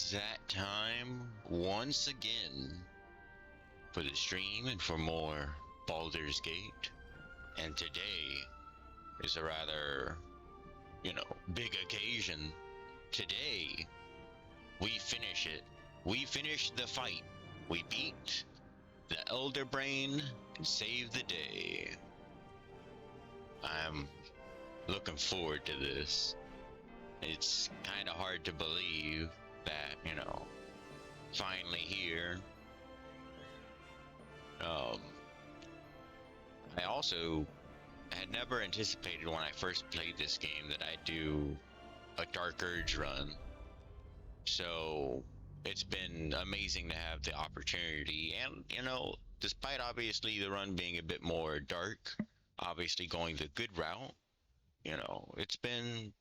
It's that time once again for the stream and for more Baldur's Gate. And today is a rather, big occasion. Today, we finish it. We finish the fight. We beat the Elder Brain and save the day. I'm looking forward to this. It's kind of hard to believe that, finally here. I also had never anticipated when I first played this game that I'd do a Dark Urge run. So it's been amazing to have the opportunity, and despite obviously the run being a bit more dark, obviously going the good route, it's been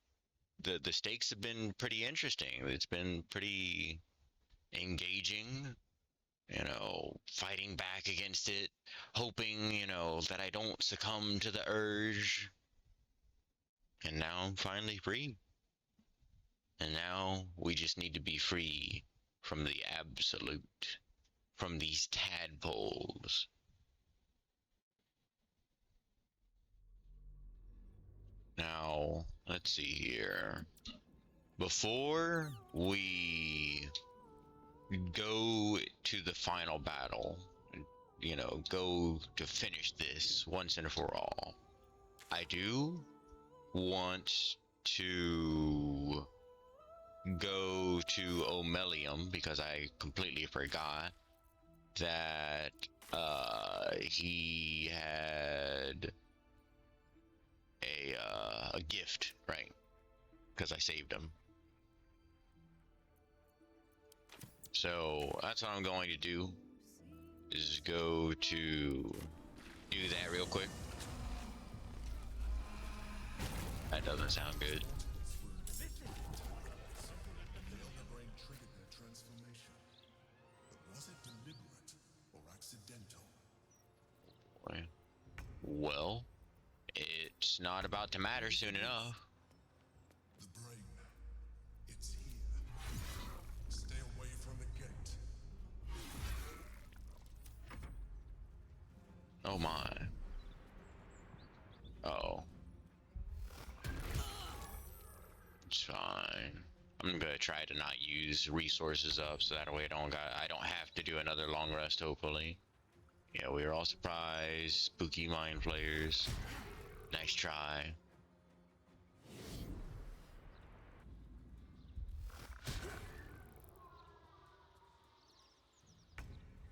the stakes have been pretty interesting. It's been pretty engaging, fighting back against it, hoping, that I don't succumb to the urge. And now I'm finally free. And now we just need to be free from the absolute, from these tadpoles. Now, let's see here. Before we go to the final battle, go to finish this once and for all, I do want to go to Omelium because I completely forgot that he had a gift, right? Because I saved him. So that's what I'm going to do, is go to do that real quick. That doesn't sound good. Well, it's not about to matter soon enough. The brain, it's here. Stay away from the gate. Oh my. Oh. It's fine. I'm gonna try to not use resources up so that way I don't have to do another long rest, hopefully. Yeah, we were all surprised. Spooky mind players. Nice try.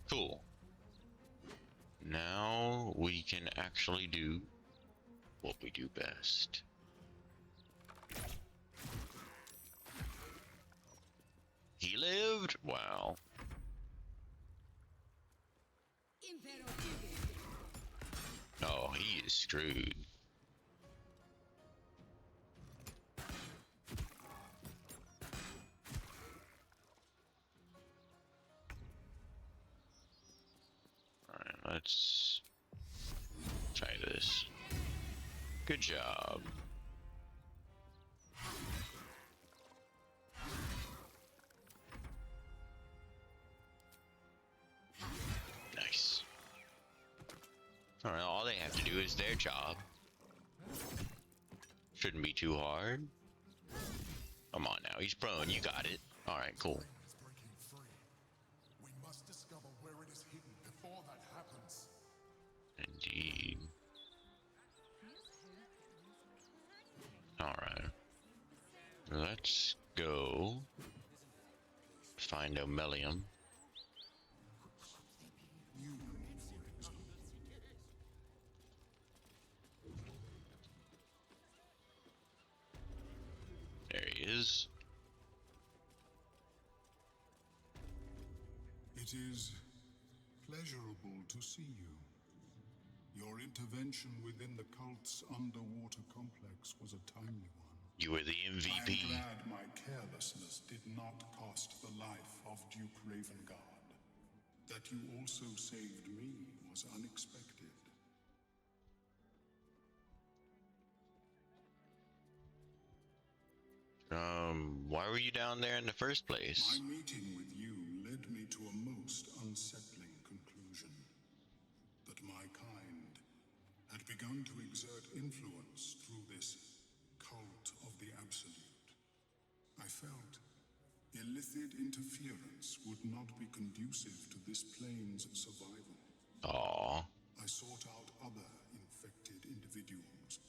Cool. Now we can actually do what we do best. He lived? Wow. Oh, he is screwed. Alright, let's try this. Good job. Nice. Alright, all they have to do is their job. Shouldn't be too hard. Come on now, he's prone, you got it. Alright, cool. We must discover where it is hidden before that happens. Indeed. Alright. Let's go find Omelium. There he is. It is pleasurable to see you. Your intervention within the cult's underwater complex was a timely one. You were the MVP. I'm glad my carelessness did not cost the life of Duke Ravengard. That you also saved me was unexpected. Why were you down there in the first place? My meeting with you led me to a most unsettling conclusion. That my kind had begun to exert influence through this cult of the Absolute. I felt illicit interference would not be conducive to this plane's survival. Aw. I sought out other infected individuals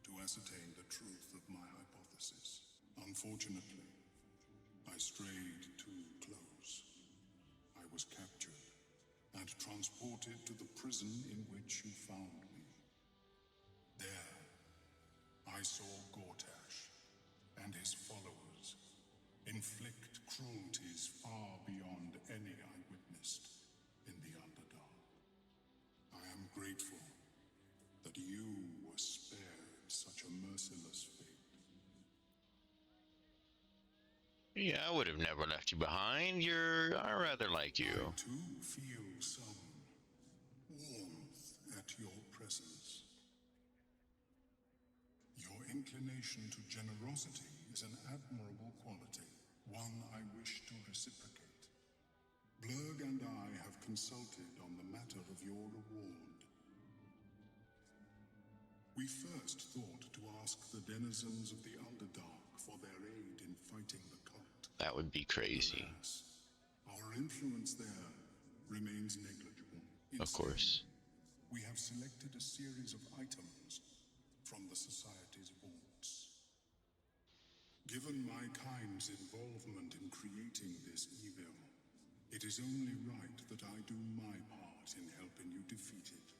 to ascertain the truth of my hypothesis. Unfortunately, I strayed too close. I was captured and transported to the prison in which you found me. There, I saw Gortash and his followers inflict cruelties far beyond any I witnessed in the Underdark. I am grateful that you were spared such a merciless fate. Yeah, I would have never left you behind. I rather like you. I too feel some warmth at your presence. Your inclination to generosity is an admirable quality, one I wish to reciprocate. Blurg and I have consulted on the matter of your reward. We first thought to ask the denizens of the Underdark for their aid in fighting the cult. That would be crazy. Alas, our influence there remains negligible. Of course. We have selected a series of items from the Society's vaults. Given my kind's involvement in creating this evil, it is only right that I do my part in helping you defeat it,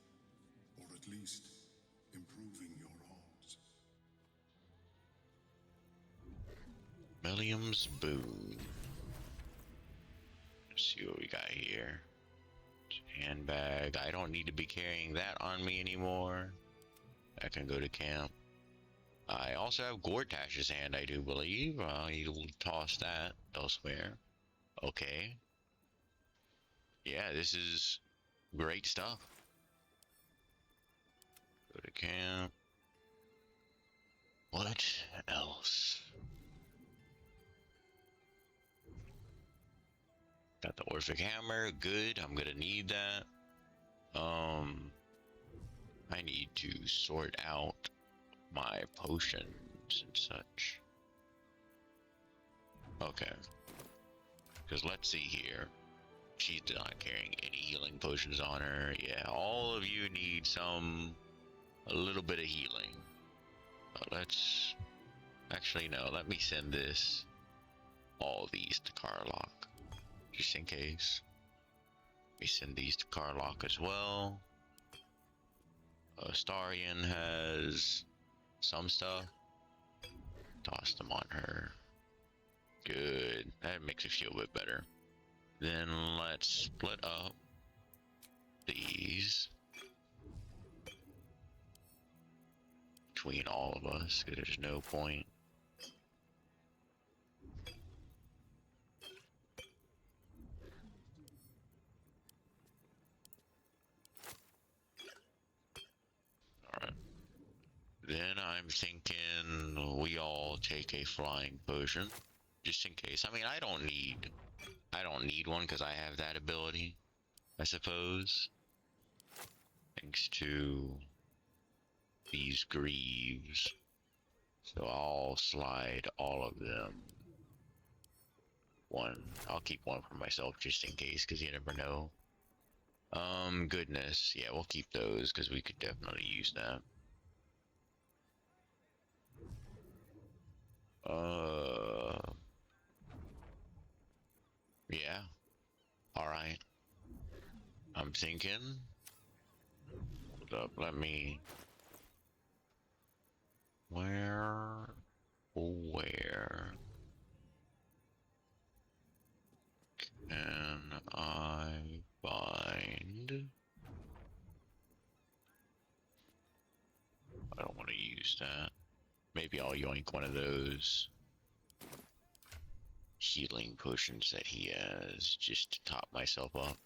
or at least improving your odds. William's Boon. Let's see what we got here. Handbag. I don't need to be carrying that on me anymore. I can go to camp. I also have Gortash's hand, I do believe. You'll toss that elsewhere. Okay. Yeah, this is great stuff. Go to camp. What else? Got the Orphic Hammer, good. I'm gonna need that. I need to sort out my potions and such. Okay. Because let's see here. She's not carrying any healing potions on her. Yeah, all of you need a little bit of healing. Let's, actually no, let me send all these to Karlach. Just in case. We send these to Karlach as well. Starion has some stuff. Toss them on her. Good. That makes me feel a bit better. Then let's split up these between all of us, because there's no point. Then I'm thinking we all take a flying potion, just in case. I mean, I don't need one because I have that ability, I suppose. Thanks to these greaves. So I'll slide all of them. One, I'll keep one for myself just in case, because you never know. Goodness, yeah, we'll keep those because we could definitely use that. Yeah. Alright. I'm thinking. Hold up, let me. Where can I find? I don't want to use that. Maybe I'll yoink one of those healing potions that he has just to top myself up.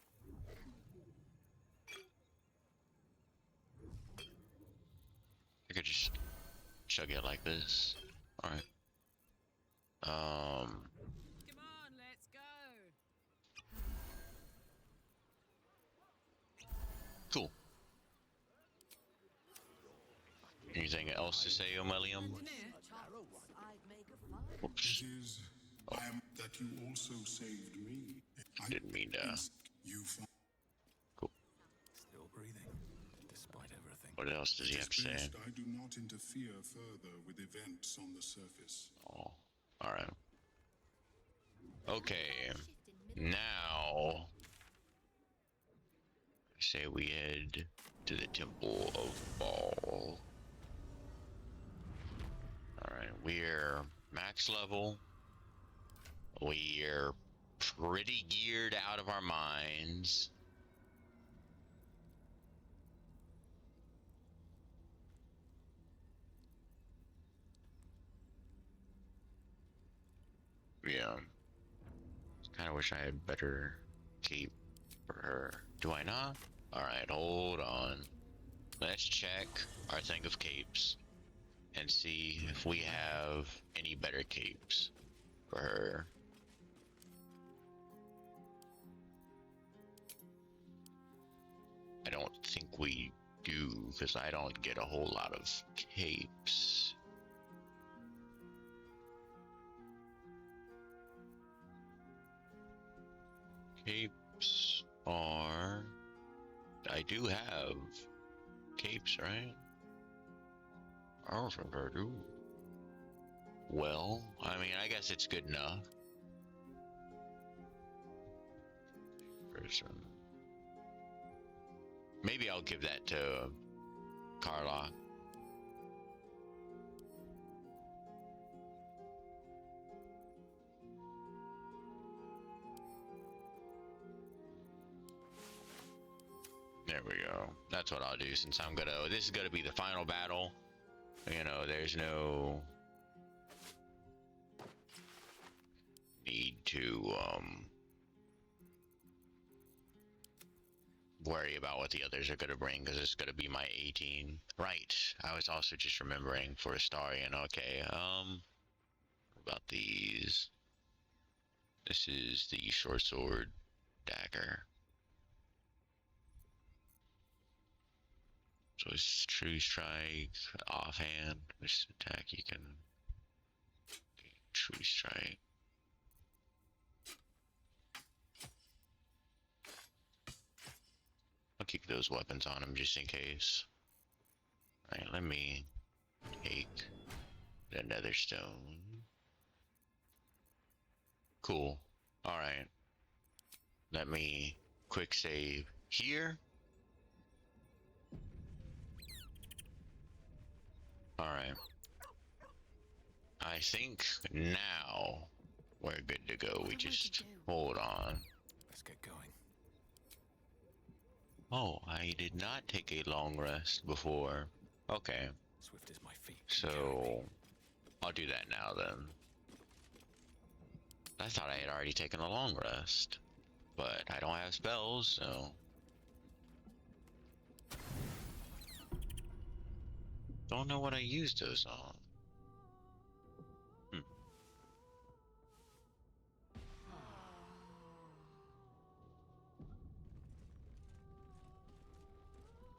I could just chug it like this. Alright. Come on, let's go. Cool. Anything else to say, Omelium? Engineer. Oops. It is I am that you also saved me. I Didn't mean to. you found Cool. Still breathing, despite everything. What else does he have to say? best I do not interfere further with events on the surface. Oh, all right. Okay. Now, I say we head to the Temple of Ball. All right, we're max level. We're pretty geared out of our minds. Yeah. Kind of wish I had better cape for her. Do I not? Alright, hold on. Let's check our thing of capes and see if we have any better capes for her. I don't think we do, because I don't get a whole lot of capes. Capes are... I do have capes, right? I don't think I do. Well, I mean, I guess it's good enough. Person. Maybe I'll give that to Carla. There we go. That's what I'll do, since I'm gonna... This is gonna be the final battle. You know, there's no need to worry about what the others are gonna bring, because it's gonna be my 18. Right. I was also just remembering for Astarion. Okay. What about these? This is the short sword dagger. So it's true strike, offhand. This attack you can true strike. I'll keep those weapons on him just in case. Alright, let me take the nether stone. Cool. Alright. Let me quick save here. Alright. I think now we're good to go. We just hold on. Let's get going. Oh, I did not take a long rest before. Okay, Swift as my feet. so I'll do that now then. I thought I had already taken a long rest, but I don't have spells, so... Don't know what I used those on.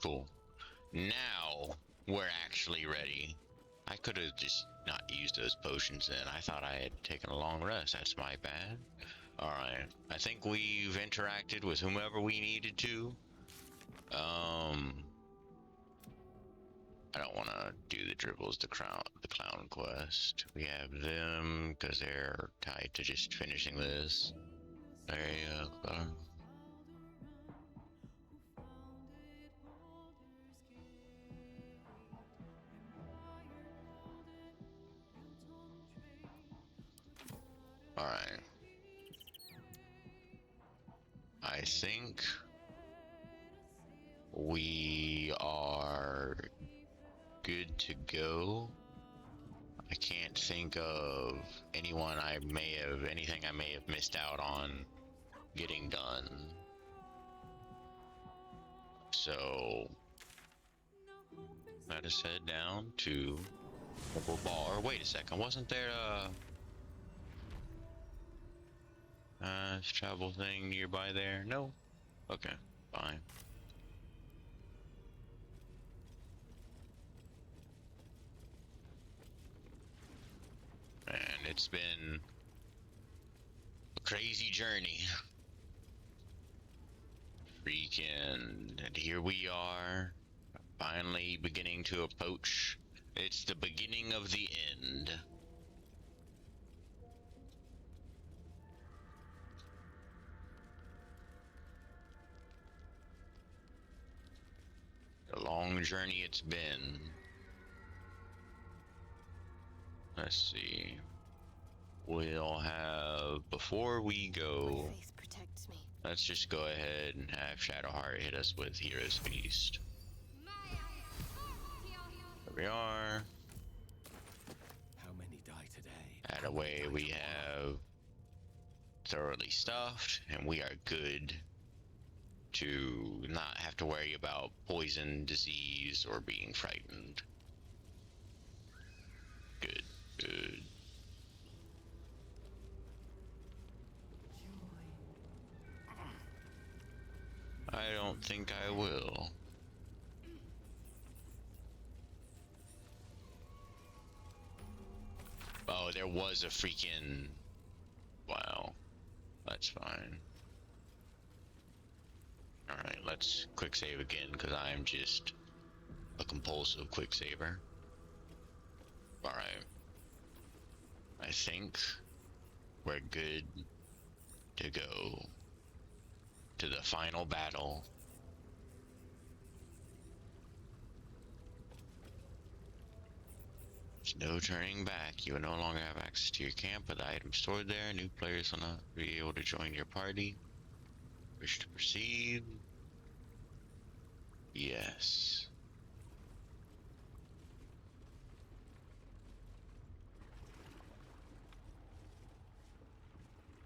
Cool. Now we're actually ready. I could have just not used those potions then. I thought I had taken a long rest. That's my bad. Alright. I think we've interacted with whomever we needed to. I don't want to do the dribbles, the clown quest. We have them because they're tied to just finishing this. There you go. Alright. I think we are good to go. I can't think of anything I may have missed out on getting done. So let us head down to the bar. Wait a second, wasn't there Travel thing nearby there? No? Okay, fine. And it's been a crazy journey. Freaking, and here we are, finally beginning to approach. It's the beginning of the end. A long journey it's been. Let's see. We'll have, before we go, My faith protects me. let's just go ahead and have Shadowheart hit us with Hero's Feast. There we are. How many die today? That How many away die we tomorrow? have thoroughly stuffed, and we are good to not have to worry about poison, disease, or being frightened. Good, good. I don't think I will. Oh, there was a freaking... Wow. That's fine. Alright, let's quick save again, because I'm just a compulsive quick saver. Alright. I think we're good to go to the final battle. There's no turning back. You will no longer have access to your camp with the items stored there. New players will not be able to join your party. Wish to proceed? Yes.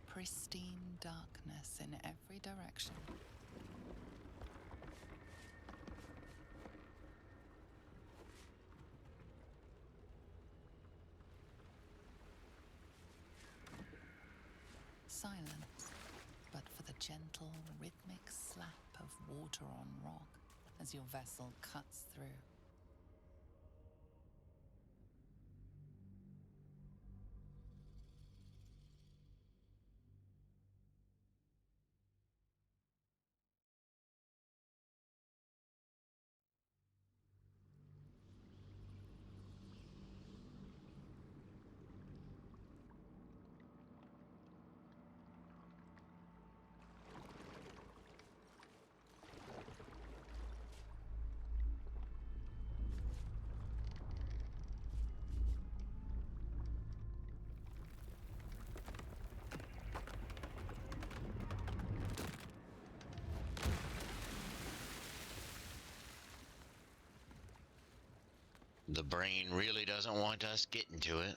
Pristine darkness in every direction. Silence, but for the gentle, rhythmic slap of water on rock as your vessel cuts through. The brain really doesn't want us getting to it.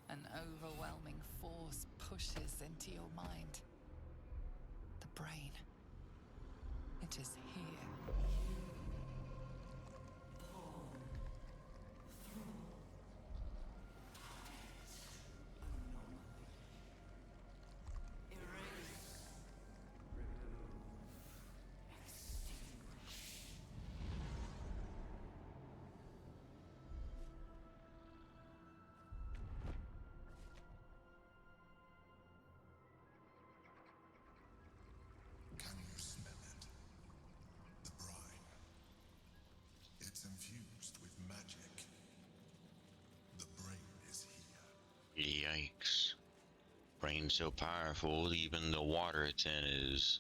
An overwhelming force pushes into your mind. The brain. It is here. Can you smell it? The brine. It's infused with magic. The brain is here. Yikes. Brain so powerful, even the water it's in is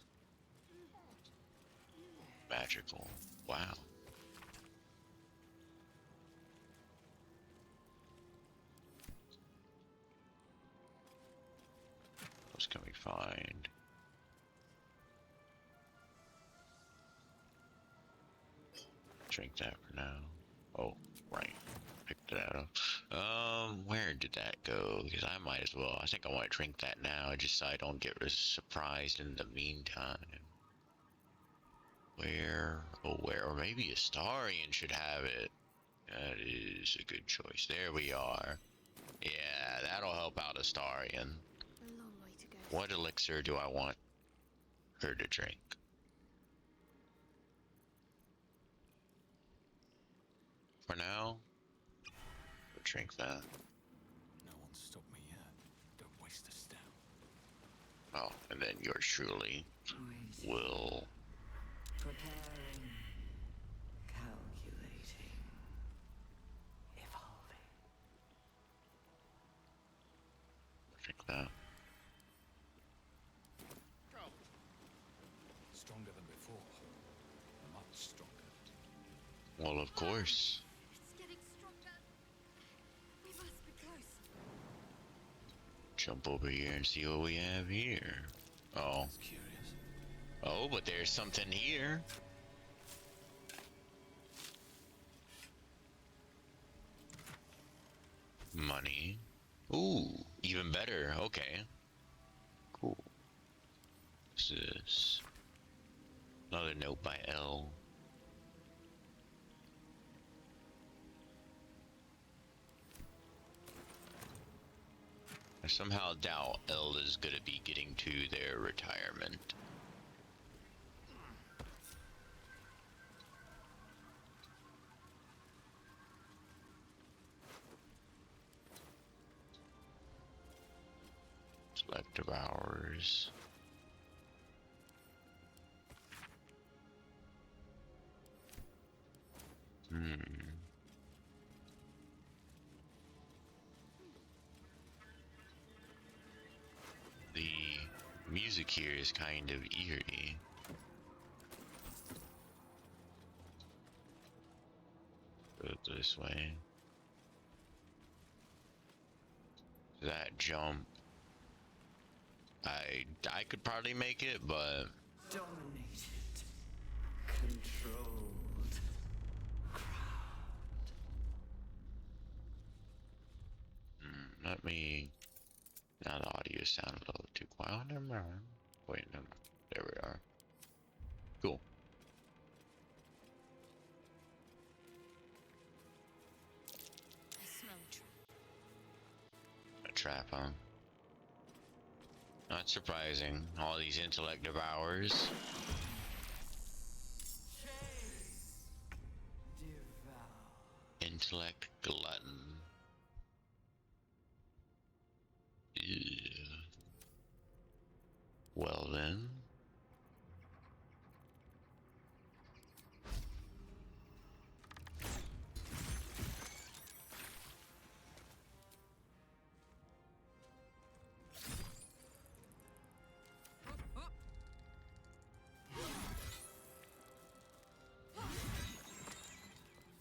magical. Wow. find. Drink that for now. Oh, right. Picked that up. Where did that go? Because I might as well. I think I want to drink that now, just so I don't get surprised in the meantime. Where? Oh, where? Or maybe Astarion should have it. That is a good choice. There we are. Yeah, that'll help out Astarion. A long way to go. What elixir do I want her to drink? For now, we'll drink that. No one's stopped me yet. Don't waste a step. Oh, and then yours truly will. Preparing, calculating, evolving. Drink that. Stronger than before. Much stronger. Well, of course. It's getting stronger. We must be close. Jump over here and see what we have here. Oh. That's curious. Oh, but there's something here. Money. Ooh, even better. Okay. Cool. What's this? Another note by L. I somehow doubt L is gonna be getting to their retirement. Selective hours. The music here is kind of eerie. Go this way. That jump. I could probably make it, but Dominated, controlled, crowned. let me. Now the audio sounded a little too quiet. Oh, never mind. Wait, never mind. There we are. Cool. I smell a trap. A trap, huh? Not surprising. All these intellect devours. Chase, devour. Intellect glutton. Ew. Well then.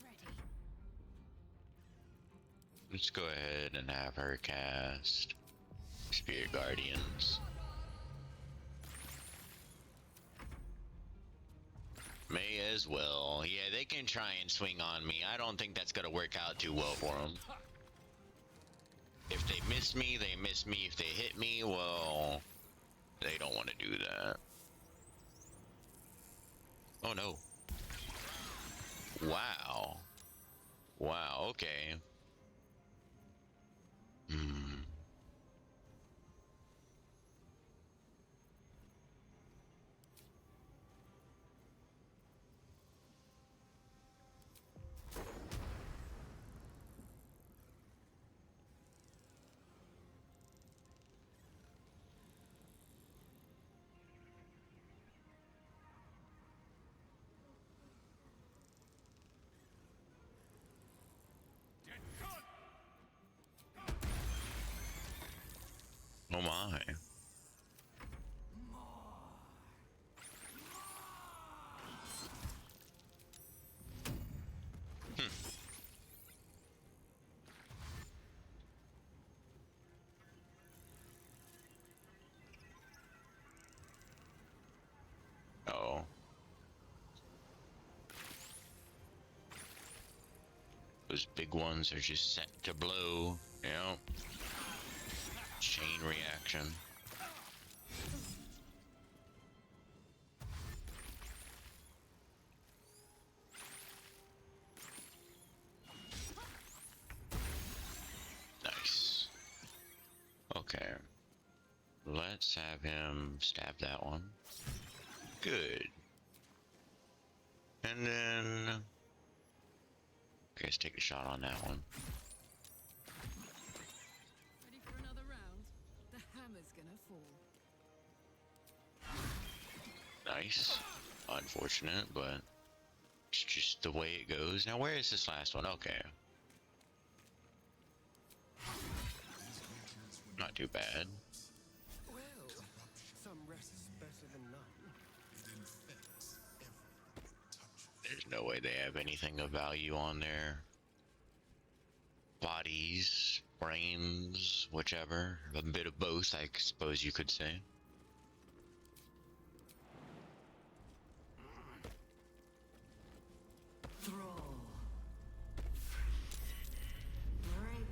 Ready. Let's go ahead and have her cast Spirit Guardians. May as well. Yeah, they can try and swing on me. I don't think that's gonna work out too well for them. If they miss me, they miss me. If they hit me, well, they don't want to do that. Oh no. Wow. Wow, okay. Oh my. Those big ones are just set to blow, you know? Chain reaction. Nice. Okay. Let's have him stab that one. Good. And then... I guess take a shot on that one. Ready for another round? The hammer's gonna fall. Nice. Unfortunate, but it's just the way it goes. Now, where is this last one? Okay. Not too bad. Well, some rest is better than none. There's no way they have anything of value on their bodies, brains, whichever. A bit of both, I suppose you could say. Thrall. Break.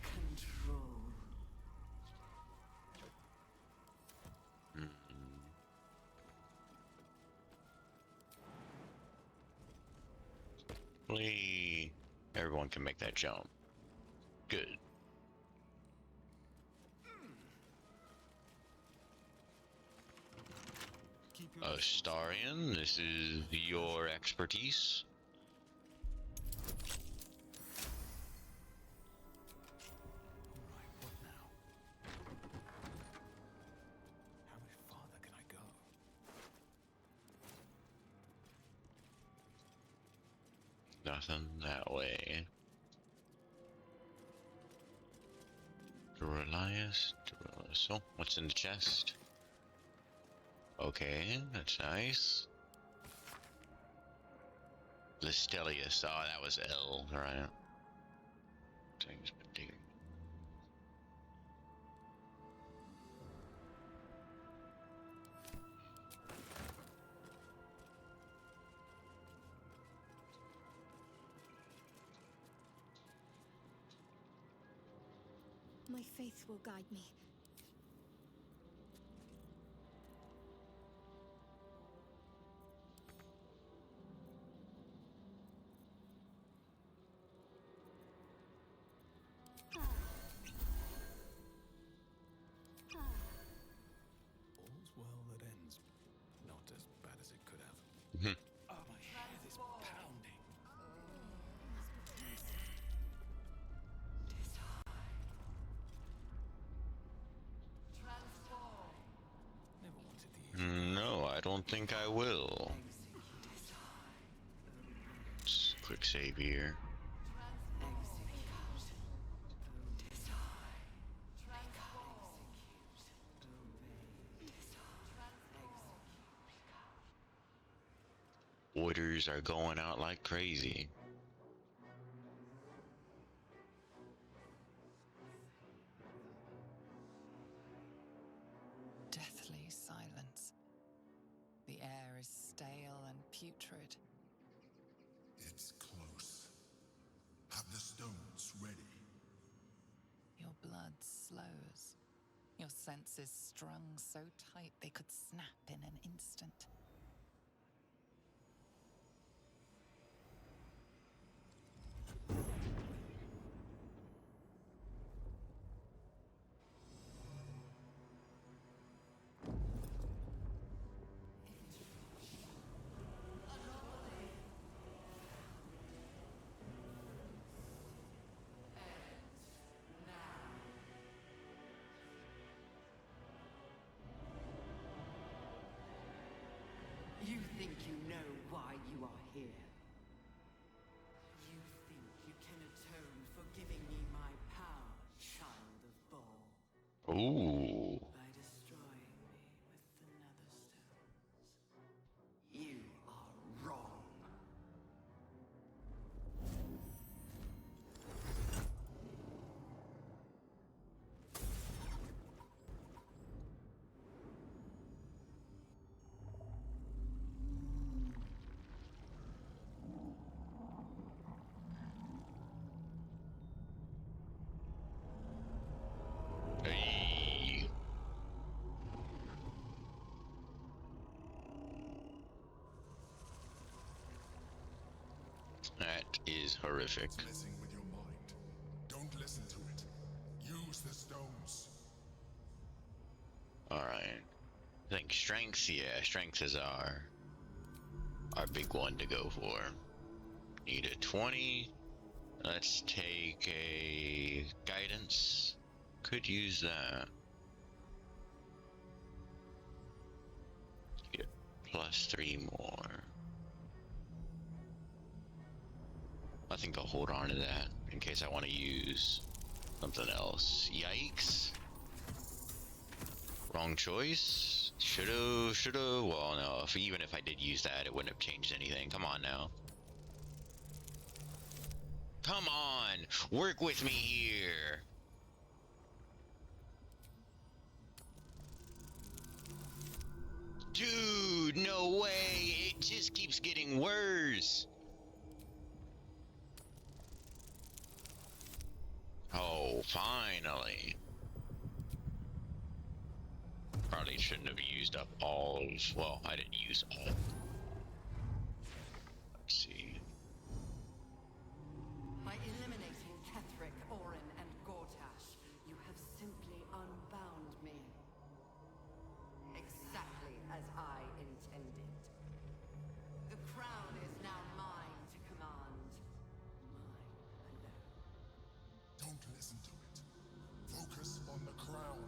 Control. Hopefully, everyone can make that jump. Good. Astarion, this is your expertise. Alright, what now? How much farther can I go? Nothing that way. Duralius. Oh, what's in the chest? Okay, that's nice. Listelius. Oh, that was L, right? Things been digging. My faith will guide me. All's well that ends. Not as bad as it could have. Oh, my head is pounding. Never wanted the easy. No, I don't think I will. Just quick save here. Orders are going out like crazy. Deathly silence. The air is stale and putrid. It's close. Have the stones ready. Your blood slows. Your senses strung so tight they could snap in an instant. You think you know why you are here? You think you can atone for giving me my power, child of Baal, Ooh. by destroying me with the nether stones? You are wrong. is horrific. It's messing with your mind. Don't listen to it. Use the stones. Alright. I think strength, yeah, strength is our big one to go for. Need a 20. Let's take a guidance. Could use that. Get +3 more. I think I'll hold on to that in case I want to use something else. Yikes. Wrong choice. Should've. Well, no. Even if I did use that, it wouldn't have changed anything. Come on now. Come on, work with me here. Dude, no way. It just keeps getting worse. Oh, finally. Probably shouldn't have used up all. Well, I didn't use all. Let's see. By eliminating Ketheric, Orin, and Gortash, you have simply unbound me. Exactly as I intended. The crown is now mine to command. Mine alone. Don't listen to it. Focus on the crown.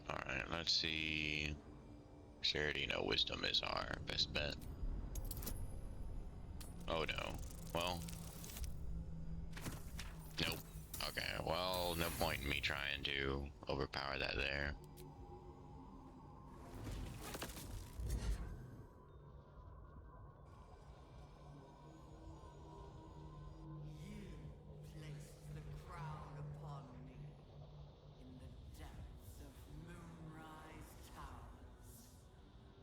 Alright, let's see. Charity, no, wisdom is our best bet. Oh no. Well. Nope. Okay, well, no point in me trying to overpower that there. You placed the crown upon me in the depths of Moonrise Towers,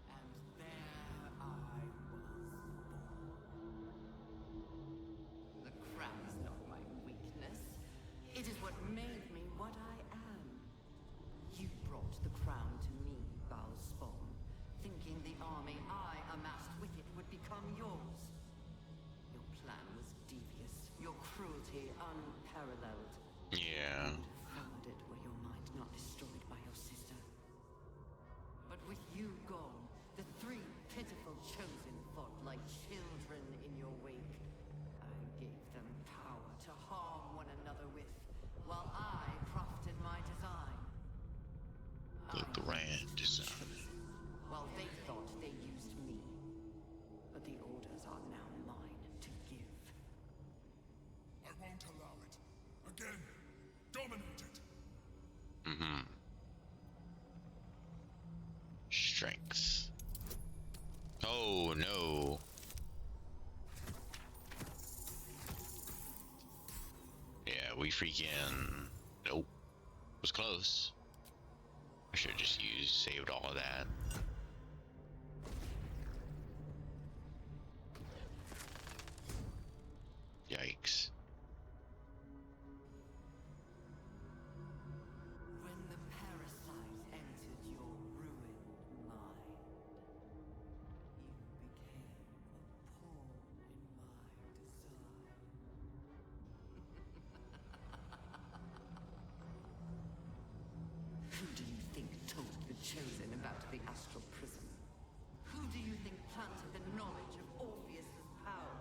and there I was born. The crown is not my weakness. It is what made me what I am. You brought the crown to me, Balspawn, thinking the army I amassed with it would become yours. Your plan was devious, your cruelty unparalleled. Yeah. You would have found it were your mind not destroyed by your sister. But with you gone, the three pitiful chosen fought like children in your wake. I gave them power to harm one another with, while I crafted my design. The I grand used the design. chosen, while they thought they used me. But the orders are now mine to give. I won't allow it. Again, dominate it. Mm-hmm. Strength. Oh no. Yeah, we freaking. Nope. Was close. I should have just saved all of that. Yikes. When the parasite entered your ruined mind, you became a pawn in my design. Who do you think told the Chosen about the Astral Prism? Who do you think planted the knowledge of Orpheus's power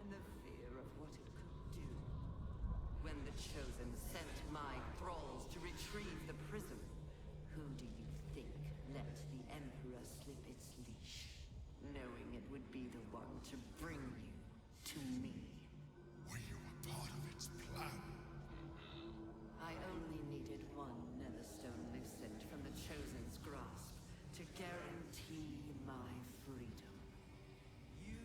and the fear of what it could do? When the Chosen sent my thralls to retrieve the prism, who do you think let the Emperor slip its leash, knowing it would be the one to bring you to me? Were you a part of its plan? I only needed one Netherstone loosened from the Chosen's grasp to guarantee my freedom. You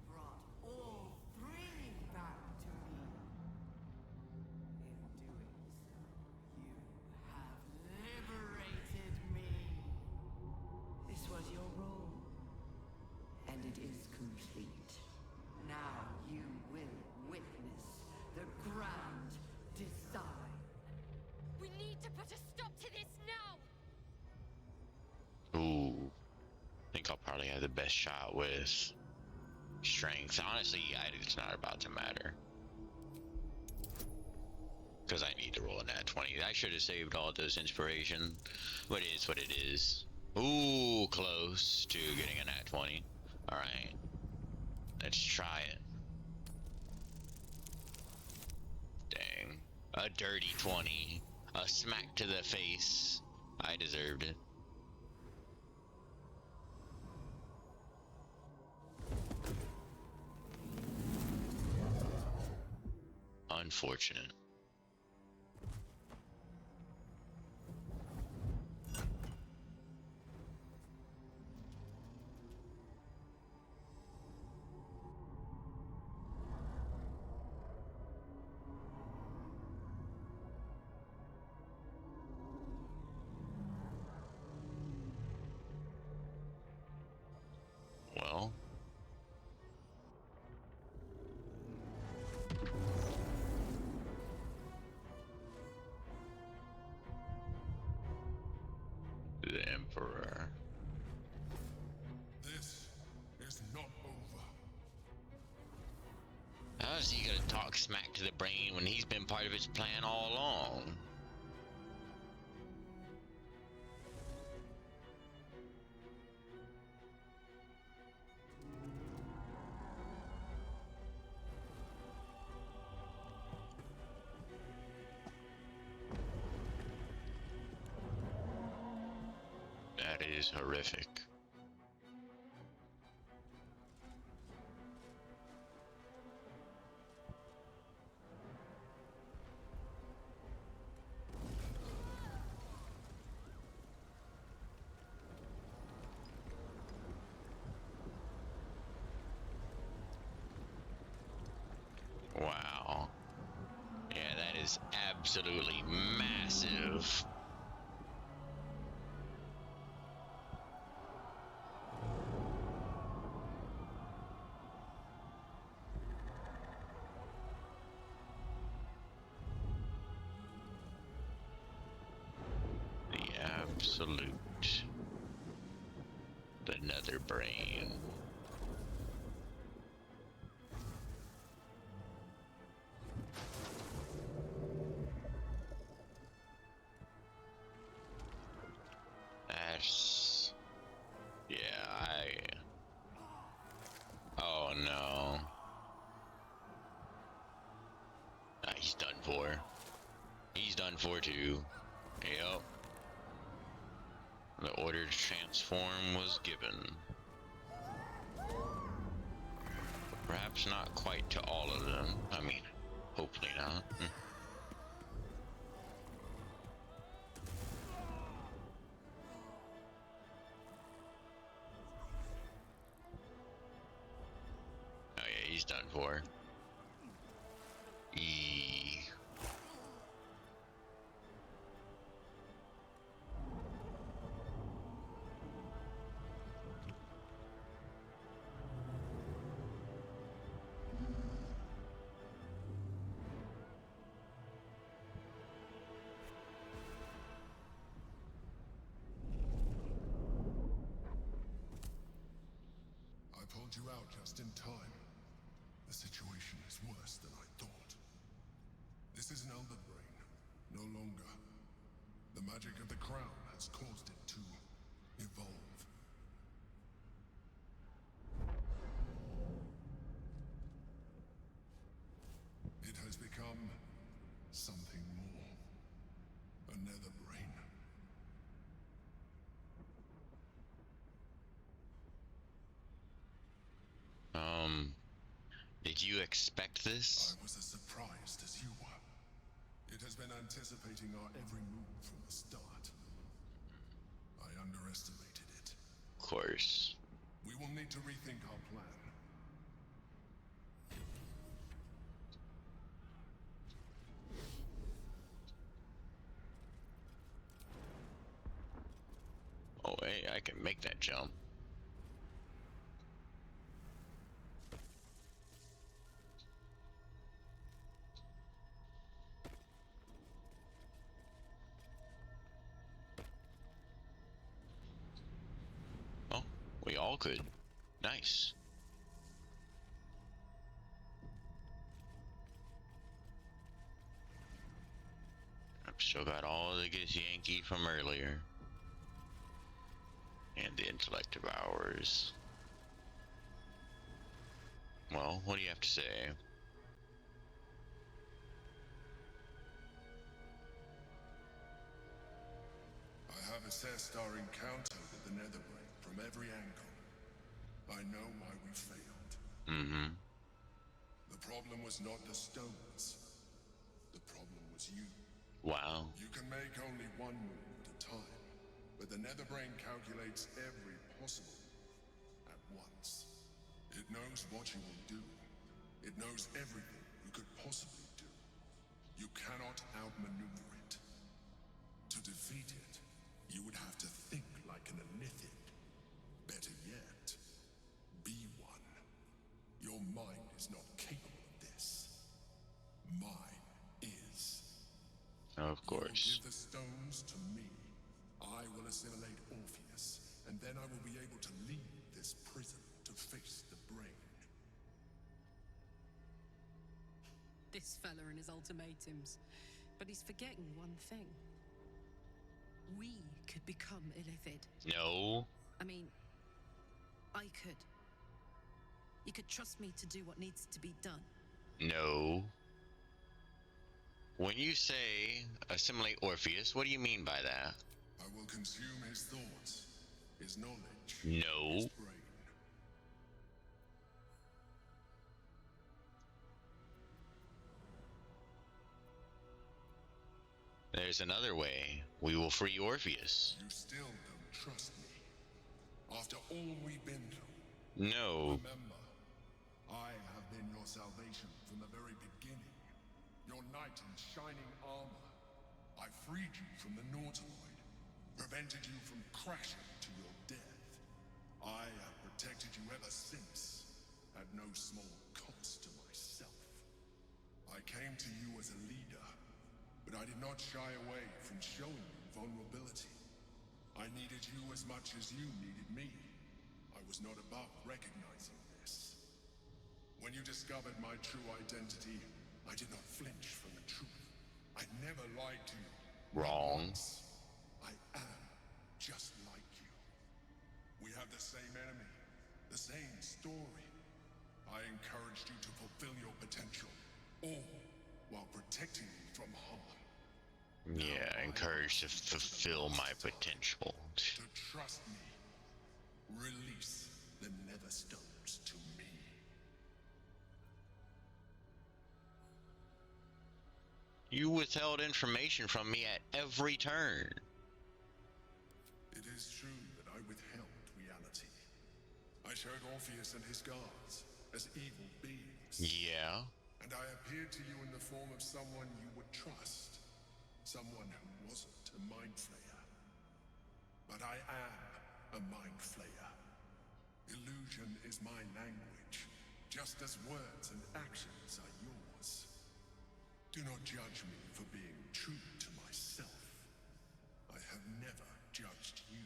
brought all three back to me. In doing so, you have liberated me. This was your role, and it is complete. Now you will witness the grand design. We need to put a stop to this now! Ooh. I I'll probably have the best shot with strength. Honestly, it's not about to matter. Because I need to roll a nat 20. I should have saved all those inspiration. But it is what it is. Ooh, close to getting a nat 20. Alright. Let's try it. Dang. A dirty 20. A smack to the face. I deserved it. Unfortunate. Well, the Emperor. This is not over. How is he gonna talk smack to the brain when he's been part of his plan all along? That is horrific. Wow. Yeah, that is absolutely massive. The absolute. The nether brain. That's... Yeah, Oh no. He's done for. He's done for too. Yep. The order to transform was given. Perhaps not quite to all of them. I mean, hopefully not. Oh yeah, he's done for. I pulled you out just in time. The situation is worse than I thought. This is an elder brain, no longer. The magic of the crown has caused it to evolve. It has become something more. A nether brain. Did you expect this? I was as surprised as you were. It has been anticipating our every move from the start. I underestimated it. Of course. We will need to rethink our plan. Oh, hey, I can make that jump. could. Nice. I've still got all the Gis Yankee from earlier. And the intellect of ours. Well, what do you have to say? I have assessed our encounter with the Netherbrain from every angle. I know why we failed. Mm-hmm. The problem was not the stones. The problem was you. Wow. You can make only one move at a time, but the Netherbrain calculates every possible move at once. It knows what you will do. It knows everything you could possibly do. You cannot outmaneuver it. To defeat it, you would have to think like an Anithid. Better yet, be one. Your mind is not capable of this. Mine is. Of course. You will give the stones to me. I will assimilate Orpheus, and then I will be able to leave this prison to face the brain. This fella and his ultimatums. But he's forgetting one thing. We could become Illithid. No. I mean, I could. You could trust me to do what needs to be done. No. When you say assimilate Orpheus, what do you mean by that? I will consume his thoughts, his knowledge, No. his brain. There's another way. We will free Orpheus. You still don't trust me. After all we've been through. No. Remember, I have been your salvation from the very beginning. Your knight in shining armor. I freed you from the Nautiloid. Prevented you from crashing to your death. I have protected you ever since. At no small cost to myself. I came to you as a leader. But I did not shy away from showing you vulnerability. I needed you as much as you needed me. I was not above recognizing this. When you discovered my true identity, I did not flinch from the truth. I never lied to you. Wrong. Once. I am just like you. We have the same enemy, the same story. I encouraged you to fulfill your potential, all while protecting you from harm. Yeah, encouraged to fulfill my potential. To trust me, release the Nether Stones to me. You withheld information from me at every turn. It is true that I withheld reality. I showed Orpheus and his guards as evil beings. Yeah. And I appeared to you in the form of someone you would trust. Someone who wasn't a mind flayer. But I am a mind flayer. Illusion is my language, just as words and actions are yours. Do not judge me for being true to myself. I have never judged you.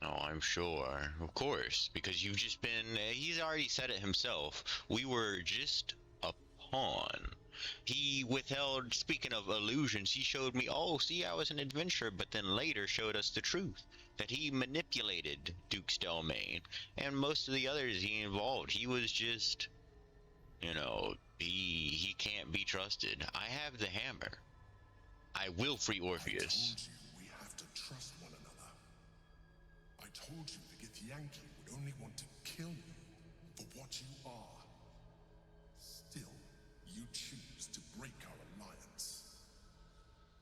Oh, I'm sure. Of course. Because you've just been... he's already said it himself. We were just a pawn. He withheld... Speaking of illusions, he showed me, oh, see, I was an adventurer, but then later showed us the truth. That he manipulated Duke Stelmane. And most of the others he involved. He was just... You know, he can't be trusted. I have the hammer. I will free Orpheus. I told you we have to trust one another. I told you the Githyanki would only want to kill you for what you are. Still, you choose to break our alliance.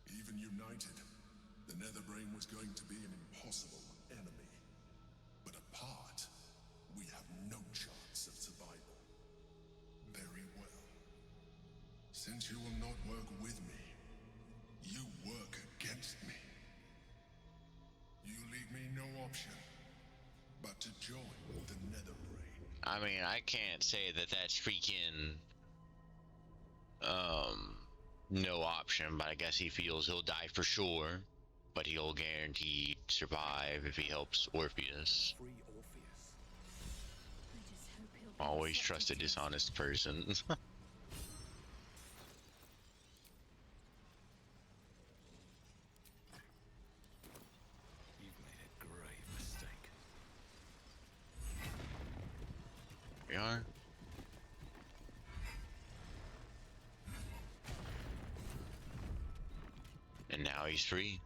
Even united, the Netherbrain was going to be an impossible enemy. But apart, we have no chance of survival. Very well. Since you will not work with me, you work against me. You leave me no option but to join the Netherbrain. I mean, I can't say that that's freaking no option, but I guess he feels he'll die for sure. but he'll guarantee survive if he helps Orpheus. Free Orpheus. I just hope he'll be Always receptive trust a to this. dishonest person. You've made a grave mistake. We are. And now he's free.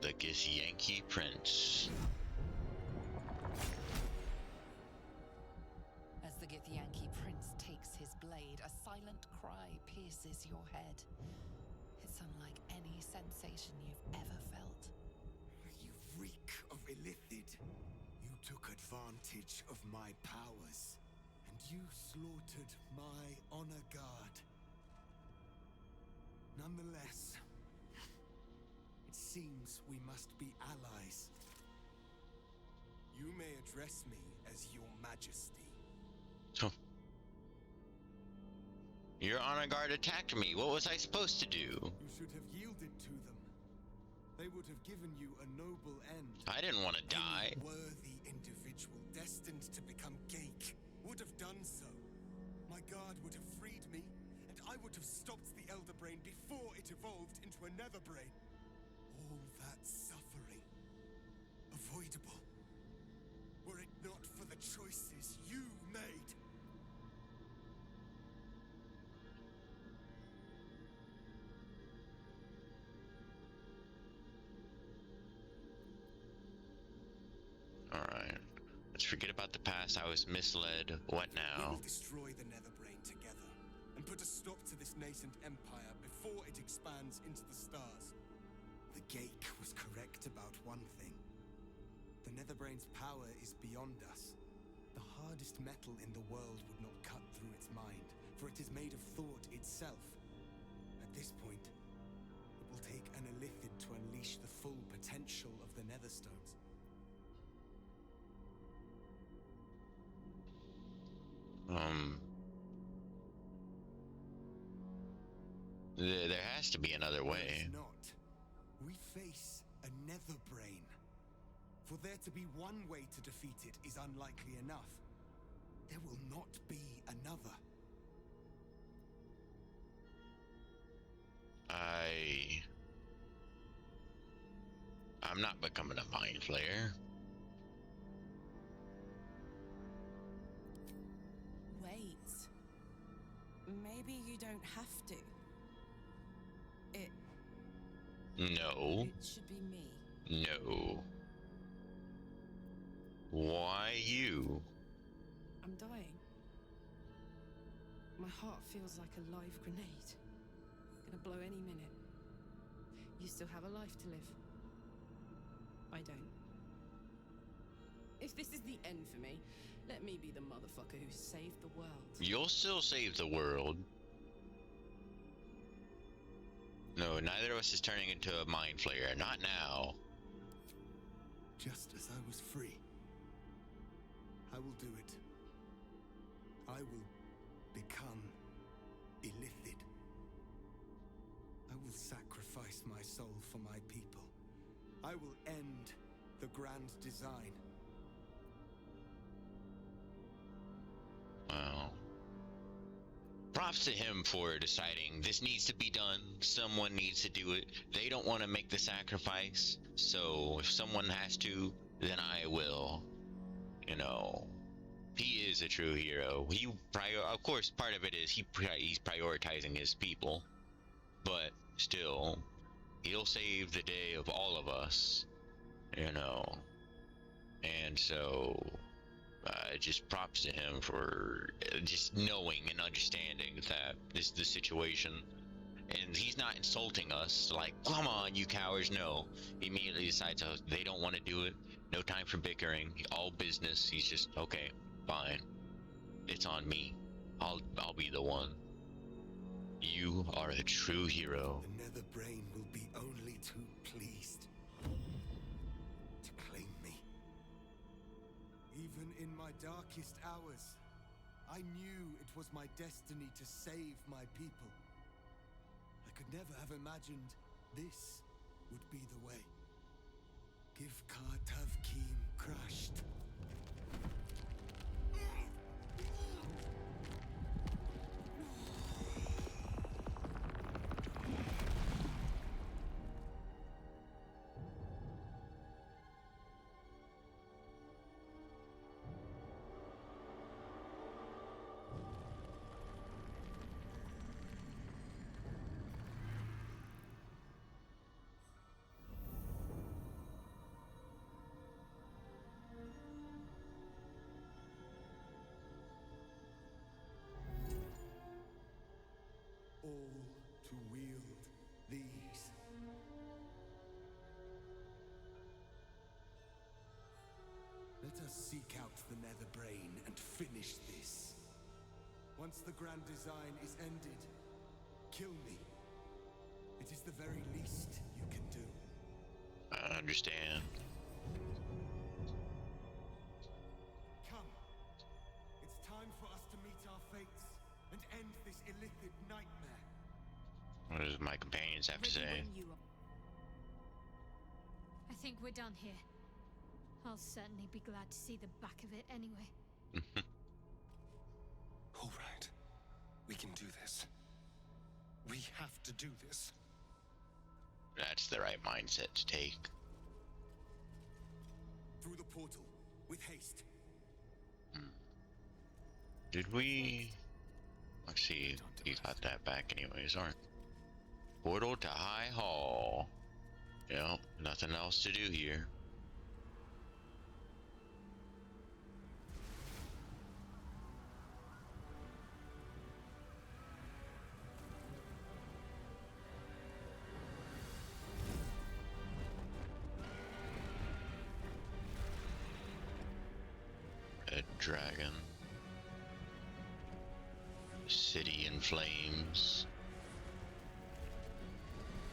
The Githyanki Prince. As the Githyanki prince takes his blade, a silent cry pierces your head. It's unlike any sensation you've ever felt. You reek of Illithid. You took advantage of my powers, and you slaughtered my honor guard. Nonetheless, it seems we must be allies. You may address me as your majesty. Your honor guard attacked me. What was I supposed to do? You should have yielded to them. They would have given you a noble end. I didn't want to die. Any worthy individual destined to become Geik would have done so. My guard would have freed me, and I would have stopped the Elder Brain before it evolved into a Nether Brain. All that suffering, avoidable, were it not for the choices you made. Alright. Let's forget about the past. I was misled. What We now? will destroy the Nether Brain together, and put a stop to this nascent empire before it expands into the stars. The Geik was correct about one thing. The Nether Brain's power is beyond us. The hardest metal in the world would not cut through its mind, for it is made of thought itself. At this point, it will take an Illithid to unleash the full potential of the Netherstones. There has to be another way. There is not. We face a Nether Brain. For there to be one way to defeat it is unlikely enough. There will not be another. I'm not becoming a mind flayer. Wait. Maybe you don't have to. No. It should be me. No. Why you? I'm dying. My heart feels like a live grenade. Gonna blow any minute. You still have a life to live. I don't. If this is the end for me, let me be the motherfucker who saved the world. You'll still save the world. No, neither of us is turning into a mind flayer. Not now. Just as I was free, I will do it. I will become Illithid. I will sacrifice my soul for my people. I will end the grand design. Well, props to him for deciding this needs to be done. Someone needs to do it. They don't want to make the sacrifice, so if someone has to, then I will. You know, he is a true hero. Of course, part of it is he's prioritizing his people, but still, he'll save the day of all of us. You know, and so. Just props to him for just knowing and understanding that this is the situation. And he's not insulting us like, come on, you cowards. No. He immediately decides they don't want to do it. No time for bickering. All business. He's just, okay, fine. It's on me. I'll be the one. You are a true hero. The Nether Brain will be only too pleased to claim me. Even Even in my darkest hours, I knew it was my destiny to save my people. I could never have imagined this would be the way. Give Tavkim crushed. All to wield these. Let us seek out the Nether Brain and finish this. Once the grand design is ended, kill me. It is the very least you can do. I understand. Come. It's time for us to meet our fates and end this illithid nightmare. What does my companions have to Ready say? when you are. I think we're done here. I'll certainly be glad to see the back of it anyway. All right. We can do this. We have to do this. That's the right mindset to take. Through the portal, with haste. Did we? Let's see. You got that back anyways, aren't? Portal to High Hall. Yep, nothing else to do here. A dragon. City in flames.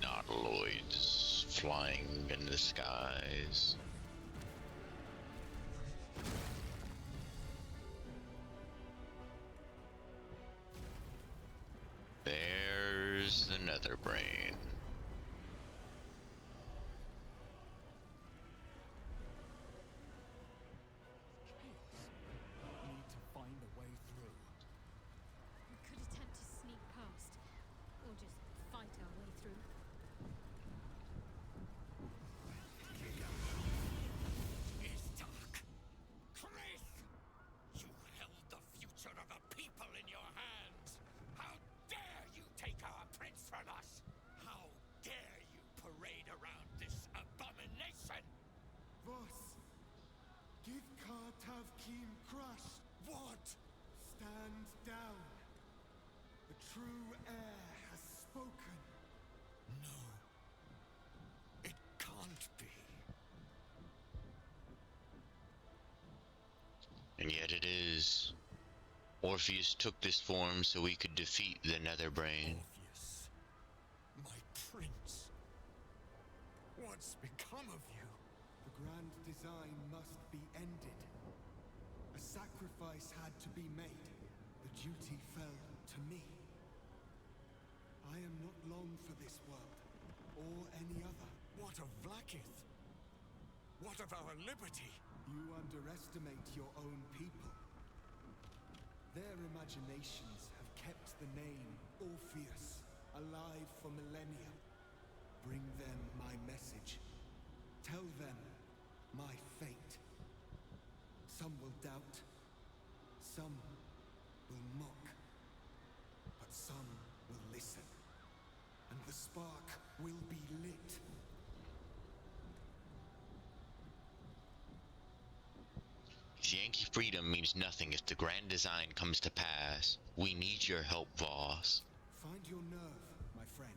Nautiloids flying in the skies. There's the Nether Brain. Need to find a way through. We could attempt to sneak past, or just fight our way through. Is dark. Chris! You held the future of the people in your hands. How dare you take our prince from us? How dare you parade around this abomination? Voss, give Tavkim crushed. What? Stand down. The true heir has spoken. No. It can't be. And yet it is. Orpheus took this form so we could defeat the Nether Brain. Orpheus, my prince. What's become of you? The grand design must be ended. A sacrifice had to be made. The duty fell to me. I am not long for this world, or any other. What of Vlaakith? What of our liberty? You underestimate your own people. Their imaginations have kept the name Orpheus alive for millennia. Bring them my message. Tell them my fate. Some will doubt. Some will mock. But some will listen. And the spark will be lit. Yankee freedom means nothing if the grand design comes to pass. We need your help, Voss. Find your nerve, my friend.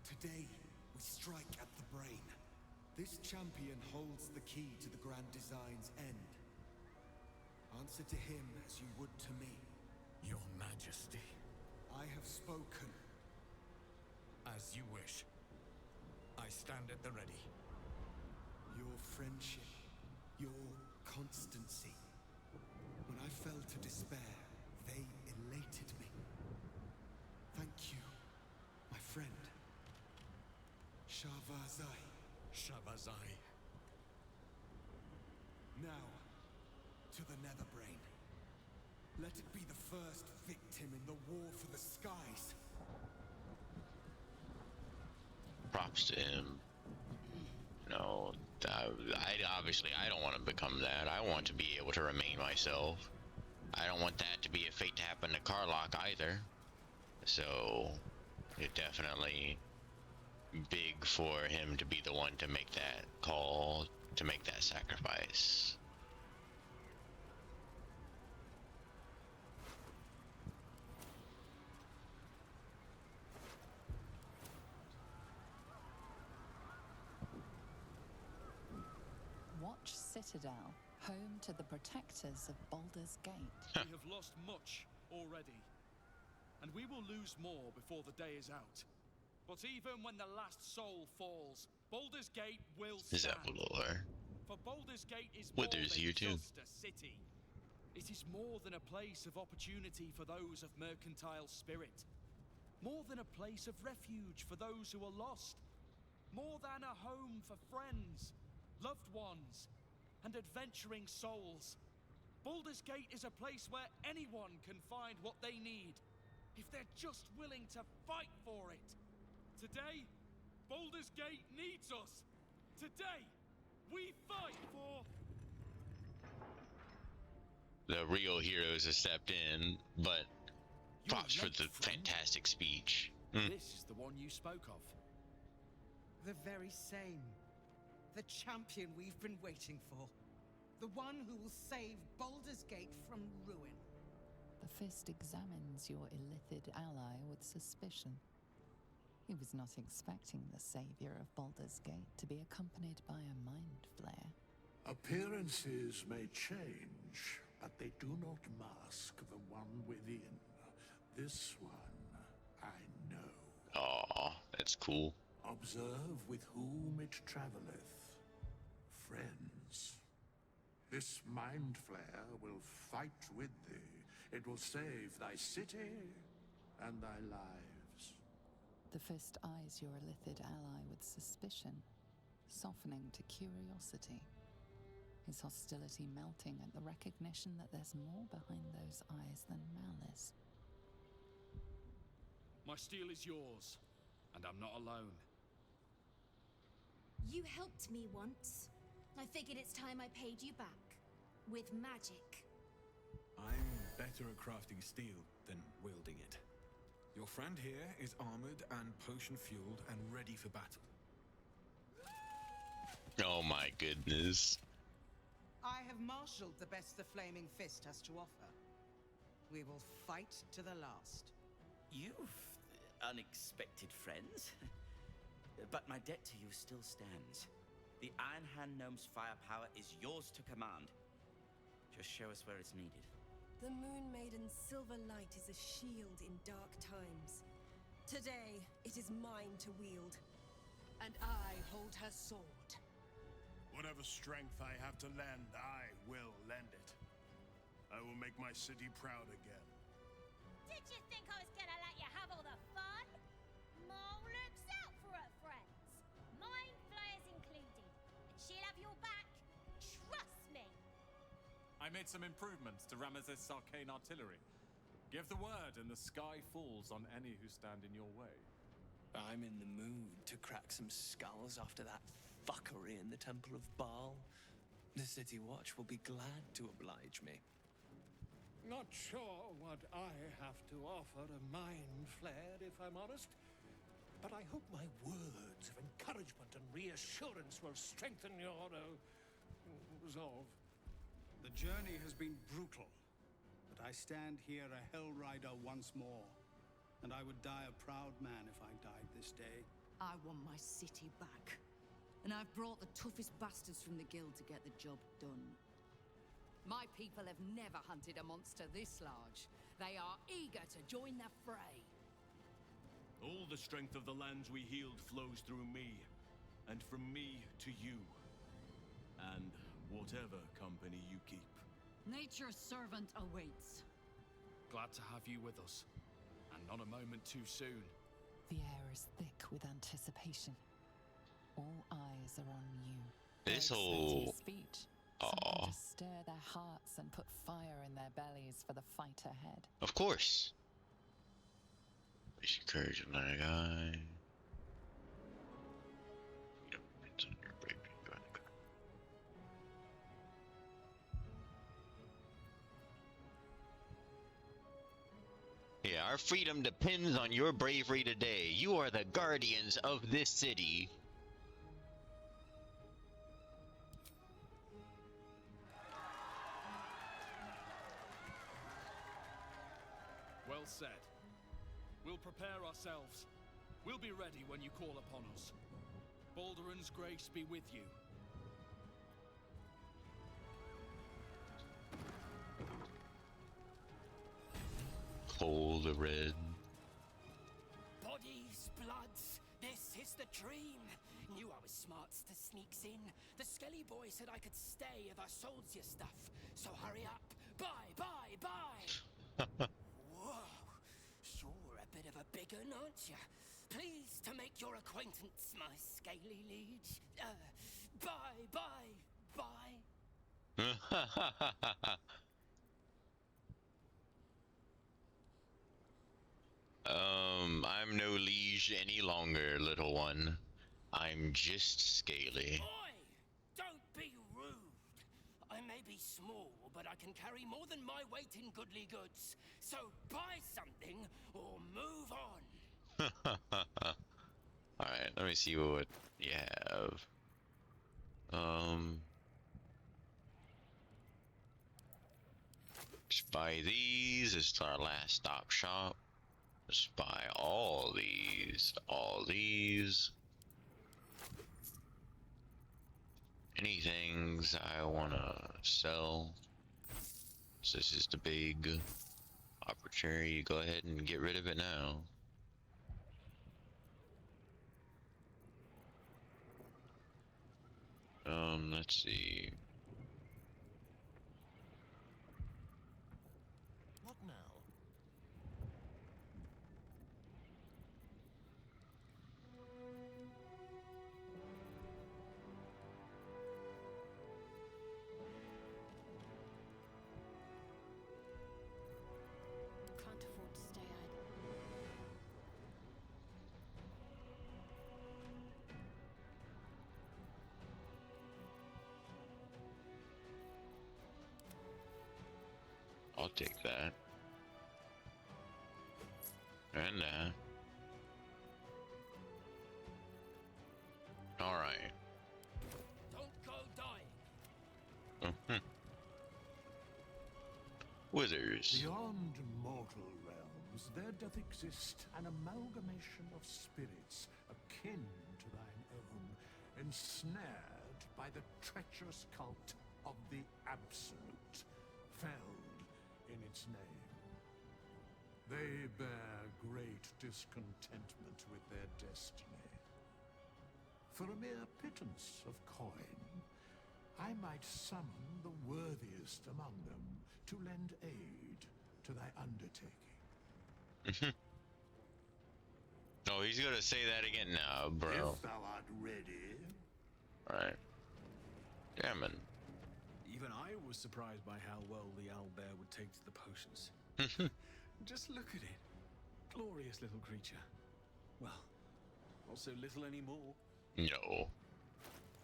Today, we strike at the brain. This champion holds the key to the grand design's end. Answer to him as you would to me. Your Majesty. I have spoken. As you wish. I stand at the ready. Your friendship, your constancy, to despair, they elated me. Thank you, my friend. Shavazai. Shavazai. Now, to the Netherbrain. Let it be the first victim in the war for the skies. Props to him. No, I don't want to become that. I want to be able to remain myself. I don't want that to be a fate to happen to Karlach either. So, it definitely big for him to be the one to make that call, to make that sacrifice. Watch Citadel, home to the protectors of Baldur's Gate. We have lost much already, and we will lose more before the day is out. But even when the last soul falls, Baldur's Gate will stand. Zephyr. For Baldur's Gate is more Withers than you too. just a city. It is more than a place of opportunity for those of mercantile spirit. More than a place of refuge for those who are lost. More than a home for friends, loved ones, and adventuring souls. Baldur's Gate is a place where anyone can find what they need, if they're just willing to fight for it. Today, Baldur's Gate needs us. Today, we fight for... The real heroes have stepped in, but props for the fantastic speech. This is the one you spoke of. The very same. The champion we've been waiting for. The one who will save Baldur's Gate from ruin. The Fist examines your illithid ally with suspicion. He was not expecting the savior of Baldur's Gate to be accompanied by a mind flare. Appearances may change, but they do not mask the one within. This one, I know. Aw, that's cool. Observe with whom it traveleth. Friends. This mind flare will fight with thee. It will save thy city and thy lives. The Fist eyes your illithid ally with suspicion, softening to curiosity. His hostility melting at the recognition that there's more behind those eyes than malice. My steel is yours, and I'm not alone. You helped me once. I figured it's time I paid you back. With magic. I'm better at crafting steel than wielding it. Your friend here is armored and potion-fueled and ready for battle. Oh my goodness. I have marshaled the best the Flaming Fist has to offer. We will fight to the last. You've unexpected friends. But my debt to you still stands. The Iron Hand Gnome's firepower is yours to command. Just show us where it's needed. The Moon Maiden's silver light is a shield in dark times. Today, it is mine to wield. And I hold her sword. Whatever strength I have to lend, I will lend it. I will make my city proud again. Did you think I was gonna let you have all the fun? Mole looks out for her friends. Mind flayers included. And she'll have your back. Trust me. I made some improvements to Ramesses' arcane artillery. Give the word and the sky falls on any who stand in your way. I'm in the mood to crack some skulls after that fuckery in the Temple of Baal. The City Watch will be glad to oblige me. Not sure what I have to offer a mind flare, if I'm honest. But I hope my words of encouragement and reassurance will strengthen your resolve. The journey has been brutal, but I stand here a Hell Rider once more. And I would die a proud man if I died this day. I want my city back. And I've brought the toughest bastards from the guild to get the job done. My people have never hunted a monster this large. They are eager to join the fray. All the strength of the lands we healed flows through me, and from me to you. And whatever company you keep. Nature's servant awaits. Glad to have you with us. And not a moment too soon. The air is thick with anticipation. All eyes are on you. This They're expecting whole... speech. Aw. Something to stir their hearts and put fire in their bellies for the fight ahead. Of course. Basic courage of that guy. Yeah, our freedom depends on your bravery today. You are the guardians of this city. Well said. We'll prepare ourselves. We'll be ready when you call upon us. Balduran's grace be with you. Cold red. Bodies, bloods, this is the dream. Knew I was smarts to sneaks in. The skelly boy said I could stay if I sold your stuff. So hurry up. Bye, bye, bye. Whoa. Sure, a bit of a big un, aren't you? Pleased to make your acquaintance, my scaly liege. Bye, bye, bye. I'm no liege any longer, little one. I'm just scaly. Oi! Don't be rude. I may be small, but I can carry more than my weight in goodly goods. So buy something or move on. Alright, let me see what you have. Just buy these. It's our last stop shop. Just buy all these. All these. Any things I wanna sell. So this is the big opportunity. Go ahead and get rid of it now. Let's see. What now? Can't afford to stay idle. I'll take that. And that. Alright. Don't go dying. Withers. Beyond mortal realms, there doth exist an amalgamation of spirits akin to thine own, ensnared by the treacherous cult of the Absolute, felled in its name. They bear great discontentment with their destiny. For a mere pittance of coin, I might summon the worthiest among them to lend aid to thy undertaking. Oh, he's gonna say that again now, bro. If thou art ready. Right. Damn it. Even I was surprised by how well the owlbear would take to the potions. Just look at it. Glorious little creature. Well, not so little anymore. No.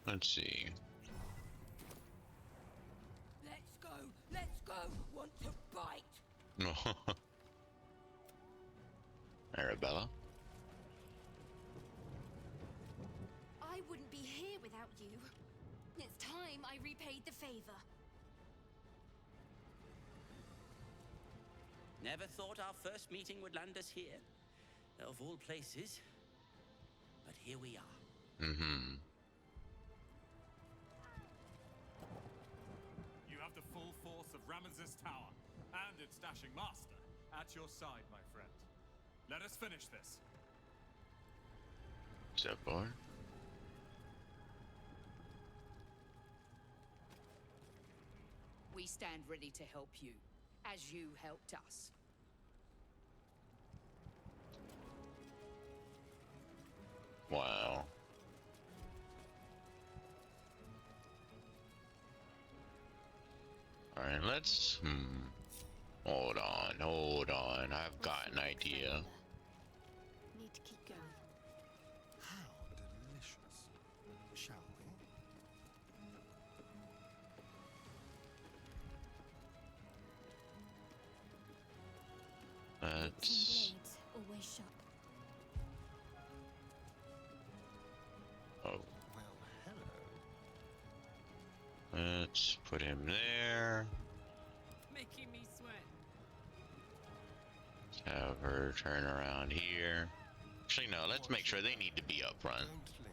Let's see. Let's go, let's go. Want to bite? No. Arabella. I wouldn't be here without you. It's time I repaid the favor. Never thought our first meeting would land us here. Of all places. But here we are. You have the full force of Ramesses Tower and its dashing master at your side, my friend. Let us finish this. What's up, boy? We stand ready to help you, as you helped us. Wow. Alright, let's... Hold on. I've got an idea. Need to keep going. How delicious. Shall we? Let's... Blades always sharp. Oh. Well, hello. Let's put him there. Making me sweat. Have her turn around here. Actually, no, let's make sure they need to be up front. Don't linger.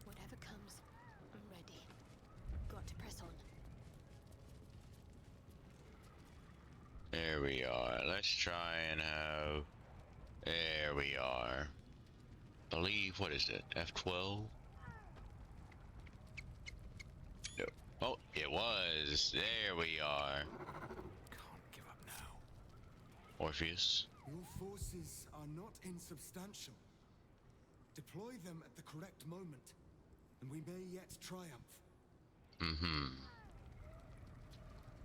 Whatever comes, I'm ready. Got to press on. There we are. Let's try and have... There we are. Believe, what is it? F12? No. Oh, it was. There we are. Can't give up now. Orpheus. Your forces are not insubstantial. Deploy them at the correct moment, and we may yet triumph.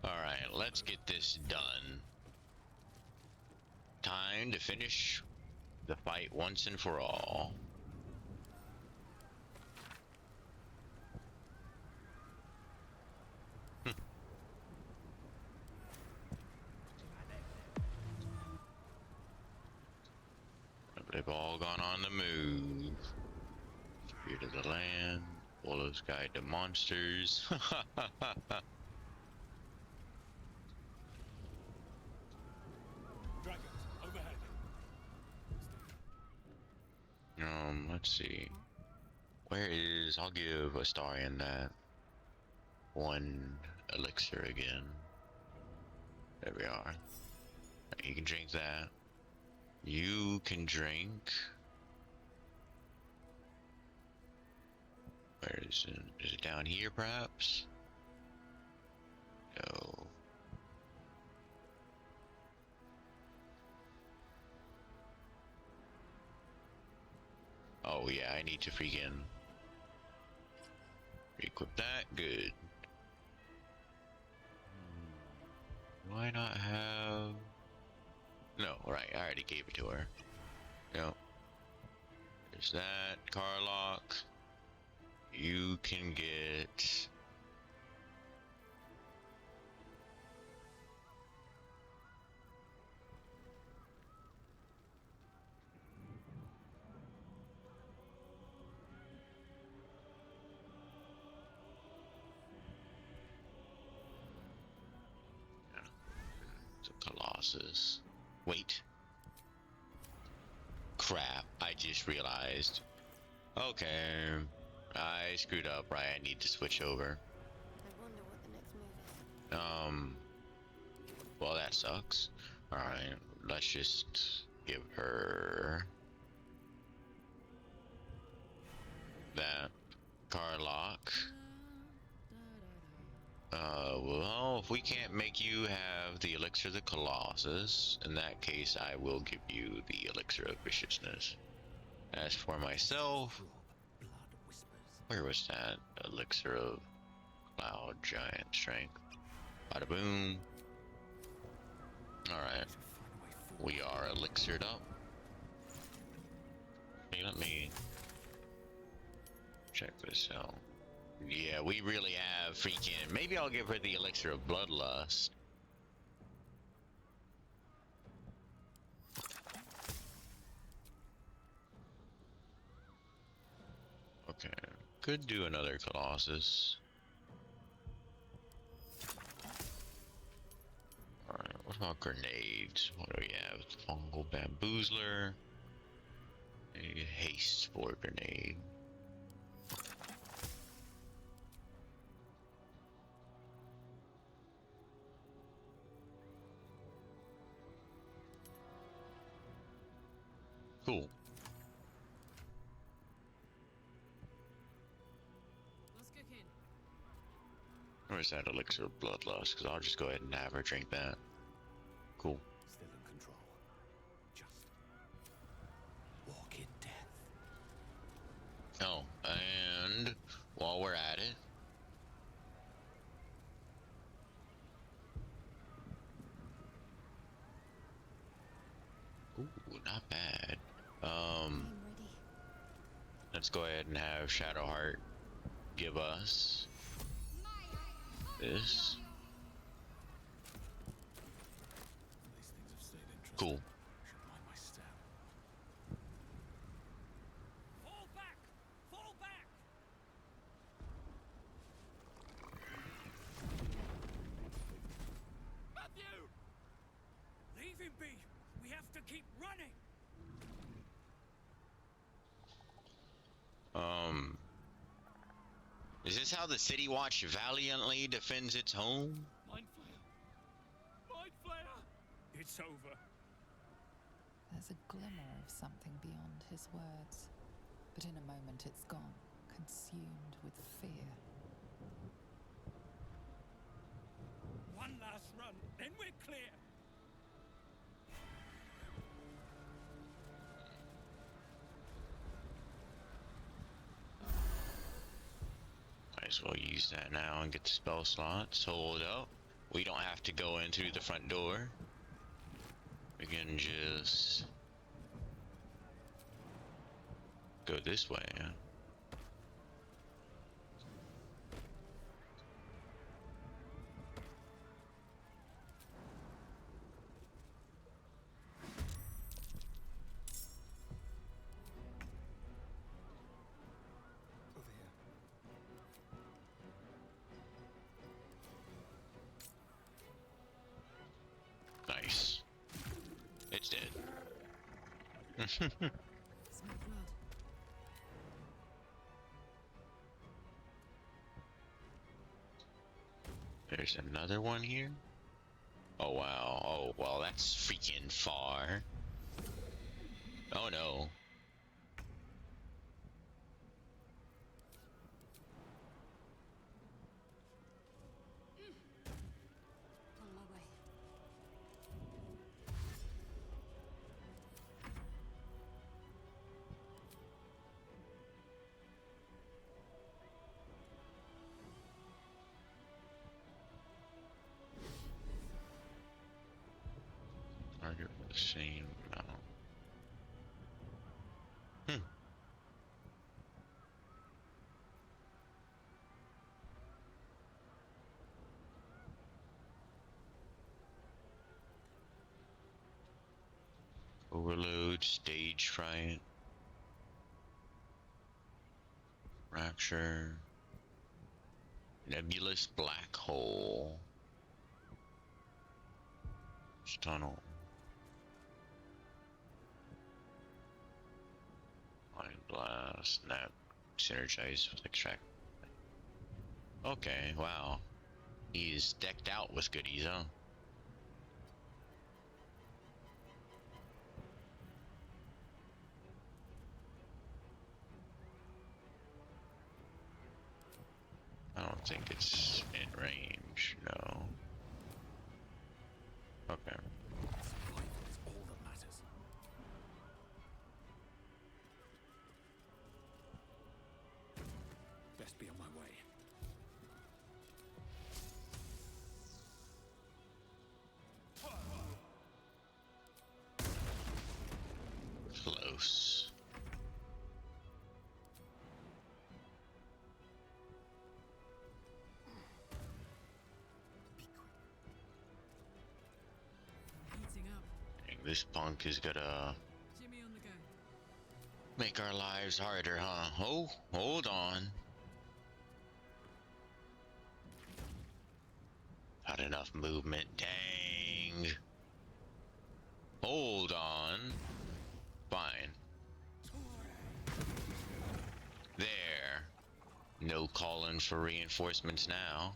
Alright, let's get this done. Time to finish the fight once and for all. They've all gone on the move. Spirit of the land, Wolves guide the monsters. Dragons, overhead. Let's see. Where is... I'll give Astarion that one elixir again. There we are. You can drink that. You can drink... Where is it? Is it down here, perhaps? No. Oh yeah, I need to freaking equip that. Good. Do I not have... No, right, I already gave it to her. No. There's that. Carlock. You can get... Colossus. Wait. Crap, I just realized. Okay. I screwed up, right? I need to switch over. I wonder what the next move is. Well, that sucks. Alright, let's just give her that Carlock. Well, if we can't make you have the Elixir of the Colossus, in that case, I will give you the Elixir of Viciousness. As for myself, where was that Elixir of Cloud Giant Strength? Bada boom. Alright. We are elixired up. Hey, let me check this out. Yeah, we really have freaking... Maybe I'll give her the Elixir of Bloodlust. Okay, could do another Colossus. Alright, what about grenades? What do we have? Fungal Bamboozler. A haste spore grenade. Cool. Let's kick in. Where's that elixir of bloodlust? Because I'll just go ahead and have her drink that. Cool. Still in control. Just walk in death. Oh, and while we're at it, ooh, not bad. Let's go ahead and have Shadowheart give us this. Cool. Fall back! Fall back! Matthew! Leave him be! We have to keep running! Is this how the City Watch valiantly defends its home? Mind Flayer! Mind Flayer! It's over. There's a glimmer of something beyond his words, but in a moment it's gone, consumed with fear. One last run, then we're clear. Might as well use that now and get the spell slots. Hold up. We don't have to go in through the front door. We can just go this way. Nice. It's dead. Smell blood. There's another one here. Oh wow. Oh well, that's freaking far. Oh no. On my way. Target with the same amount. Hmm. Overload, stage fright, fracture, nebulous black hole, tunnel, mind blast, snap, synergize with extract. Okay, wow, he's decked out with goodies, huh? I don't think it's in range, no. Okay. Survival is all that matters. Best be on my way. Close. Heating up. Dang, this punk is gonna Jimmy on the go. make our lives harder, huh? Oh, hold on. Not enough movement, dang. Hold on. Fine. There. No calling for reinforcements now.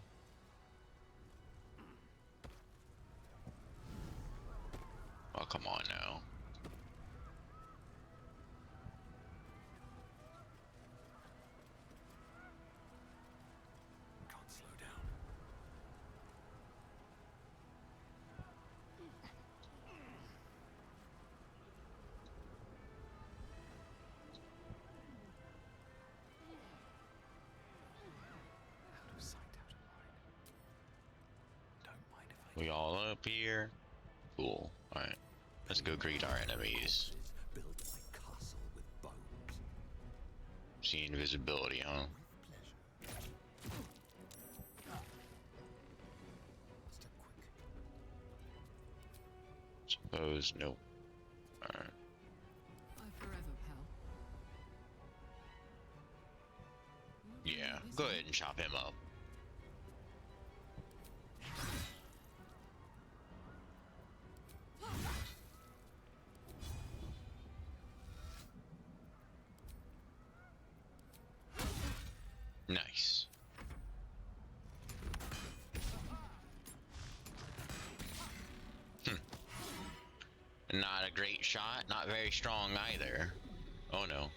Oh, come on now. We all up here? Cool. Alright. Let's go greet our enemies. Build my castle with bones. See invisibility, huh? Suppose nope. Alright. Forever, pal. Yeah, go ahead and chop him up. Nice. Not a great shot, not very strong either. Oh no.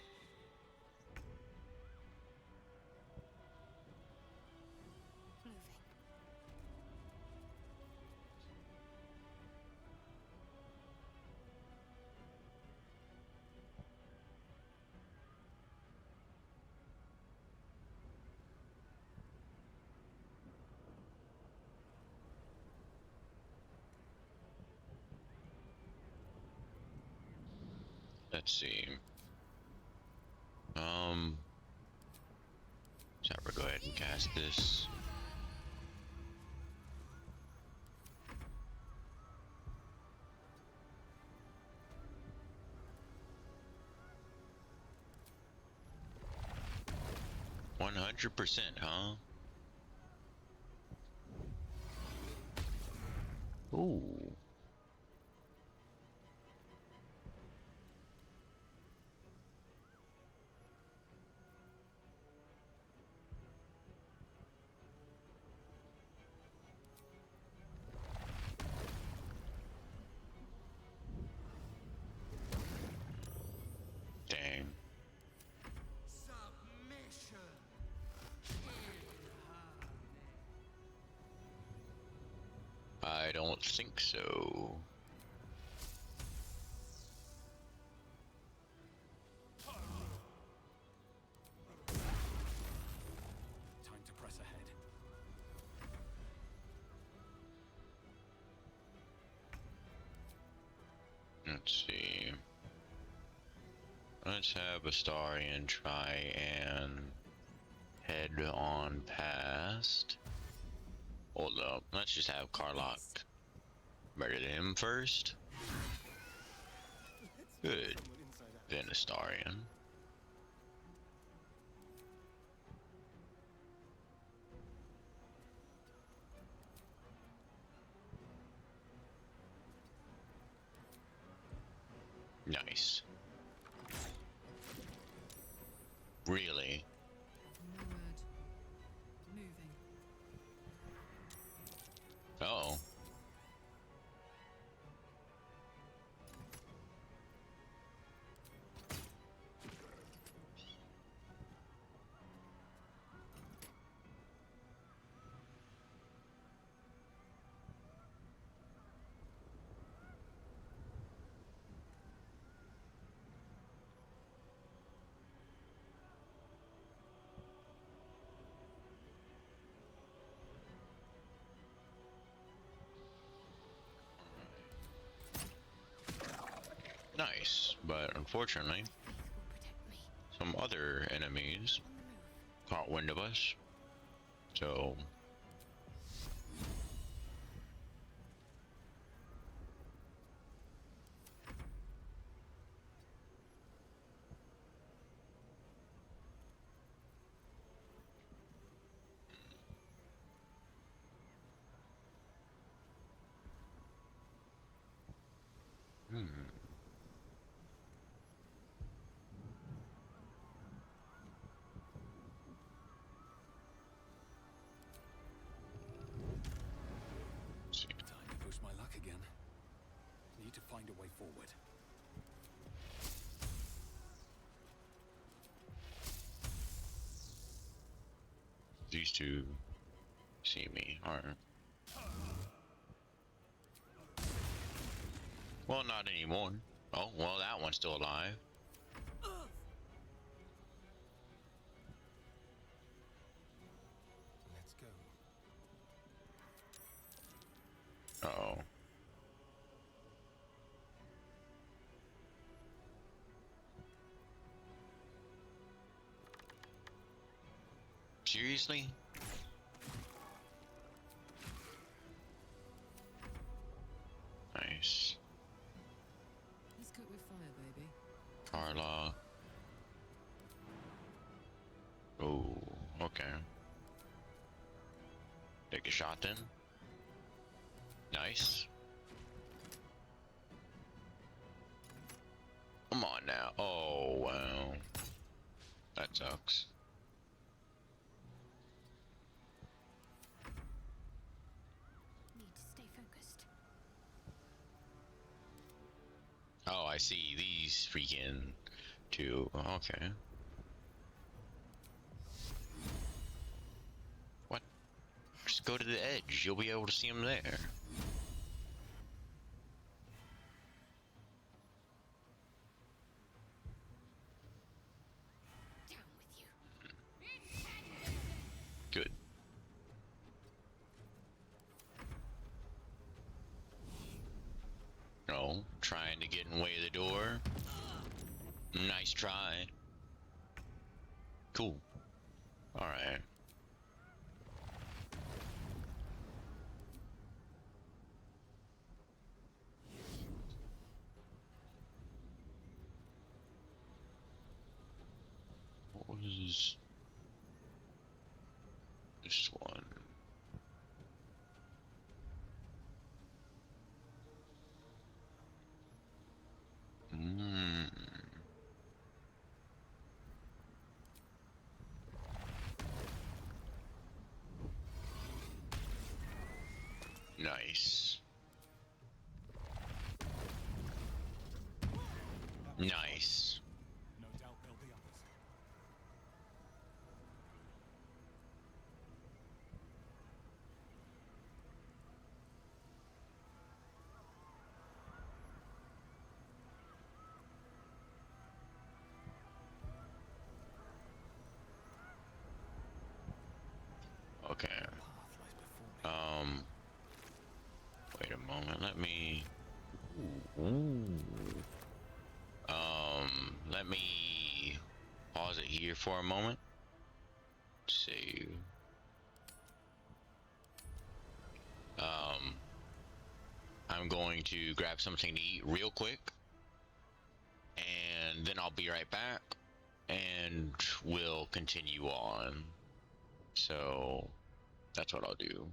Let's see. So we'll go ahead and cast this. %, huh? Ooh. Dang. I don't think so. Time to press ahead. Let's see. Let's have Astarion try and head on past. Hold up. Let's just have Karlach murder him first. Good. Then Astarion. Nice. Really? No word. Moving. Uh-oh. Nice, but unfortunately, some other enemies caught wind of us, so Time to push my luck again. Need to find a way forward. these two see me. Alright. Well, not anymore. Oh, well, that one's still alive. Let's go. Seriously? Nice. Let's cook with fire, baby. Carla. Oh, okay. Take a shot then. Nice. Come on now. Oh, wow. That sucks. Need to stay focused. Oh, I see. These freaking two. Okay. What? Just go to the edge. You'll be able to see them there. Good. Oh, trying to get in the way of the door. Nice try. Cool. Alright. What was this one? Nice. Nice. No doubt there'll be others. Okay. Wait a moment. Let me. Let me pause it here for a moment. Save. I'm going to grab something to eat real quick, and then I'll be right back, and we'll continue on. So that's what I'll do.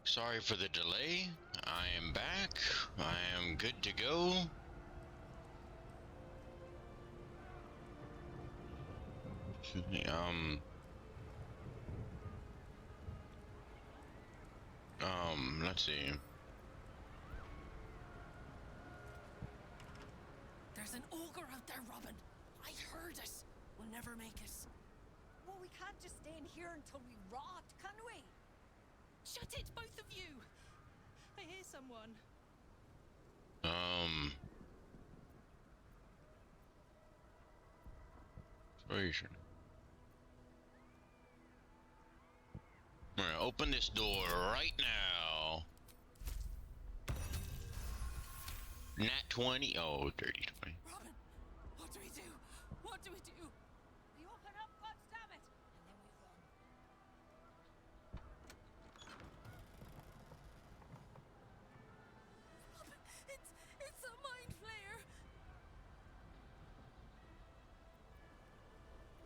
Sorry for the delay. I am back. I am good to go. Let's see. There's an ogre out there, Robin. I heard it. We'll never make it. Well, we can't just stay in here until we rot, can we? Shut it, both of you! I hear someone. Inspiration. We're gonna open this door right now. Nat 20. Oh, 30, 20. Robin, what do we do? What do we do? We open up, goddammit! And then we run. Robin, it's a mind flayer.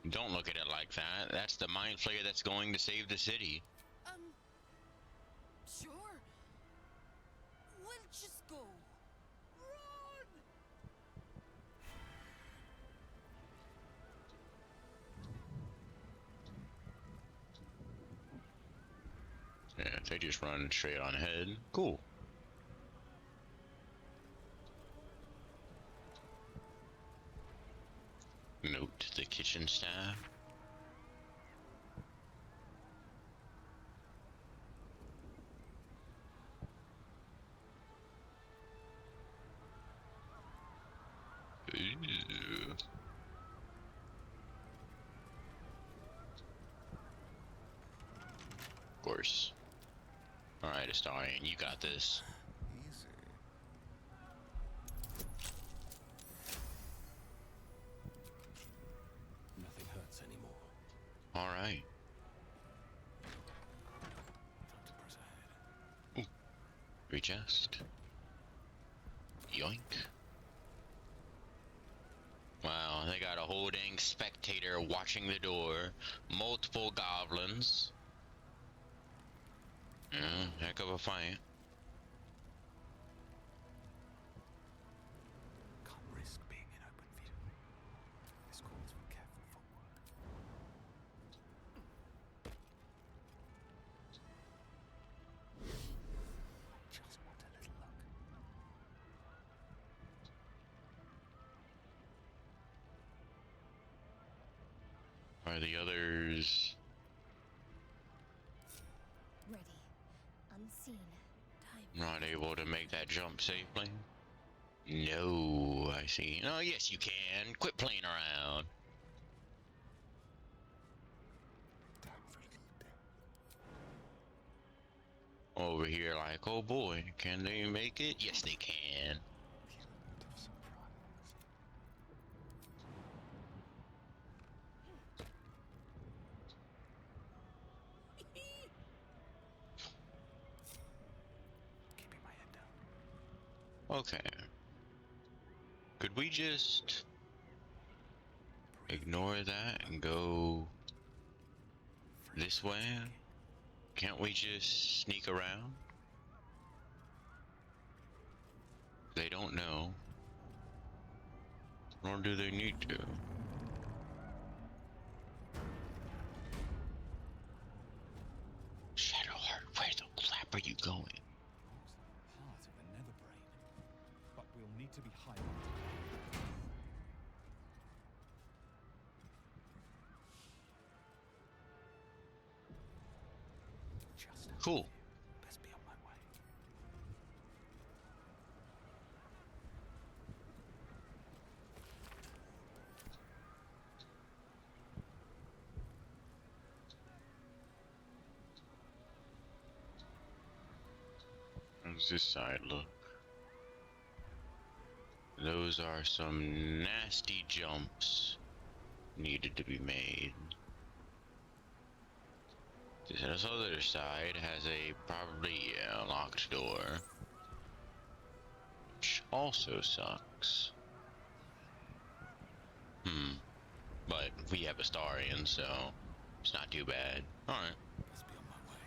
Don't look at it like that. That's the mind flayer that's going to save the city. Sure. We'll just go. Run! Yeah, if they just run straight on ahead. Cool. Note to the kitchen staff. Ew. Of course. Alright, Astarian, you got this. Easy. Nothing hurts anymore. Alright. Time to press ahead. Readjust. Yoink. Wow, they got a whole dang spectator watching the door. Multiple goblins. Yeah, heck of a fight. Can't risk being in open view. This calls for careful footwork. I just want a little luck. Are the others... Ready. Unseen. Time. not able to make that jump safely? No, I see. Oh, yes you can. Quit playing around. Over here like, oh boy, can they make it? Yes, they can. Keeping my head down. Okay. Could we just ignore that and go this way? Can't we just sneak around? They don't know. Nor do they need to. Shadowheart, where the crap are you going? Part of the nether brain, but we'll need to be highlighted. Cool. Best be on my way. How's this side look? Those are some nasty jumps needed to be made. This other side has a probably locked door, which also sucks. But we have Astarian, so it's not too bad. Alright. Best be on my way.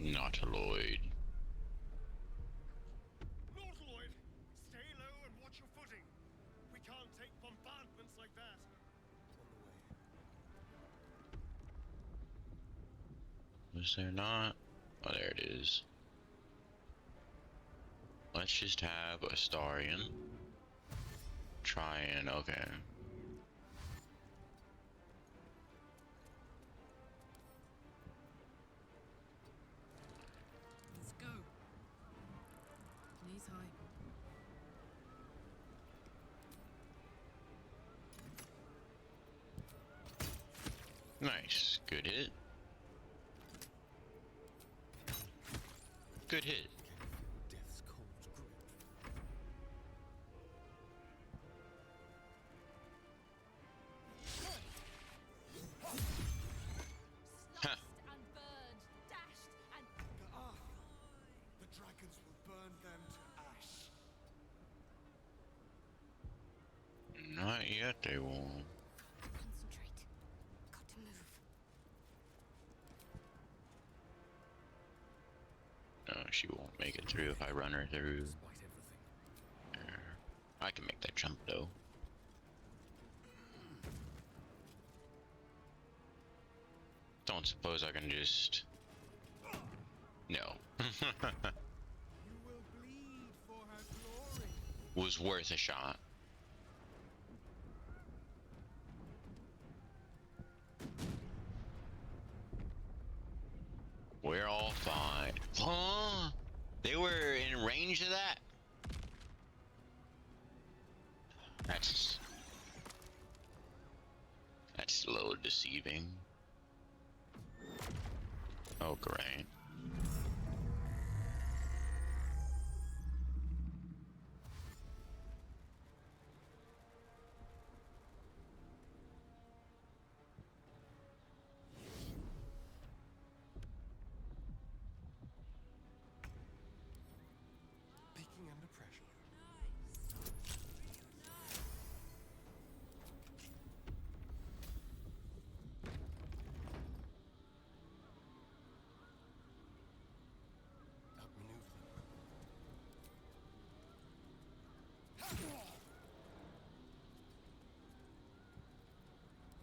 Nautiloid. Nautiloid, stay low and watch your footing. We can't take bombardments like that. Was there not? Oh, there it is. Let's just have a Starion. Try and, okay. Let's go. Knees high. Nice. Good hit. Good hit. Death's cold grip. Huh. And burned, dashed, and The dragons will burn them to ash. Not yet, they won't. Concentrate. Got to move. No, she won't make it through if I run her through. I can make that jump though. Don't suppose I can just... No. You will bleed for her glory. Was worth a shot. We're all fine. Huh? They were in range of that? That's a little deceiving. Oh, great. Peeking under pressure.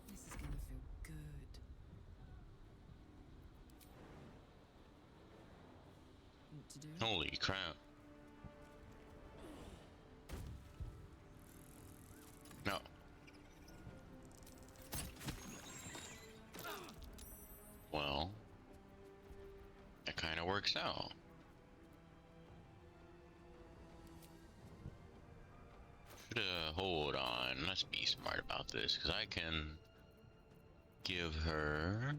This is gonna feel good. What to do? Holy crap. No. Well, that kind of works out. Hold on. Let's be smart about this, because I can give her...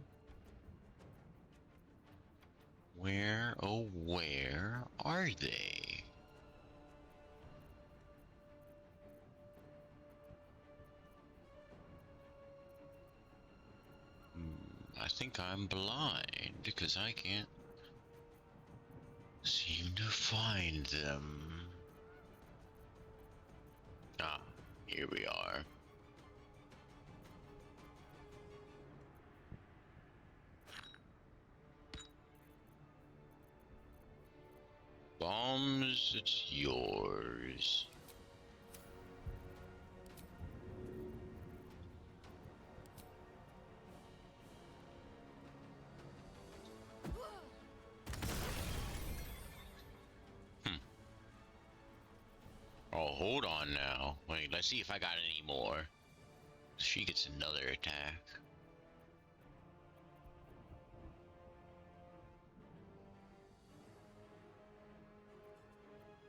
Where, oh where are they? I think I'm blind, because I can't seem to find them. Ah, here we are. Bombs, it's yours. Oh, hold on now. Wait, let's see if I got any more. She gets another attack.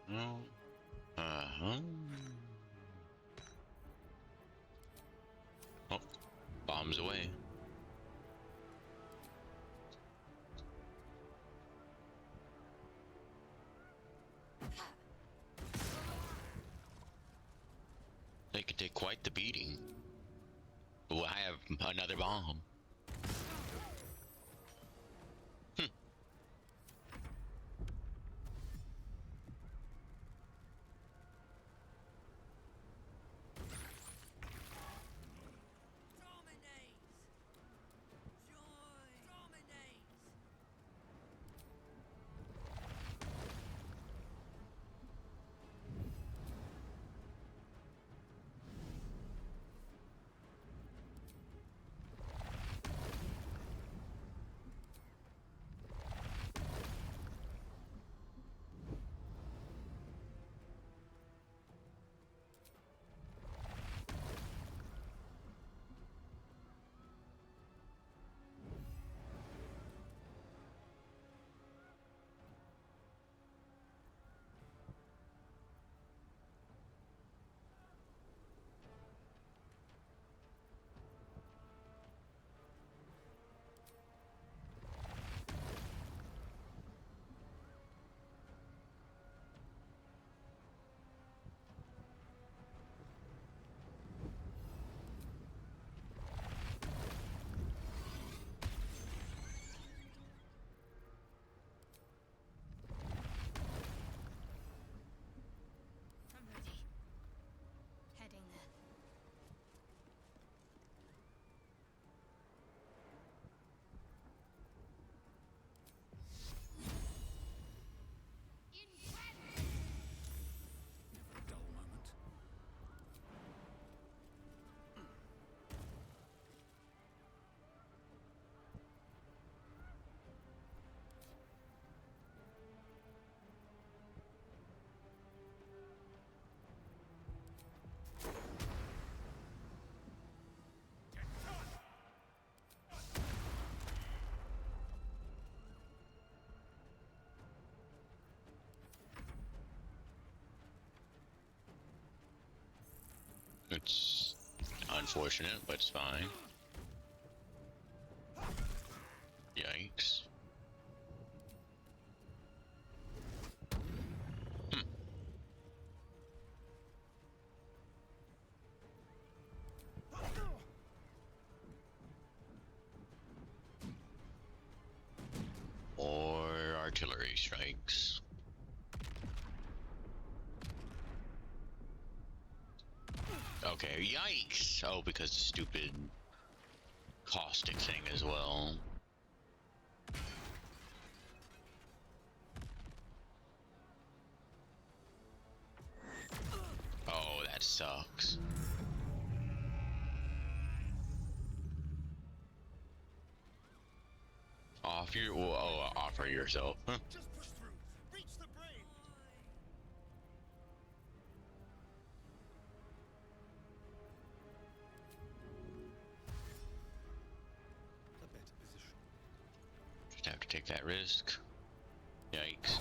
No. Uh-huh. Oh, bombs away. They could take quite the beating. Oh, I have another bomb. It's unfortunate, but it's fine. Yikes. Or artillery strikes. Okay, yikes! Oh, because the stupid caustic thing as well. Oh, that sucks. Offer yourself. Huh? Just push through. Reach the brain. A better position. Just have to take that risk. Yikes.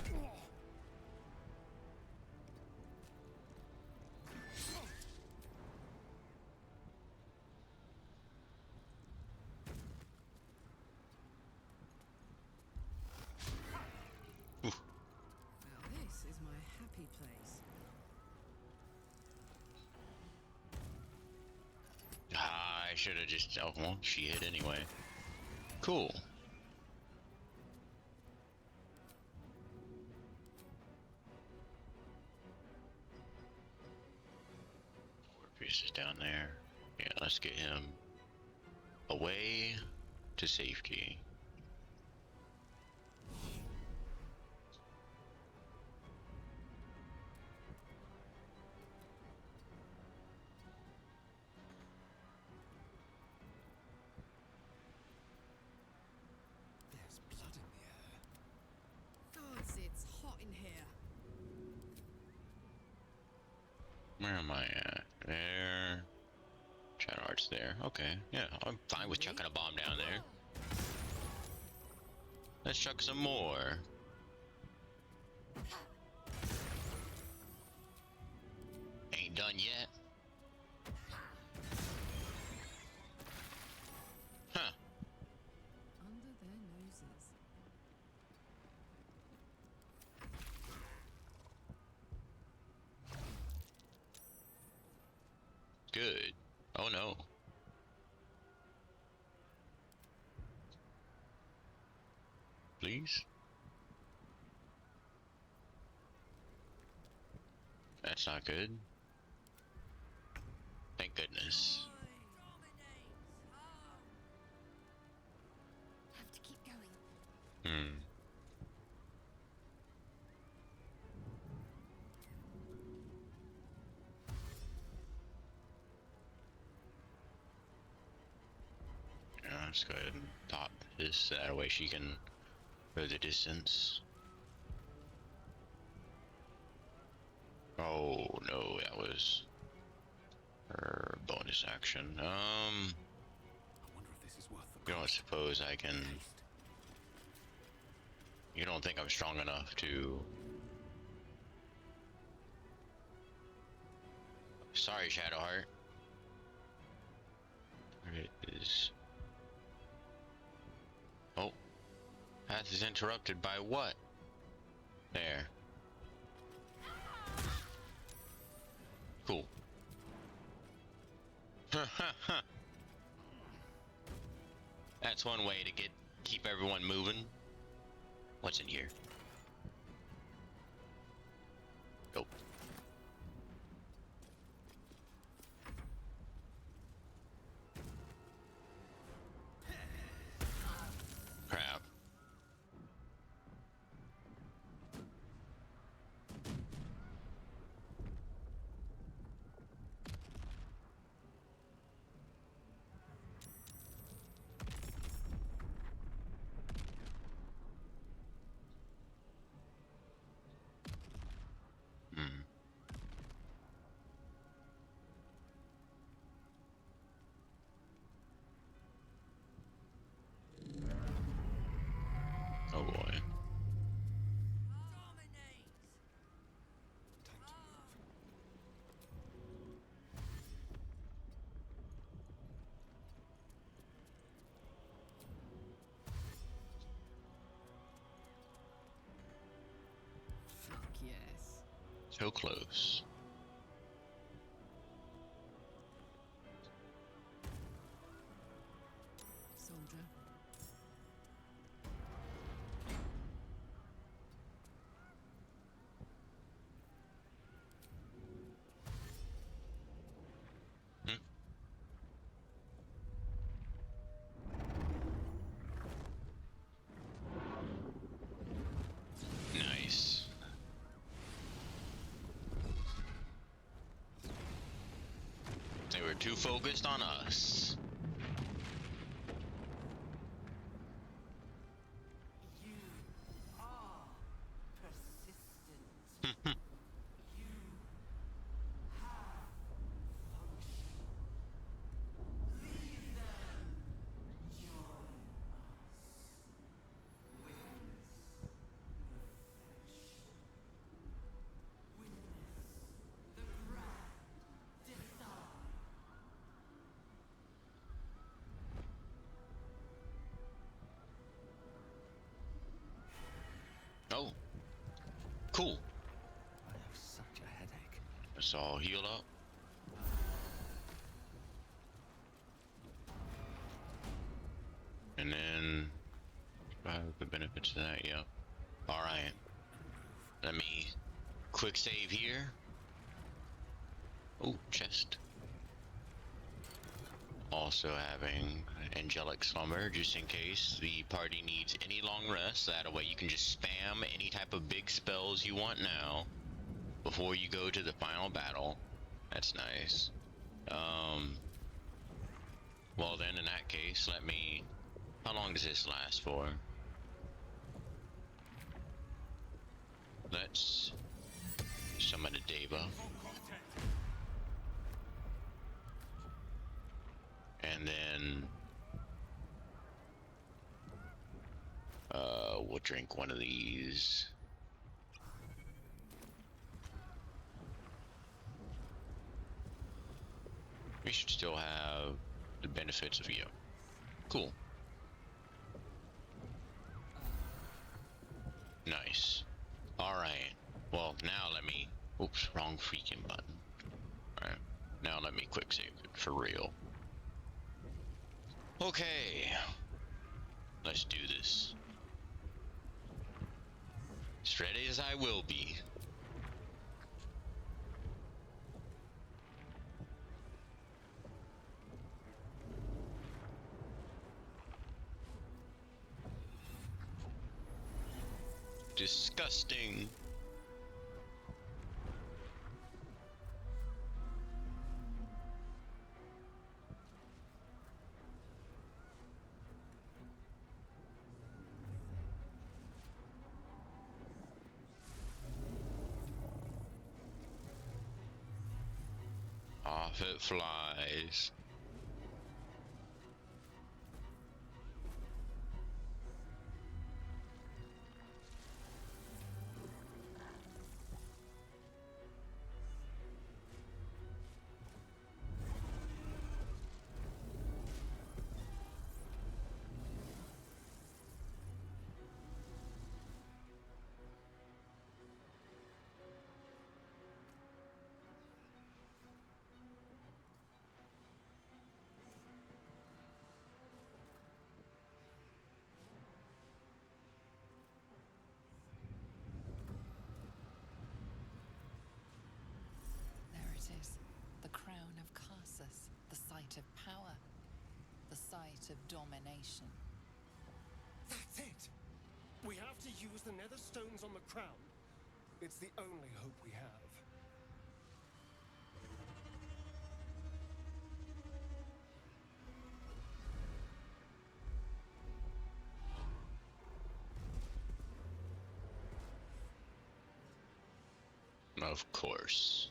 Now this is my happy place. I should have just. Oh, well, she hit anyway. Cool. Orpheus is down there. Yeah, let's get him away to safety. There's blood in the air. Gods, it's hot in here. Where am I at? There. Shadow Art's there. Okay, yeah, I'm fine with chucking a bomb down there. Let's chuck some more. Ain't done yet. Huh. Under their noses. Good. Oh no. Please? That's not good. Thank goodness. Have to keep going. Hmm. Yeah, let's go ahead and pop this. That way she can go the distance. Oh no, that was her bonus action. I wonder if this is worth the You don't suppose I can... You don't think I'm strong enough to... Sorry, Shadowheart. Where is... Oh. Path is interrupted by what? There. Cool. That's one way to keep everyone moving. What's in here? Nope. Crap. So close. Soldier. Nice. They were too focused on us. You are persistent. You have function. Leave them. Join us. Witness the flesh. Witness the grand design. Oh. Cool. I have such a headache. Let's all heal up. And then the benefits of that, yep. Alright. Let me quick save here. Oh, chest. Also having angelic slumber just in case the party needs any long rest. That way you can just spam any type of big spells you want now before you go to the final battle. That's nice. Well then, in that case, let me... How long does this last for? Let's summon a Deva. And then... we'll drink one of these. We should still have the benefits of you. Cool. Nice. Alright. Well, now let me... Oops, wrong freaking button. Alright. Now let me quick save it for real. Okay. Let's do this. As ready as I will be. Disgusting. Off it flies. There it is. The crown of Karsus, the site of power, the site of domination. That's it! We have to use the nether stones on the crown. It's the only hope we have. Of course.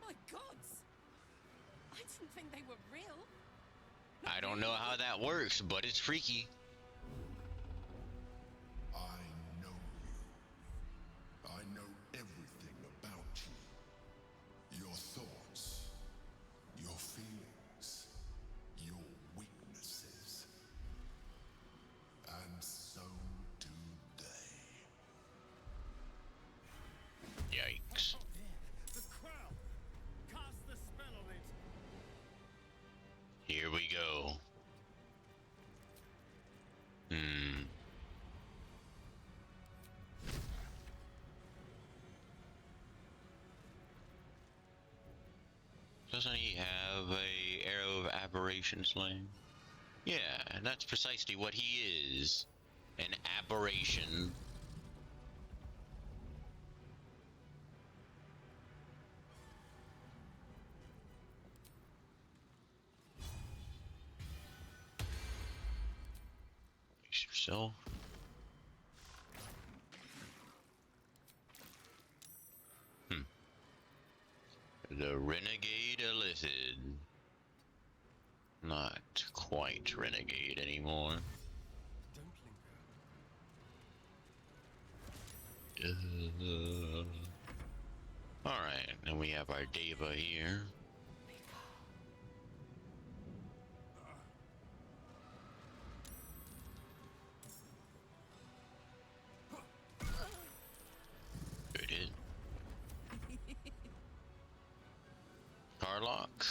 My gods! I didn't think they were real. I don't know how that works, but it's freaky. I know you. I know everything about you. Your thoughts, your feelings, your weaknesses. aberration slaying. Yeah, and that's precisely what he is. An aberration. Brace yourself. The Renegade Illithid. Not quite Renegade anymore. Alright, then we have our Deva here. There it is. Carlock,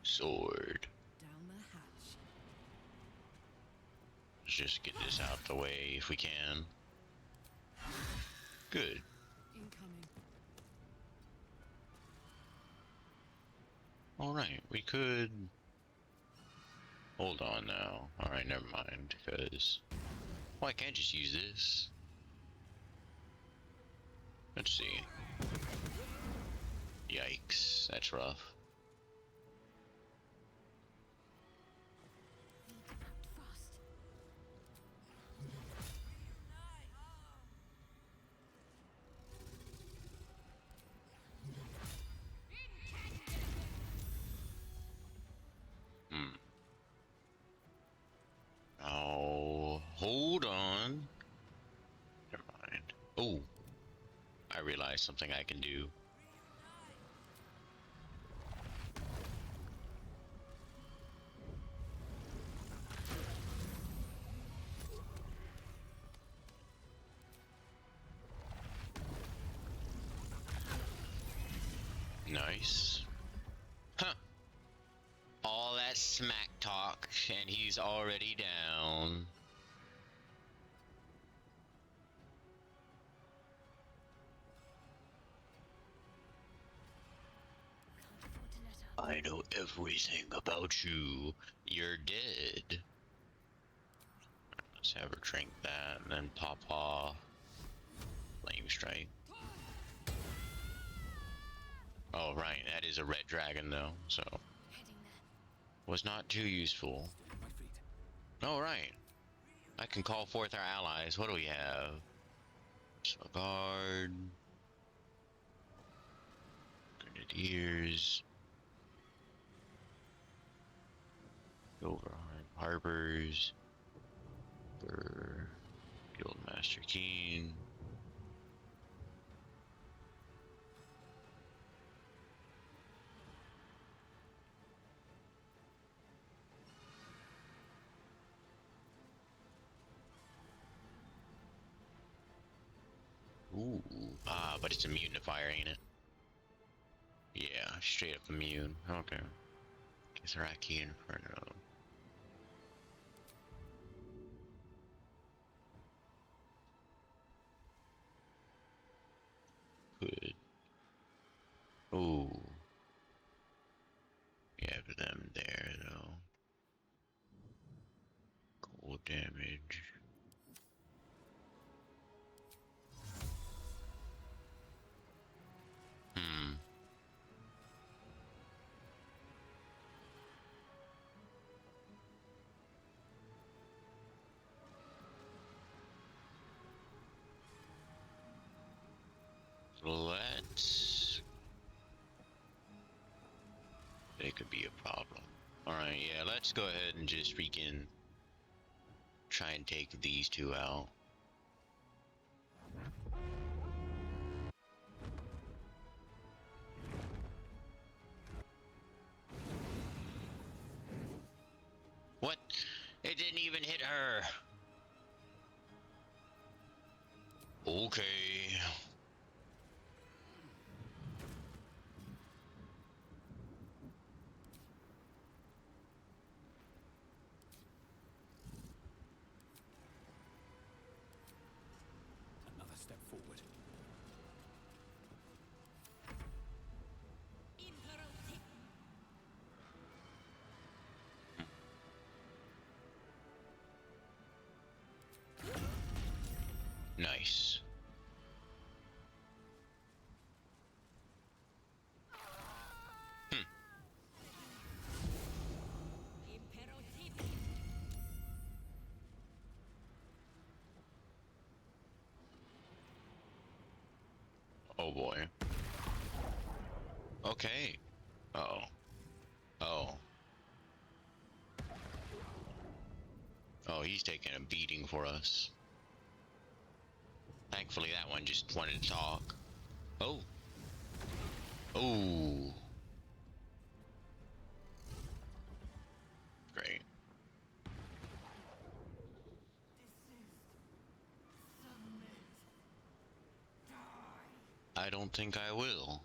sword. Down the hatch. Let's just get this out the way if we can. Good. Incoming. Alright, we could... Hold on now. Alright, never mind, because... Well, I can't just use this. Let's see. Yikes, that's rough. Oh, hold on. Never mind. Oh, I realized something I can do. Nice. Huh. All that smack talk, and he's already down. I know everything about you. You're dead. Let's have her drink that and then pop off. Flame strike. Oh, right, that is a red dragon though, so was not too useful. Oh, right. I can call forth our allies. What do we have? So guard. Grenadiers. Overheim Harbors. Guildmaster Keen. Ooh, but it's immune to fire, ain't it? Yeah, straight up immune. Okay. Kizaraki Inferno. Good. Ooh. You have them there, though. Cold damage. Let's... It could be a problem. Alright, yeah, let's go ahead and just freaking try and take these two out. What? It didn't even hit her. Okay. Another step forward. boy. Okay. Uh-oh. Oh. Oh, he's taking a beating for us. Thankfully, that one just wanted to talk. Oh. Oh. Great. I don't think I will.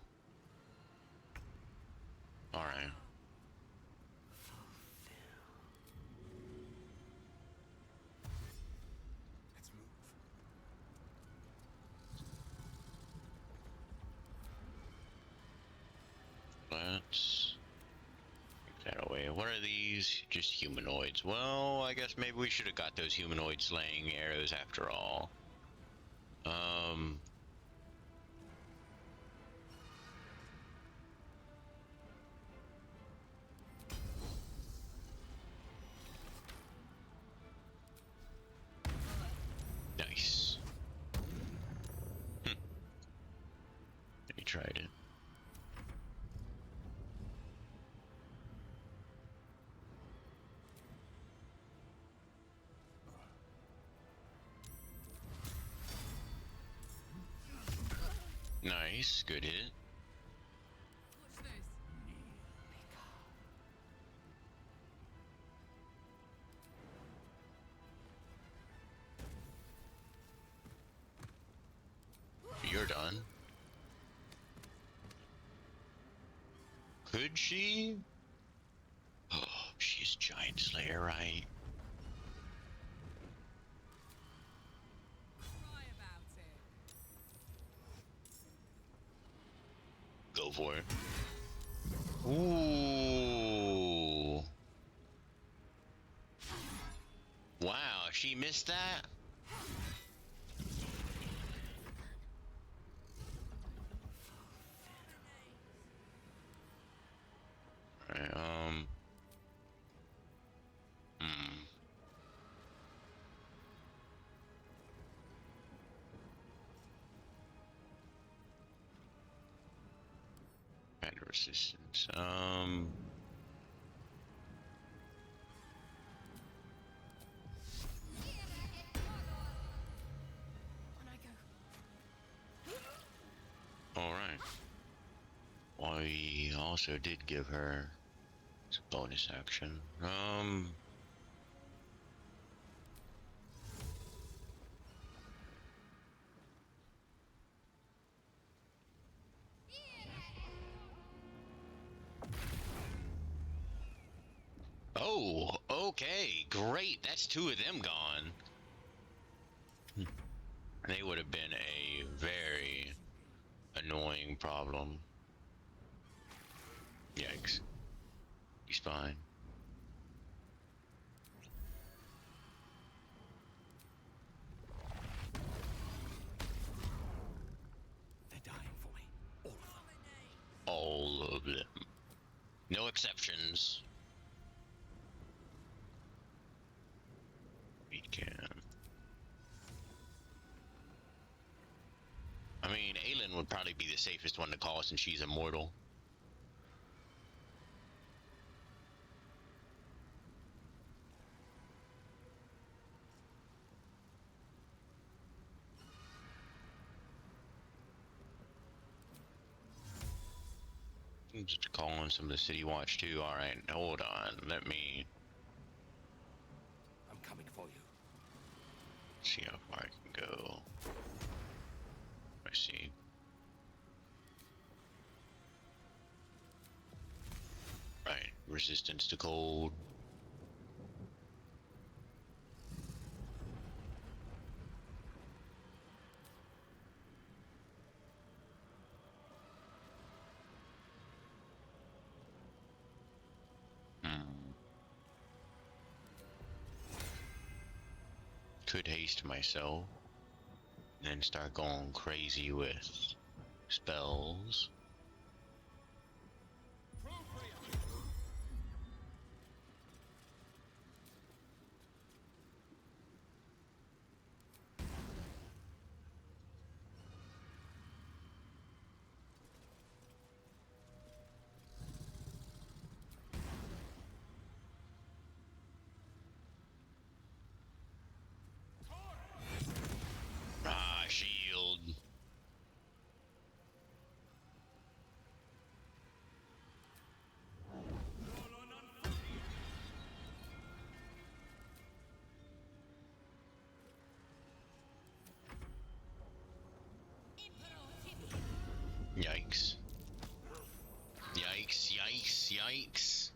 Alright. Let's move. Let's take that away. What are these? Just humanoids. Well, I guess maybe we should have got those humanoid slaying arrows after all. Nice. He tried it. Nice, good hit. You're done. Could she? Oh, she's Giant Slayer, right? Go for it. Ooh. Wow, she missed that? Alright, Better resistance. Alright. I also did give her a bonus action. Oh, okay, great. That's two of them gone. They would have been a very annoying problem. Yikes. He's fine. They're dying for me. All of them. All of them. No exceptions. We can. I mean, Aelin would probably be the safest one to call since she's immortal. Just calling some of the City Watch too. Alright, hold on. Let me I'm coming for you. see how far I can go. I see. Right, resistance to cold. Could haste myself, then start going crazy with spells. Yikes. Yikes, yikes, yikes.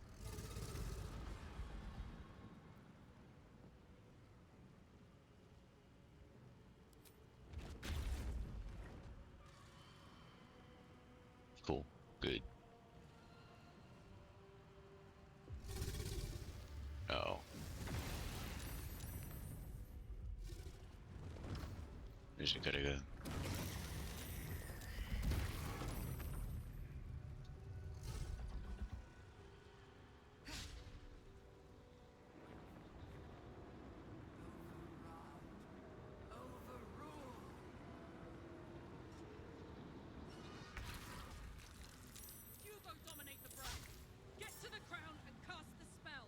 Cool. Good. Oh. Where's it gotta go? Hugo dominate the brain. Get to the crown and cast the spell.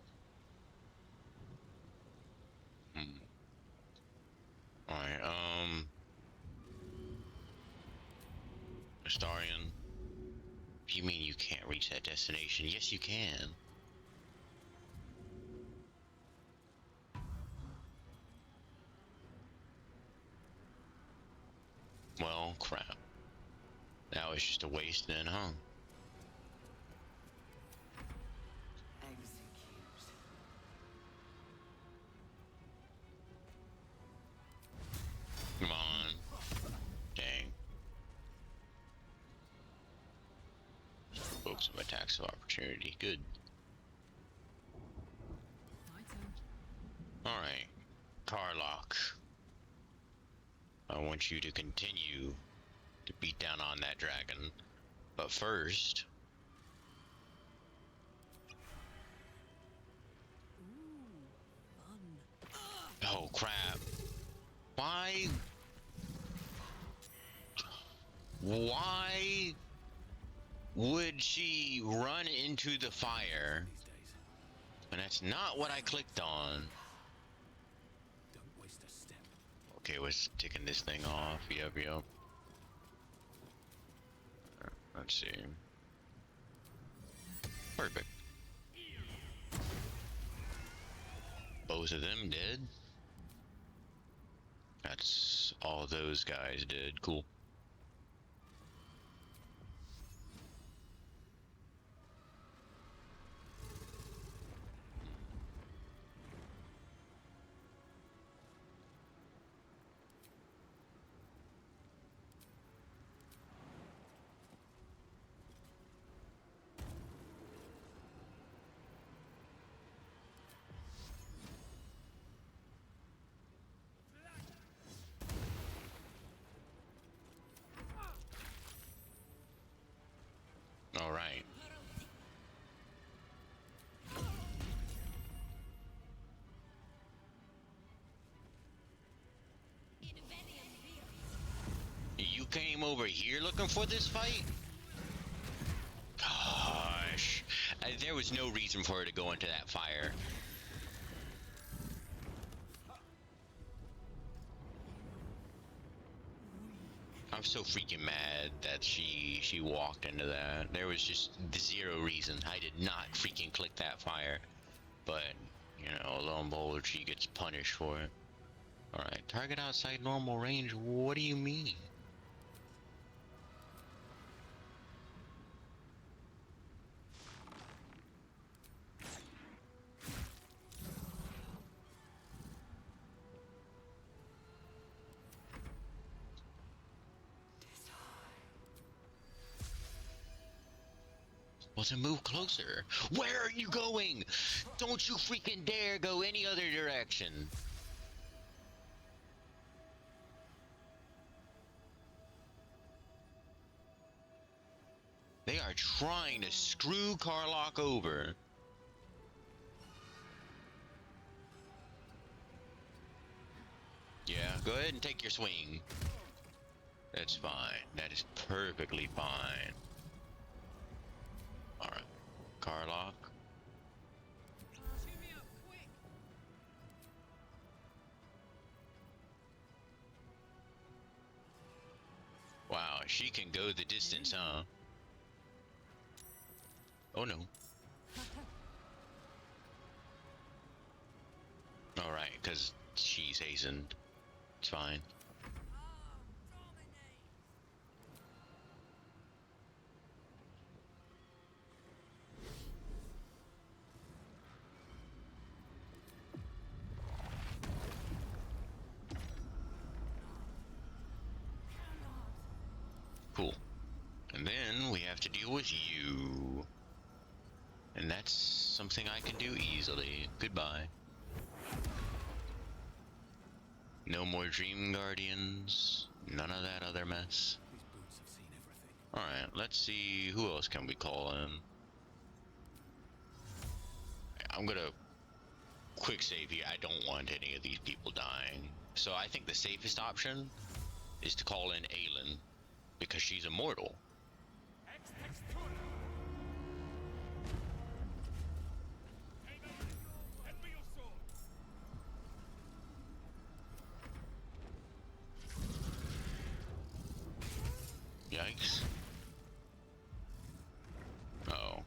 Alright, Astarion. You mean you can't reach that destination? Yes, you can. Well, crap. That was just a waste then, huh? Come on. Dang. Spoke some attacks of opportunity. Good. My turn. Alright. Karlach. I want you to continue to beat down on that dragon. But first... Oh, crap. Why? Why would she run into the fire? And that's not what I clicked on. Don't waste a step. Okay, we're ticking this thing off. Yep, yep. Let's see. Perfect. Both of them did. That's all those guys did. Cool. All right. You came over here looking for this fight? Gosh. There was no reason for her to go into that fire. I'm so freaking mad that she walked into that. There was just zero reason. I did not freaking click that fire. But, you know, lo and behold, she gets punished for it. Alright, target outside normal range. What do you mean? Well, then move closer. Where are you going? Don't you freaking dare go any other direction. They are trying to screw Karlach over. Yeah, go ahead and take your swing. That's fine. That is perfectly fine. Alright. Karlach. Wow, she can go the distance, huh? Oh no. Alright, because she's hastened. It's fine. have to deal with you. And that's something I can do easily. Goodbye. No more Dream Guardians. None of that other mess. These boots have seen everything. Alright, let's see who else can we call in. I'm gonna quick save here. I don't want any of these people dying. So I think the safest option is to call in Aelin, because she's immortal. Yikes. Oh.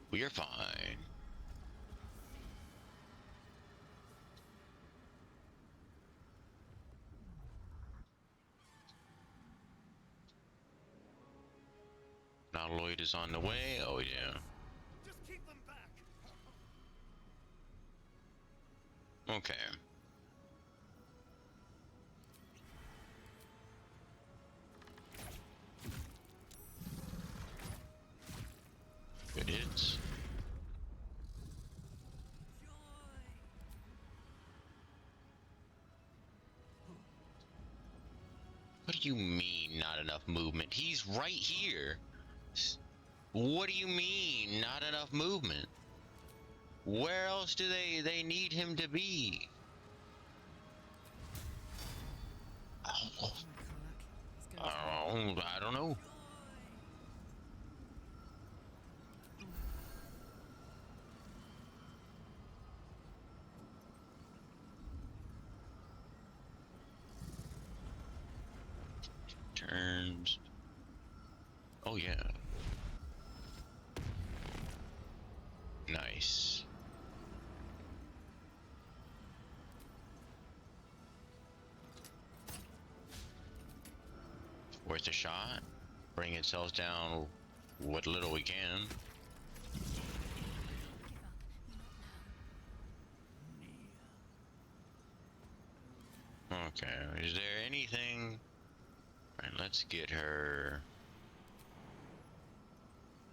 We are fine. Now Lloyd is on the way. Oh yeah. Just keep them back. Okay. Good hits. What do you mean, not enough movement? He's right here. What do you mean, not enough movement? Where else do they need him to be? Oh, I don't know. Turns. Oh yeah. Nice. Worth a shot. Bring itself down what little we can. Okay, is there anything? All right, let's get her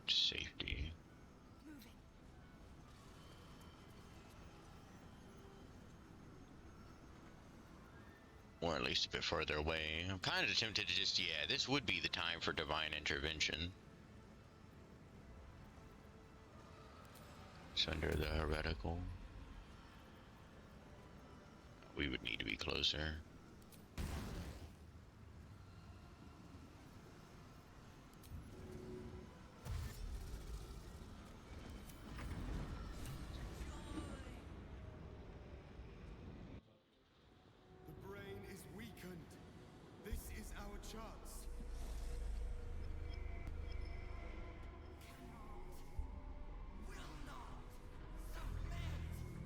to safety. Or at least a bit further away. I'm kind of tempted to just, yeah, this would be the time for divine intervention. It's under the heretical. We would need to be closer. The brain is weakened. This is our chance.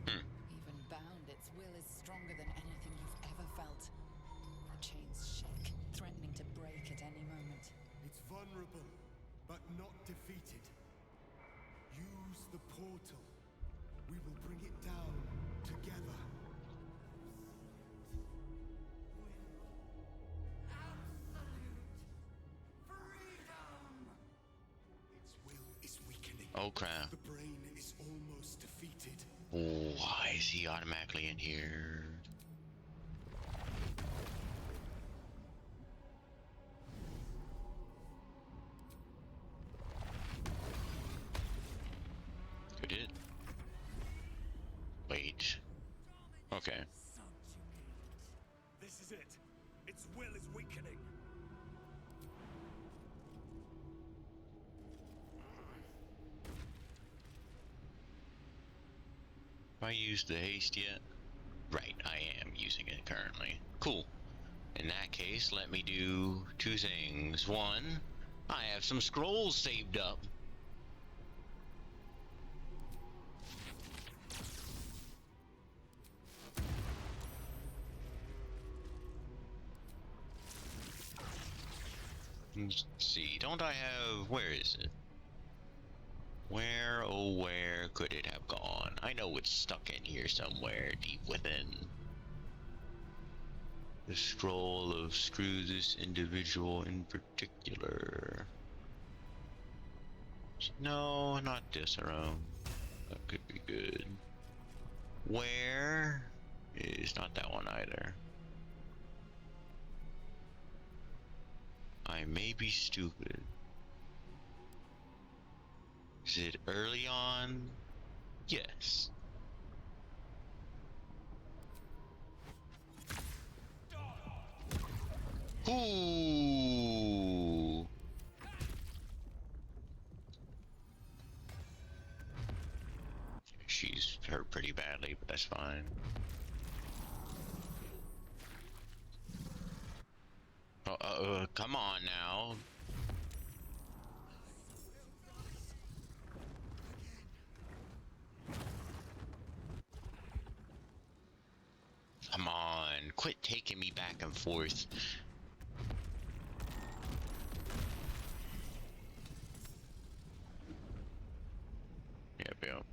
Even bound, its will is stronger than anything you've ever felt. The chains shake, threatening to break at any moment. It's vulnerable, but not defeated. Use the portal. We will bring it down together. Its will is weakening. Oh crap. The brain is almost defeated. Why is he automatically in here? Good hit. Wait. Okay. This is it. Its will is weakening. Have I used the haste yet? Right, I am using it currently. Cool. In that case, let me do two things. One, I have some scrolls saved up. Let's see, don't I have... where is it? Where, oh where could it have gone? I know it's stuck in here somewhere, deep within. The scroll of screw this individual in particular. No, not this around. That could be good. Where is not that one either. I may be stupid. Is it early on? Yes. Ooh. She's hurt pretty badly, but that's fine. Come on now. Come on, quit taking me back and forth. Yep, yep.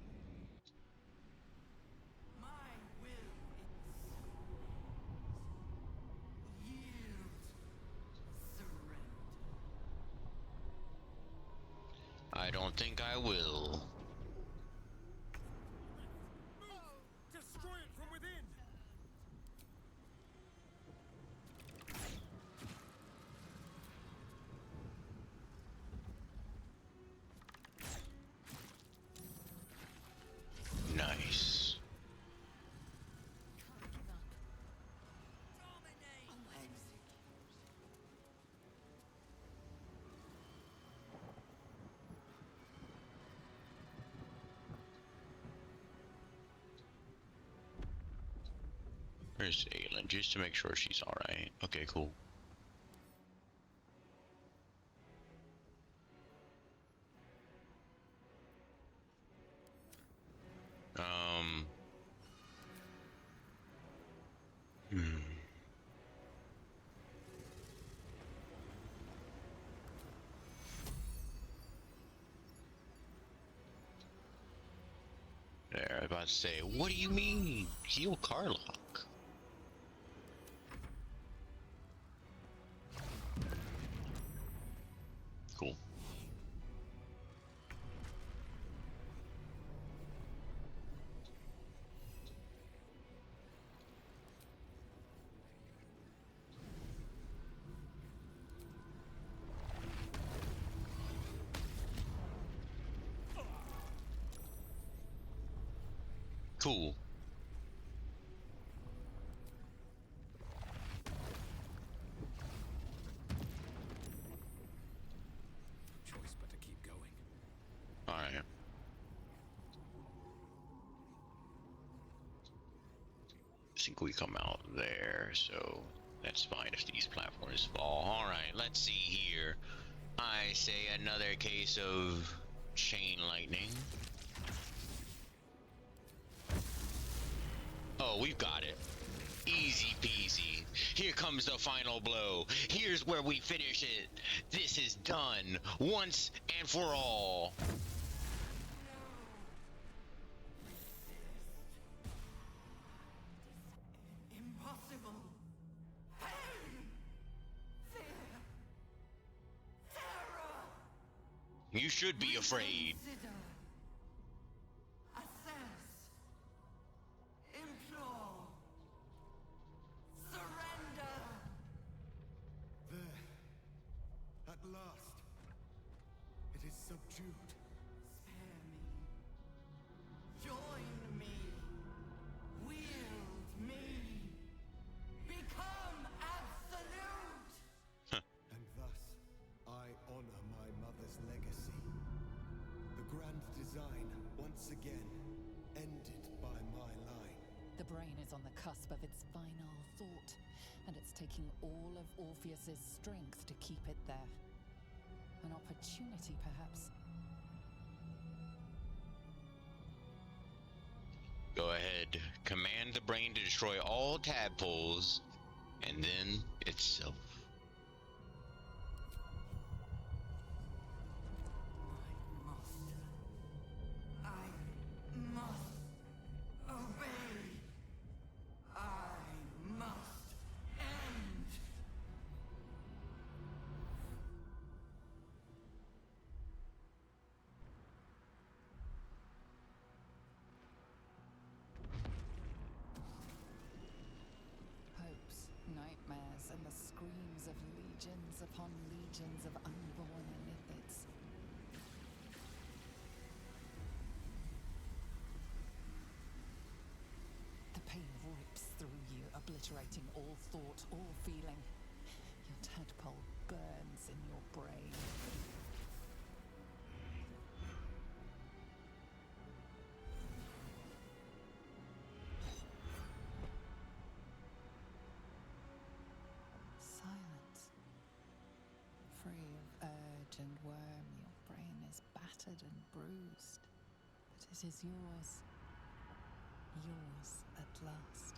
I don't think I will. Destroy it from within! Nice. Where's Aelin? Just to make sure she's alright. Okay, cool. There, I was about to say, what do you mean? Heal Carlock. Cool. Cool. Choice but to keep going. Alright. I think we come out there, so that's fine if these platforms fall. Alright, let's see here. I say another case of chain lightning. Oh, we've got it. Easy peasy. Here comes the final blow. Here's where we finish it. This is done once and for all. Impossible. Pain. Fear. Terror. You should be afraid. Consider. Assess. Implore. Surrender. There. At last. It is subdued. Spare me. Join me. Wield me. Become absolute. And thus, I honor my mother's legacy. The grand design, once again, ended by my line. The brain is on the cusp of its final thought, and it's taking all of Orpheus's strength to keep it there. An opportunity, perhaps. Go ahead. Command the brain to destroy all tadpoles, and then itself. I must obey. I must end. legions upon legions of unborn illithids. The pain rips through you, obliterating all thought, all feeling. Your tadpole burns in your brain. Silence. Free of urge and worm, your brain is battered and bruised. But it is yours. Yours at last.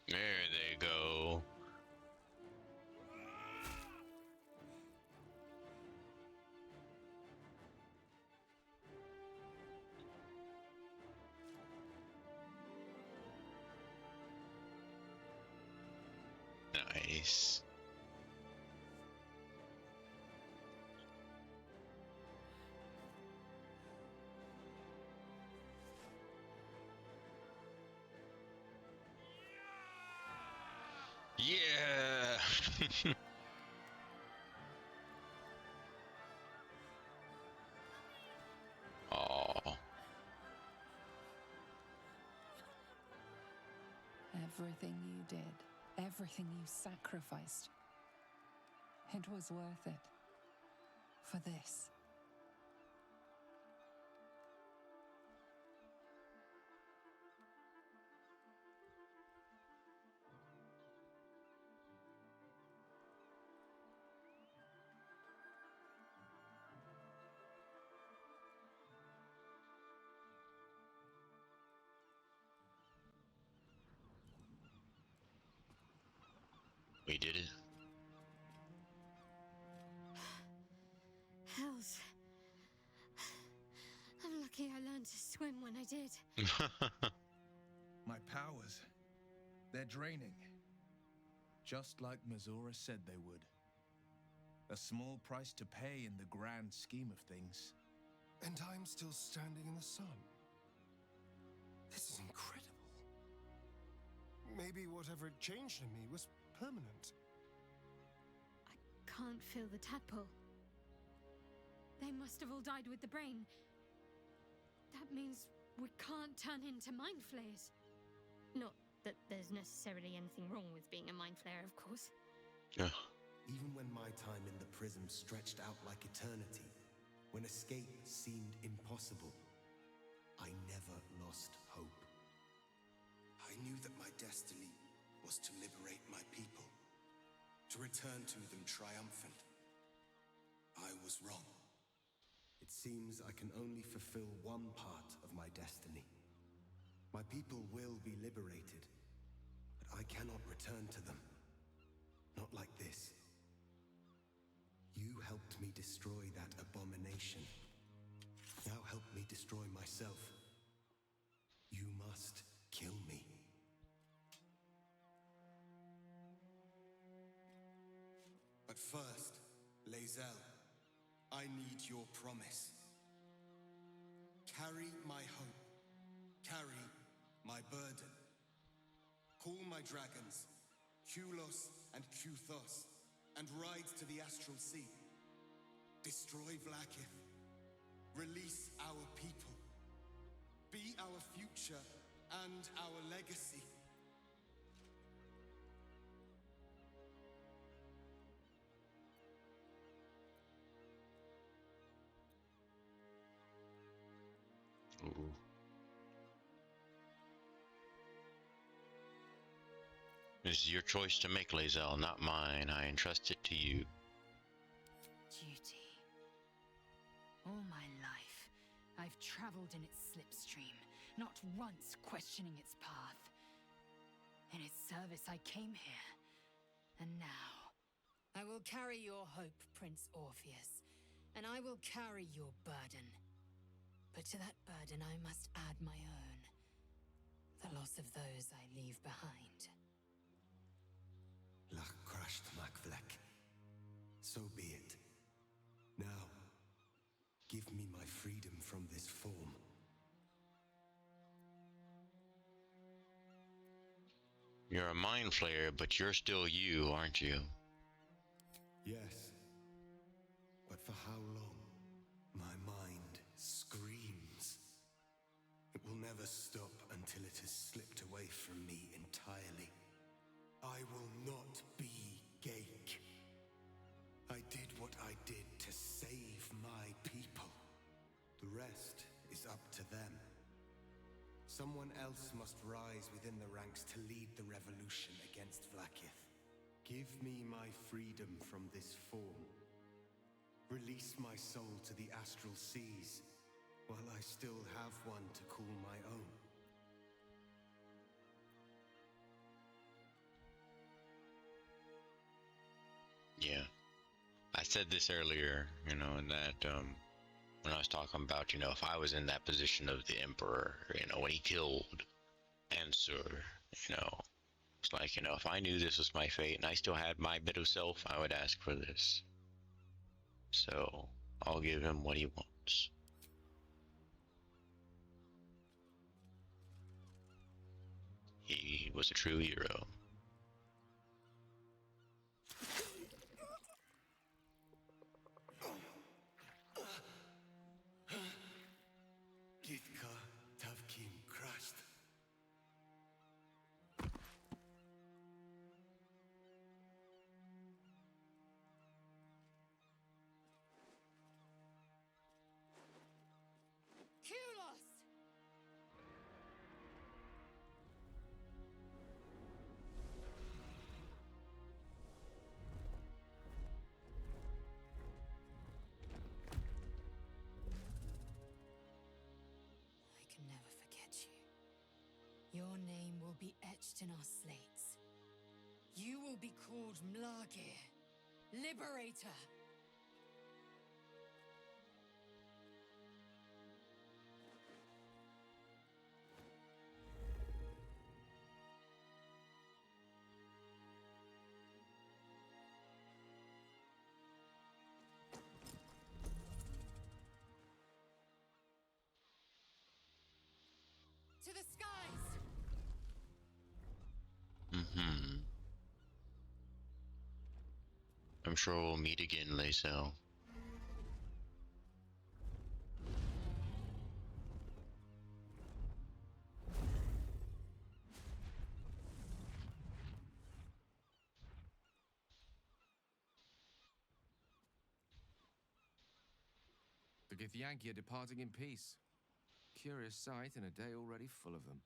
There they go. Nice. Yeah. Oh. Everything you did, everything you sacrificed, it was worth it. For this. We did it. Hells. I'm lucky I learned to swim when I did. My powers, they're draining. Just like Mazora said they would. A small price to pay in the grand scheme of things. And I'm still standing in the sun. This is incredible. Maybe whatever changed in me was permanent. I can't feel the tadpole. They must have all died with the brain. That means we can't turn into mind flayers. Not that there's necessarily anything wrong with being a mind flayer, of course. Even when my time in the prism stretched out like eternity, when escape seemed impossible, I never lost hope. I knew that my destiny was to liberate my people, to return to them triumphant. I was wrong. It seems I can only fulfill one part of my destiny. My people will be liberated, but I cannot return to them. Not like this. You helped me destroy that abomination. Now help me destroy myself. You must kill me. But first, Lae'zel, I need your promise. Carry my hope. Carry my burden. Call my dragons, Kulos and Kuthos, and ride to the Astral Sea. Destroy Vlaakith. Release our people. Be our future and our legacy. Ooh. This is your choice to make, Lae'zel, not mine. I entrust it to you. Duty. All my life, I've traveled in its slipstream, not once questioning its path. In its service I came here, and now I will carry your hope, Prince Orpheus, and I will carry your burden. But to that burden I must add my own. The loss of those I leave behind. Lach crashed Makvlek. So be it. Now, give me my freedom from this form. You're a mind flayer, but you're still you, aren't you? Yes. But for how long? My mind screams. It will never stop until it has slipped away from me entirely. I will not be Gake. I did what I did to save my people. The rest is up to them. Someone else must rise within the ranks to lead the revolution against Vlaakith. Give me my freedom from this form. Release my soul to the astral seas, while I still have one to call my own. Yeah. I said this earlier, in that, when I was talking about, if I was in that position of the Emperor, when he killed Ansur, it's like, if I knew this was my fate and I still had my bit of self, I would ask for this. So, I'll give him what he wants. He was a true hero. Gitka Tavkim crashed. Kulos! I can never forget you. Your name will be etched in our slates. You will be called Mlagir, Liberator. To the skies! I'm sure we'll meet again, Lae'zel. The Githyanki are departing in peace. Curious sight in a day already full of them.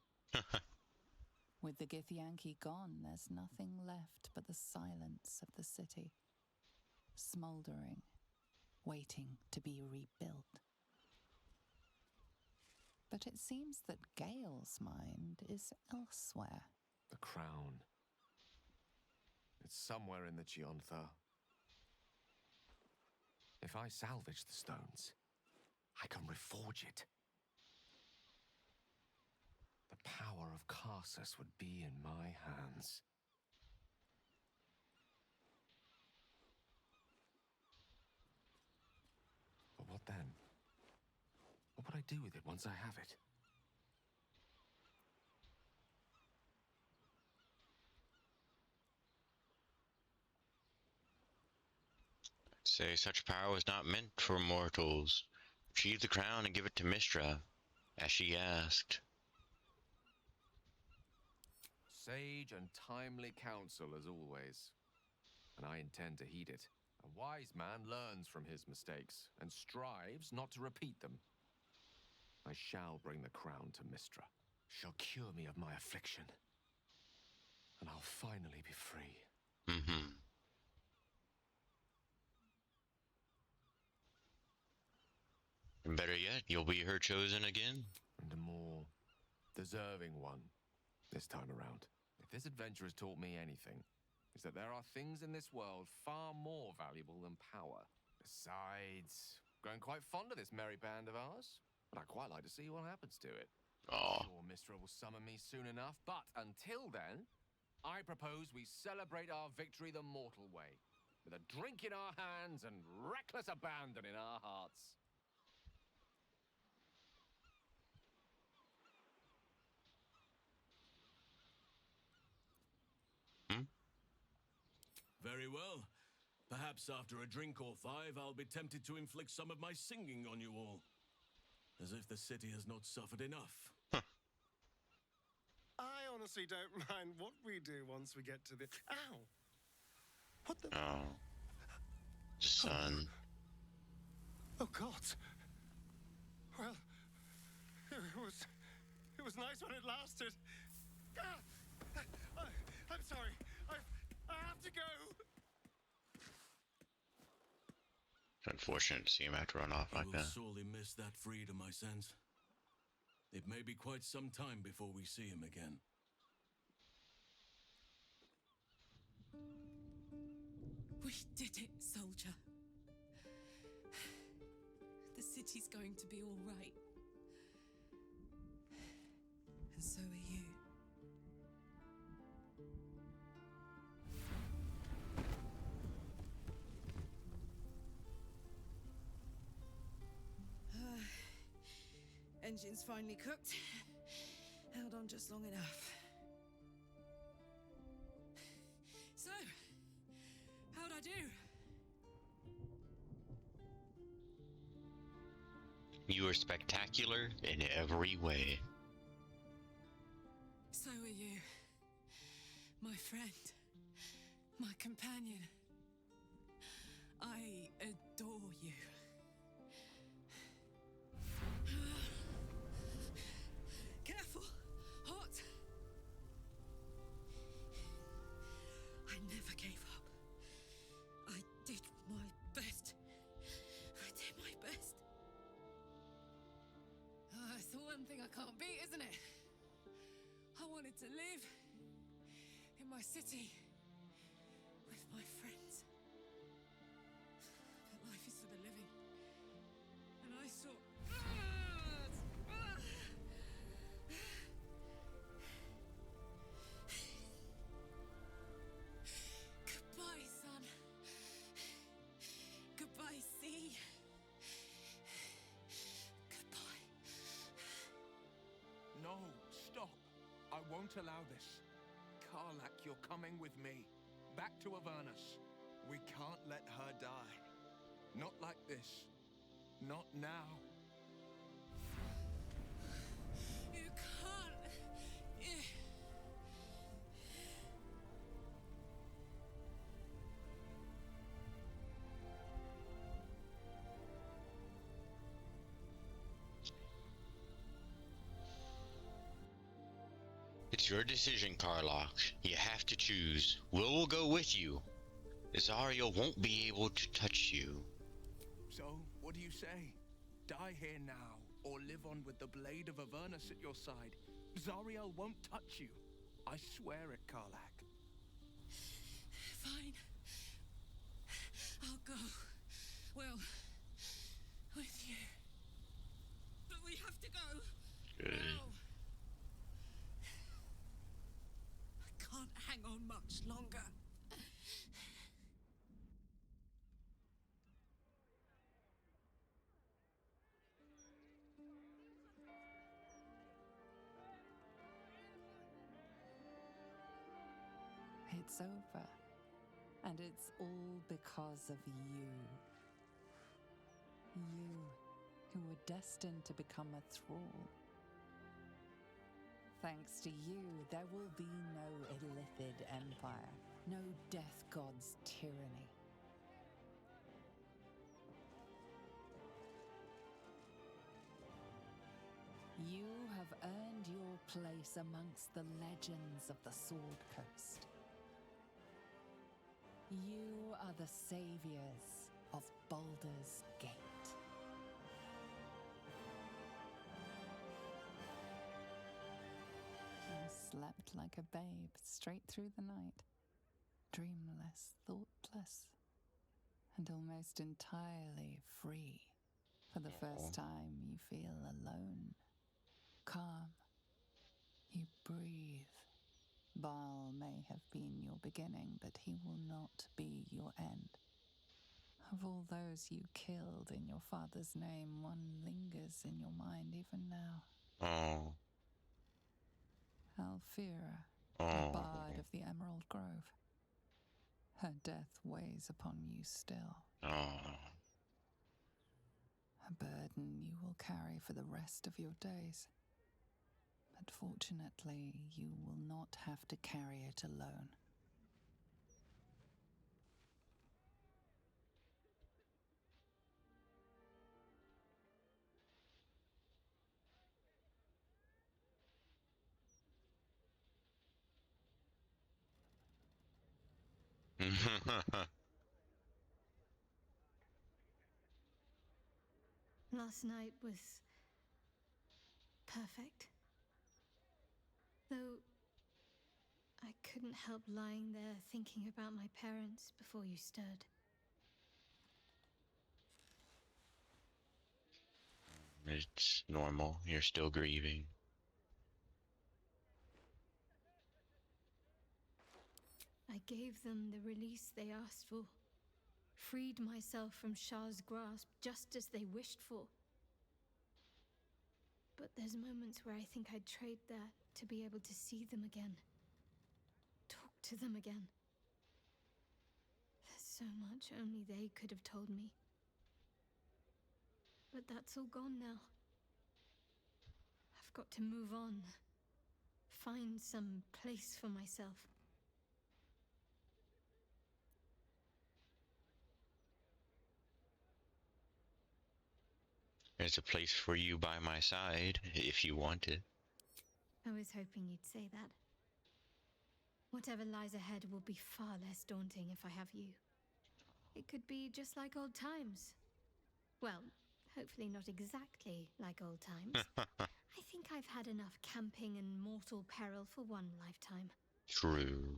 With the Githyanki gone, there's nothing left but the silence of the city, smouldering, waiting to be rebuilt. But it seems that Gale's mind is elsewhere. The crown. It's somewhere in the Chiontha. If I salvage the stones, I can reforge it. The power of Karsus would be in my hands. But what then? What would I do with it once I have it? Say such power was not meant for mortals. Retrieve the crown and give it to Mistra, as she asked. Sage and timely counsel as always, and I intend to heed it. A wise man learns from his mistakes and strives not to repeat them. I shall bring the crown to Mistra. She'll cure me of my affliction, and I'll finally be free. Mm-hmm. And better yet, you'll be her chosen again. And a more deserving one this time around. If this adventure has taught me anything, is that there are things in this world far more valuable than power. Besides, growing quite fond of this merry band of ours, but I'd quite like to see what happens to it. Oh. I'm sure Mistra will summon me soon enough, but until then, I propose we celebrate our victory the mortal way, with a drink in our hands and reckless abandon in our hearts. Very well. Perhaps after a drink or five, I'll be tempted to inflict some of my singing on you all. As if the city has not suffered enough. I honestly don't mind what we do once we get to the... Ow! What the... Oh. Son. Oh, God. Well, it was nice when it lasted. I'm sorry. I have to go. It's unfortunate to see him have to run off like I will that. sorely miss that freedom, I sense. It may be quite some time before we see him again. We did it, soldier. The city's going to be all right. And so are you. Engine's finally cooked. Held on just long enough. So, how'd I do? You were spectacular in every way. So are you. My friend. My companion. I adore you. Careful! Hot! I never gave up. I did my best. I did my best. It's the one thing I can't beat, isn't it? I wanted to live in my city with my friends. But life is for the living. And I saw... Goodbye, son. Goodbye, sea. Goodbye. No, stop. I won't allow this. Karlak, you're coming with me. Back to Avernus. We can't let her die. Not like this. Not now. You can't. your decision, Karlach. You have to choose. Will go with you. Zariel won't be able to touch you. So, what do you say? Die here now, or live on with the blade of Avernus at your side. Zariel won't touch you. I swear it, Karlach. Fine. I'll go. Well, with you. But we have to go. Good. Now. I can't hang on much longer. It's over. And it's all because of you. You, who were destined to become a thrall. Thanks to you, there will be no Illithid Empire, no Death God's tyranny. You have earned your place amongst the legends of the Sword Coast. You are the saviors of Baldur's Gate. You slept like a babe straight through the night, dreamless, thoughtless, and almost entirely free. For the first time, you feel alone, calm. You breathe. Baal may have been your beginning, but he will not be your end. Of all those you killed in your father's name, one lingers in your mind even now. Oh. Alfira, Oh. the bard of the Emerald Grove. Her death weighs upon you still. Oh. A burden you will carry for the rest of your days. But fortunately, you will not have to carry it alone. Last night was perfect. Though I couldn't help lying there thinking about my parents before you stirred. It's normal. You're still grieving. I gave them the release they asked for. Freed myself from Shah's grasp just as they wished for. But there's moments where I think I'd trade that to be able to see them again. Talk to them again. There's so much only they could have told me. But that's all gone now. I've got to move on. Find some place for myself. There's a place for you by my side, if you want it. I was hoping you'd say that. Whatever lies ahead will be far less daunting if I have you. It could be just like old times. Well, hopefully not exactly like old times. I think I've had enough camping and mortal peril for one lifetime. True.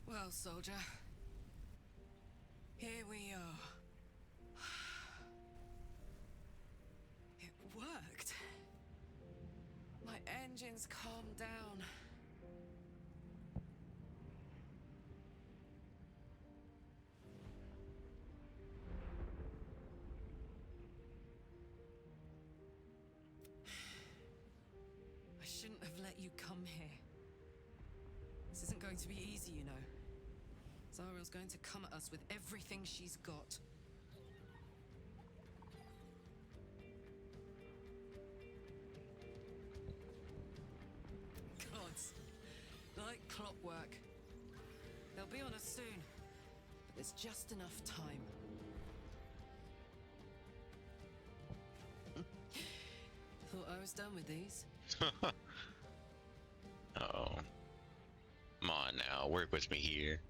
Well, soldier. Here we are. It worked. My engines calmed down. I shouldn't have let you come here. This isn't going to be easy, you know. Zariel's going to come at us with everything she's got. Gods. Like clockwork. They'll be on us soon. But there's just enough time. Thought I was done with these. Oh. Come on now, work with me here.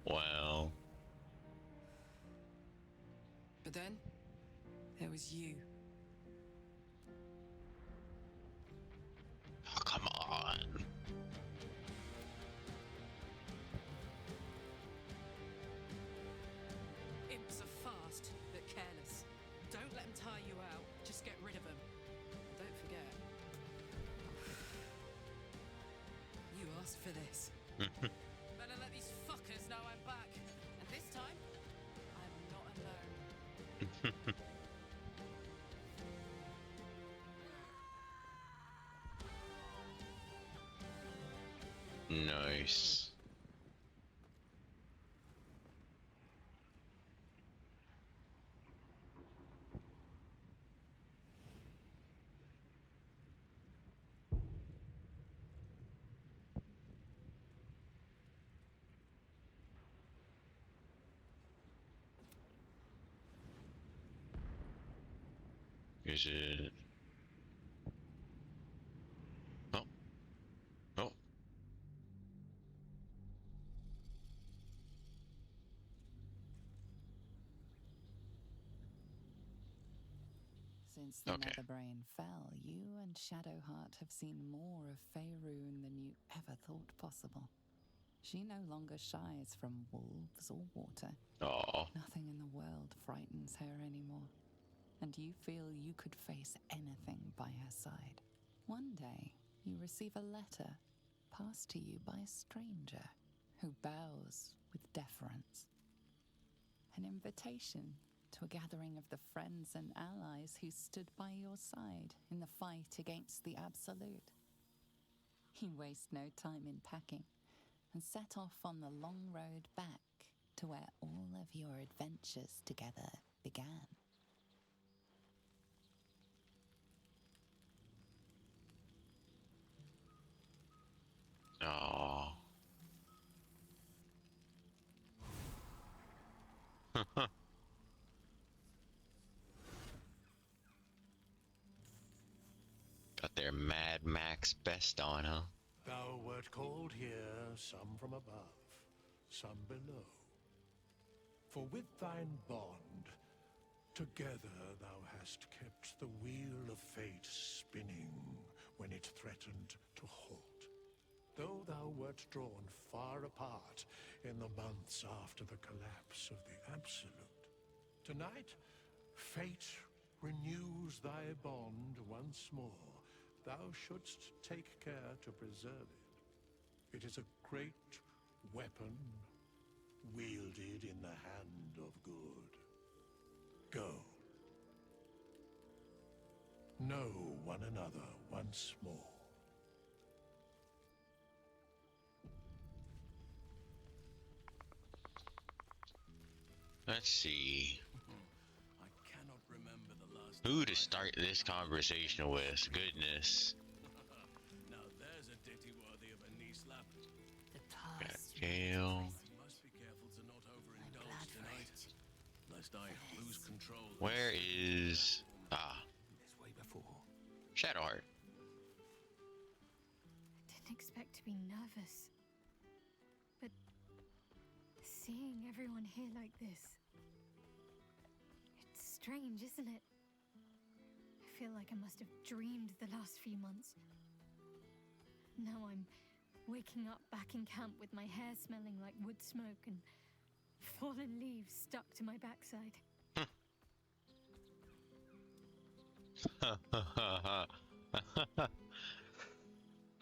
Wow. But then, there was you. Oh, come on. Imps are fast, but careless. Don't let them tire you out. Just get rid of them. Don't forget. You asked for this. Better let these fuckers know I'm back. And this time, I'm not alone. Nice. Is it? Oh. Oh. Since the Okay. Netherbrain fell, you and Shadowheart have seen more of Faerun than you ever thought possible. She no longer shies from wolves or water. Aw. Nothing in the world frightens her anymore. And you feel you could face anything by her side. One day, you receive a letter passed to you by a stranger who bows with deference. An invitation to a gathering of the friends and allies who stood by your side in the fight against the Absolute. You waste no time in packing and set off on the long road back to where all of your adventures together began. Aw. Got their Mad Max best on, huh? Thou wert called here, some from above, some below. For with thine bond, together thou hast kept the wheel of fate spinning when it threatened to halt. Though thou wert drawn far apart in the months after the collapse of the Absolute, tonight, fate renews thy bond once more. Thou shouldst take care to preserve it. It is a great weapon wielded in the hand of good. Go. Know one another once more. Let's see. I cannot remember the last Who to start this conversation with? Goodness. Now there's a ditty worthy of a knee slap. The Got past. Gale. Must be careful to not overindulge tonight, lest I lose control. Where is... Ah. This way before. Shadowheart. Didn't expect to be nervous. But seeing everyone here like this, it's strange, isn't it? I feel like I must have dreamed the last few months. Now I'm waking up back in camp with my hair smelling like wood smoke and fallen leaves stuck to my backside.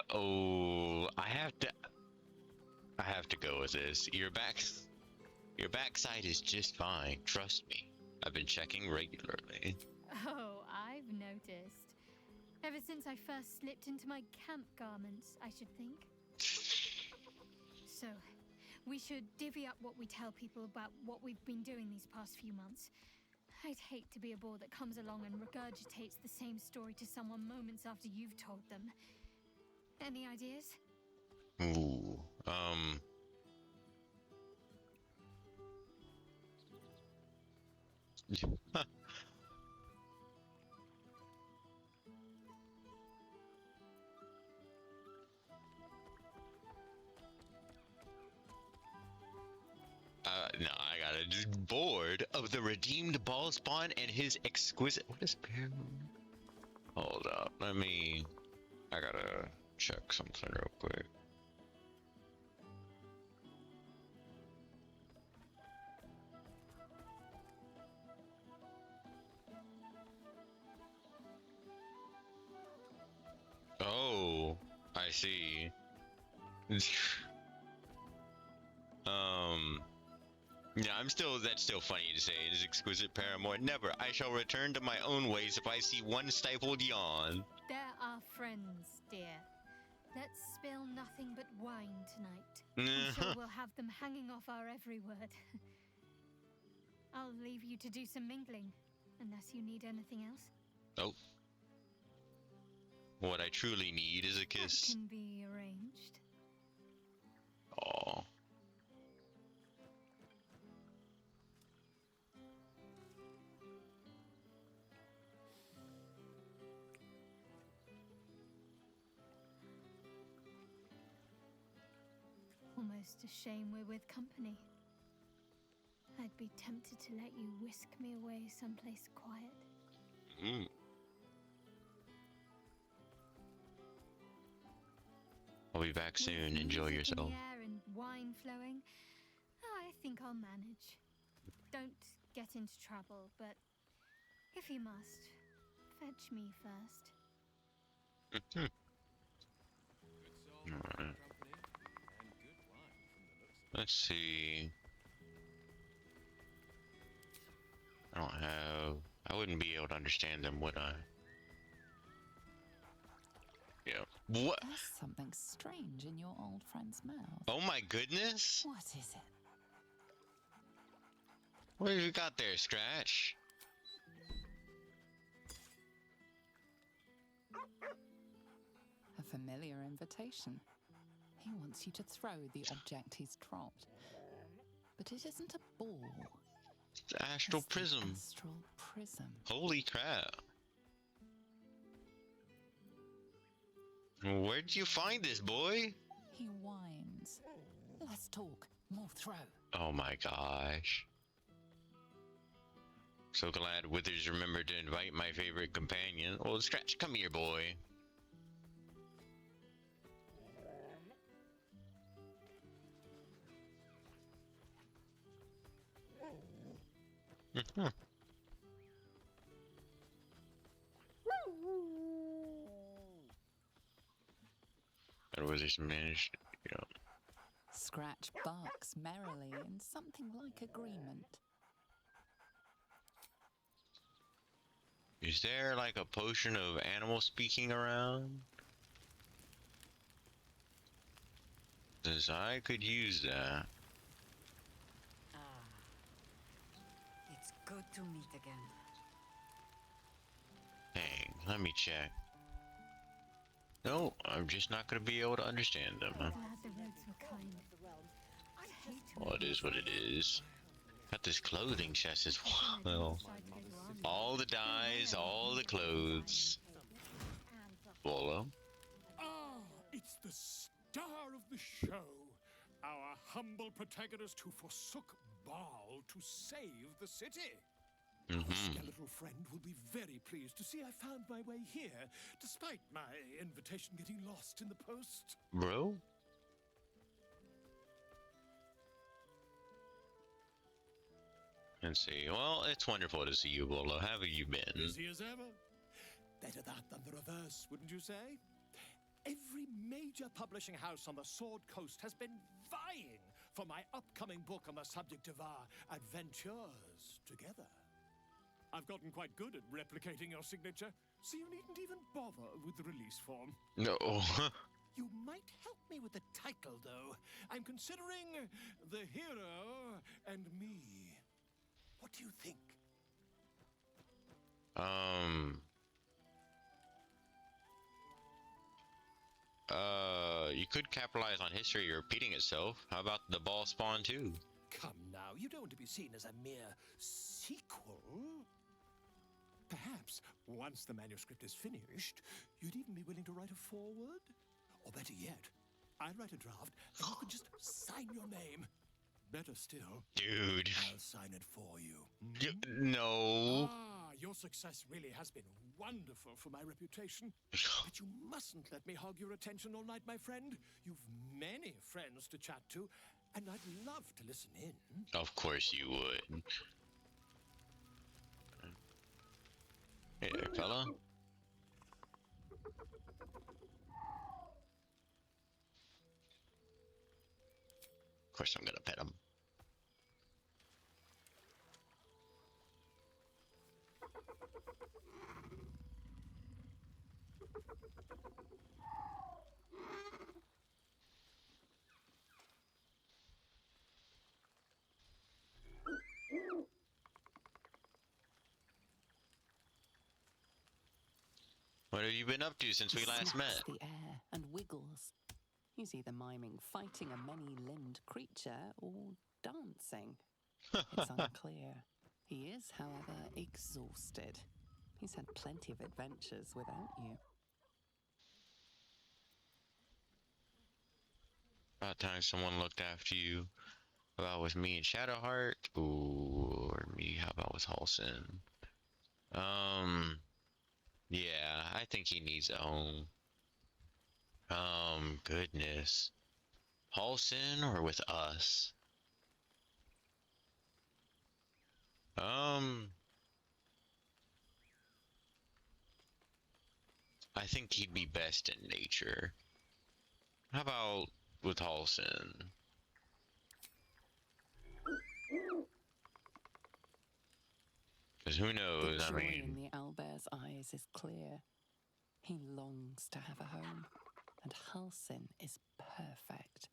Oh, I have to go with this. Your backside is just fine. Trust me. I've been checking regularly. Oh, I've noticed. Ever since I first slipped into my camp garments, I should think. So, we should divvy up what we tell people about what we've been doing these past few months. I'd hate to be a bore that comes along and regurgitates the same story to someone moments after you've told them. Any ideas? Ooh, no, I gotta just bored of the redeemed ball spawn and his exquisite. What is pair? Hold up, I gotta check something real quick. Oh, I see. Yeah, that's still funny to say. It is exquisite paramour. Never. I shall return to my own ways if I see one stifled yawn. There are friends, dear. Let's spill nothing but wine tonight. I'm sure we'll have them hanging off our every word. I'll leave you to do some mingling, unless you need anything else. Oh. What I truly need is a kiss. That can be arranged. Aw. Almost a shame we're with company. I'd be tempted to let you whisk me away someplace quiet. I'll be back soon. With Enjoy music yourself. in the air and wine flowing, I think I'll manage. Don't get into trouble, but if you must, fetch me first. Alright. Let's see. I wouldn't be able to understand them, would I? Yeah. What? There's something strange in your old friend's mouth. Oh my goodness! What is it? What have you got there, Scratch? A familiar invitation. He wants you to throw the object he's dropped. But it isn't a ball. It's the astral prism. Astral prism. Holy crap. Where'd you find this, boy? He whines. Let's talk. More throw. Oh my gosh. So glad Withers remembered to invite my favorite companion. Oh, Scratch, come here, boy. And Withers managed, Scratch barks merrily in something like agreement. Is there like a potion of animal speaking around? 'Cause I could use that. It's good to meet again. Dang, let me check. No, I'm just not gonna be able to understand them. Huh? Glad the roads were kind. I'd hate to Well, it is what it is. Got this clothing chest as well. All the dyes, all the clothes. Bolo. Ah, it's the star of the show. Our humble protagonist who forsook Baal to save the city. Our skeletal friend will be very pleased to see I found my way here, despite my invitation getting lost in the post. Bro? Let's see. Well, it's wonderful to see you, Bolo. How have you been? Busy as ever. Better that than the reverse, wouldn't you say? Every major publishing house on the Sword Coast has been vying for my upcoming book on the subject of our adventures together. I've gotten quite good at replicating your signature, so you needn't even bother with the release form. No. You might help me with the title, though. I'm considering The Hero and Me. What do you think? You could capitalize on history repeating itself. How about the ball spawn too? Come now, you don't want to be seen as a mere sequel. Perhaps, once the manuscript is finished, you'd even be willing to write a foreword? Or better yet, I'd write a draft and you could just sign your name. Better still, dude, I'll sign it for you. No. Your success really has been wonderful for my reputation. But you mustn't let me hog your attention all night, my friend. You've many friends to chat to, and I'd love to listen in. Of course you would. Hey there, fella. Of course I'm gonna pet him. What have you been up to since we last met? The air and wiggles. He's either miming fighting a many-limbed creature or dancing. It's unclear. He is, however, exhausted. He's had plenty of adventures without you. About time someone looked after you. How about with me and Shadowheart? Ooh, or me, how about with Halsin? Yeah, I think he needs a home. Goodness. Halsin or with us? I think he'd be best in nature. How about with Halsin? Because who knows, The I joy mean... in the owlbear's eyes is clear. He longs to have a home, and Halsin is perfect.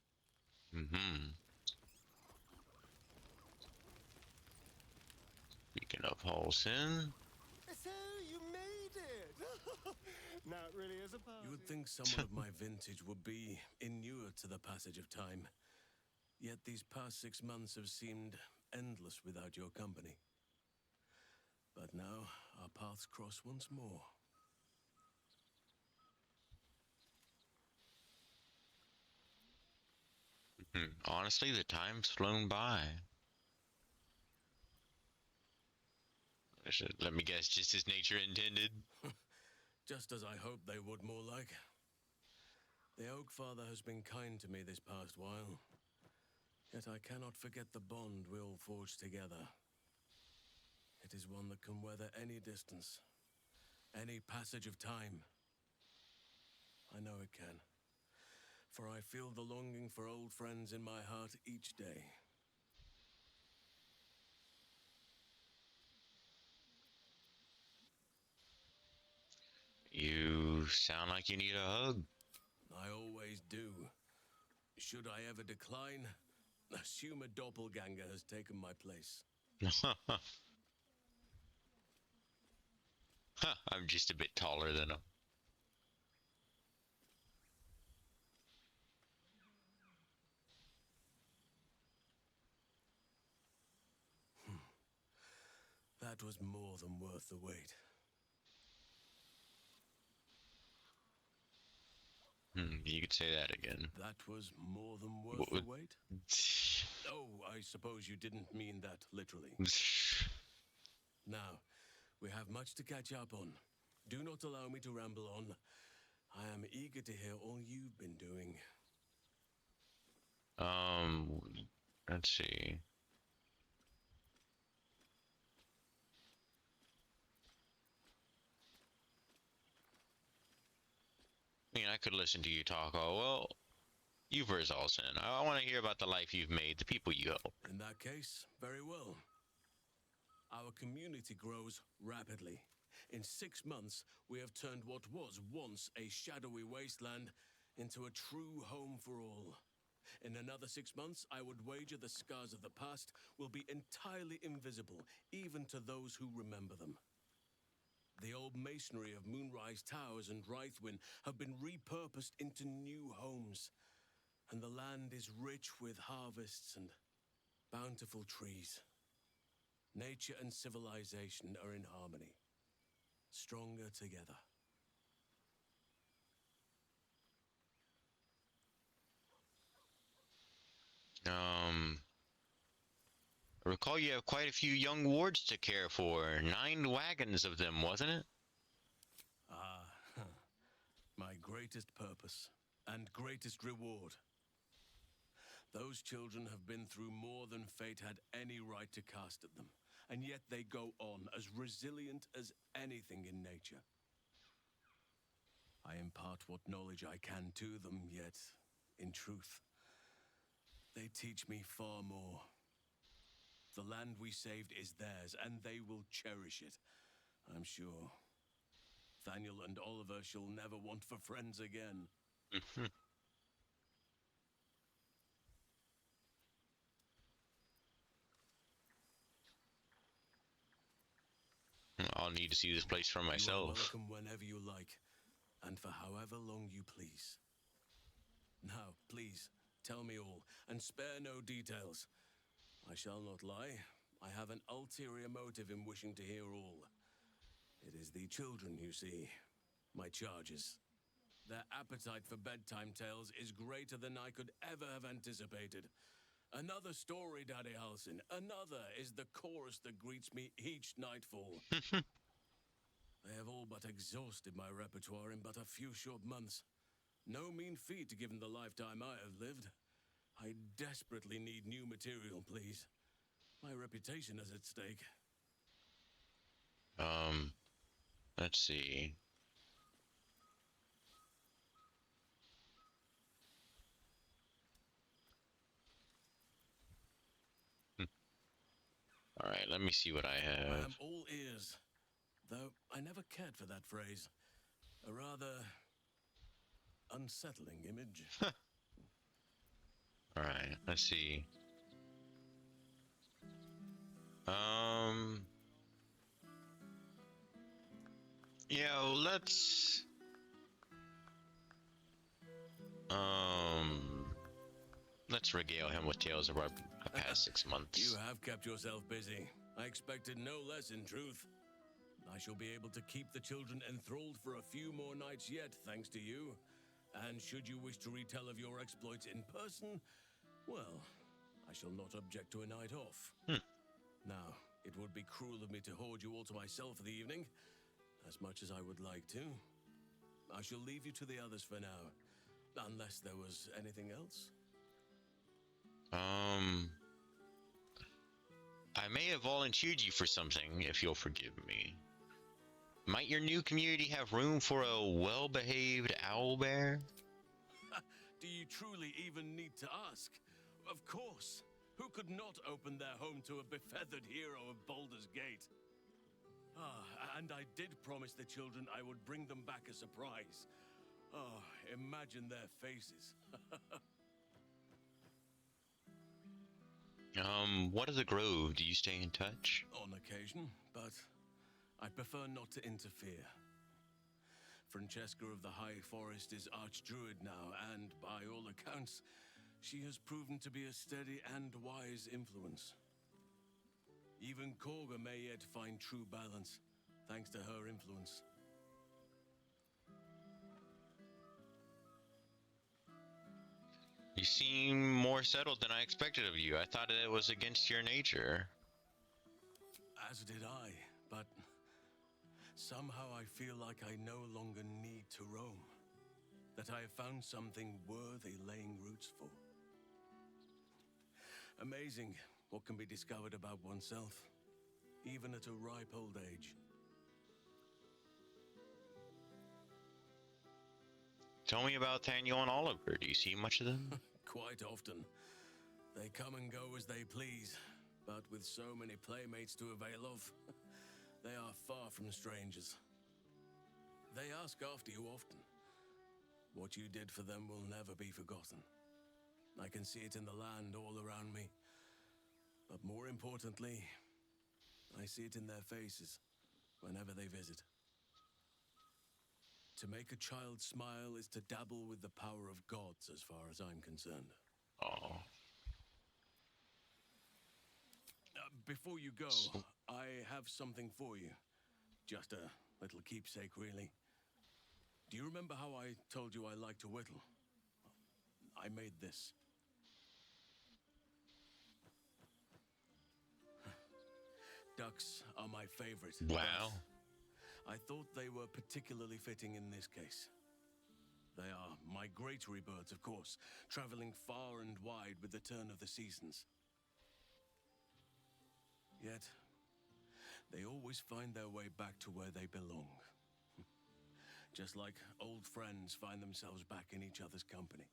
Speaking of Halsin... So you made it! Now it really is a party. You would think someone of my vintage would be inured to the passage of time. Yet these past 6 months have seemed endless without your company. But now, our paths cross once more. Honestly, the time's flown by. Let me guess, just as nature intended? Just as I hoped they would, more like. The Oak Father has been kind to me this past while. Yet I cannot forget the bond we all forged together. It is one that can weather any distance, any passage of time. I know it can, for I feel the longing for old friends in my heart each day. You sound like you need a hug. I always do. Should I ever decline, assume a doppelganger has taken my place. I'm just a bit taller than him. That was more than worth the wait. You could say that again. That was more than worth the wait? Oh, I suppose you didn't mean that literally. Now, we have much to catch up on. Do not allow me to ramble on. I am eager to hear all you've been doing. Let's see. I mean, I could listen to you talk. Oh, well, you versus Halsin. I want to hear about the life you've made, the people you help. In that case, very well. Our community grows rapidly. In 6 months, we have turned what was once a shadowy wasteland into a true home for all. In another 6 months, I would wager the scars of the past will be entirely invisible, even to those who remember them. The old masonry of Moonrise Towers and Rythwin have been repurposed into new homes, and the land is rich with harvests and bountiful trees. Nature and civilization are in harmony, stronger together. I recall you have quite a few young wards to care for. 9 wagons of them, wasn't it? Ah, my greatest purpose and greatest reward. Those children have been through more than fate had any right to cast at them, and yet they go on as resilient as anything in nature. I impart what knowledge I can to them, yet, in truth, they teach me far more. The land we saved is theirs, and they will cherish it, I'm sure. Thaniel and Oliver shall never want for friends again. I'll need to see this place for myself. You are welcome whenever you like, and for however long you please. Now, please, tell me all, and spare no details. I shall not lie. I have an ulterior motive in wishing to hear all. It is the children, you see, my charges. Their appetite for bedtime tales is greater than I could ever have anticipated. Another story, Daddy Halsin. Another is the chorus that greets me each nightfall. They have all but exhausted my repertoire in but a few short months. No mean feat given the lifetime I have lived. I desperately need new material, please. My reputation is at stake. Let's see. All right, let me see what I have. I am all ears, though I never cared for that phrase. A rather unsettling image. All right, let's see. Let's let's regale him with tales of our past 6 months. You have kept yourself busy. I expected no less, in truth. I shall be able to keep the children enthralled for a few more nights yet, thanks to you. And should you wish to retell of your exploits in person, well, I shall not object to a night off. Now, it would be cruel of me to hoard you all to myself for the evening, as much as I would like to. I shall leave you to the others for now, unless there was anything else. I may have volunteered you for something, if you'll forgive me. Might your new community have room for a well-behaved owlbear? Do you truly even need to ask? Of course. Who could not open their home to a befeathered hero of Baldur's Gate? And I did promise the children I would bring them back a surprise. Oh, imagine their faces. What of the Grove? Do you stay in touch? On occasion, but I prefer not to interfere. Francesca of the High Forest is Archdruid now, and by all accounts, she has proven to be a steady and wise influence. Even Korga may yet find true balance, thanks to her influence. You seem more settled than I expected of you. I thought it was against your nature. As did I, but somehow I feel like I no longer need to roam. That I have found something worthy laying roots for. Amazing what can be discovered about oneself, even at a ripe old age. Tell me about Thaniel and Oliver. Do you see much of them? Quite often. They come and go as they please. but with so many playmates to avail of, they are far from strangers. They ask after you often. What you did for them will never be forgotten. I can see it in the land all around me. But more importantly, I see it in their faces whenever they visit. To make a child smile is to dabble with the power of gods as far as I'm concerned. Oh. Before you go, I have something for you. Just a little keepsake, really. Do you remember how I told you I like to whittle? I made this. Ducks are my favorite. Wow. I thought they were particularly fitting in this case. They are migratory birds, of course, traveling far and wide with the turn of the seasons. Yet, they always find their way back to where they belong. Just like old friends find themselves back in each other's company.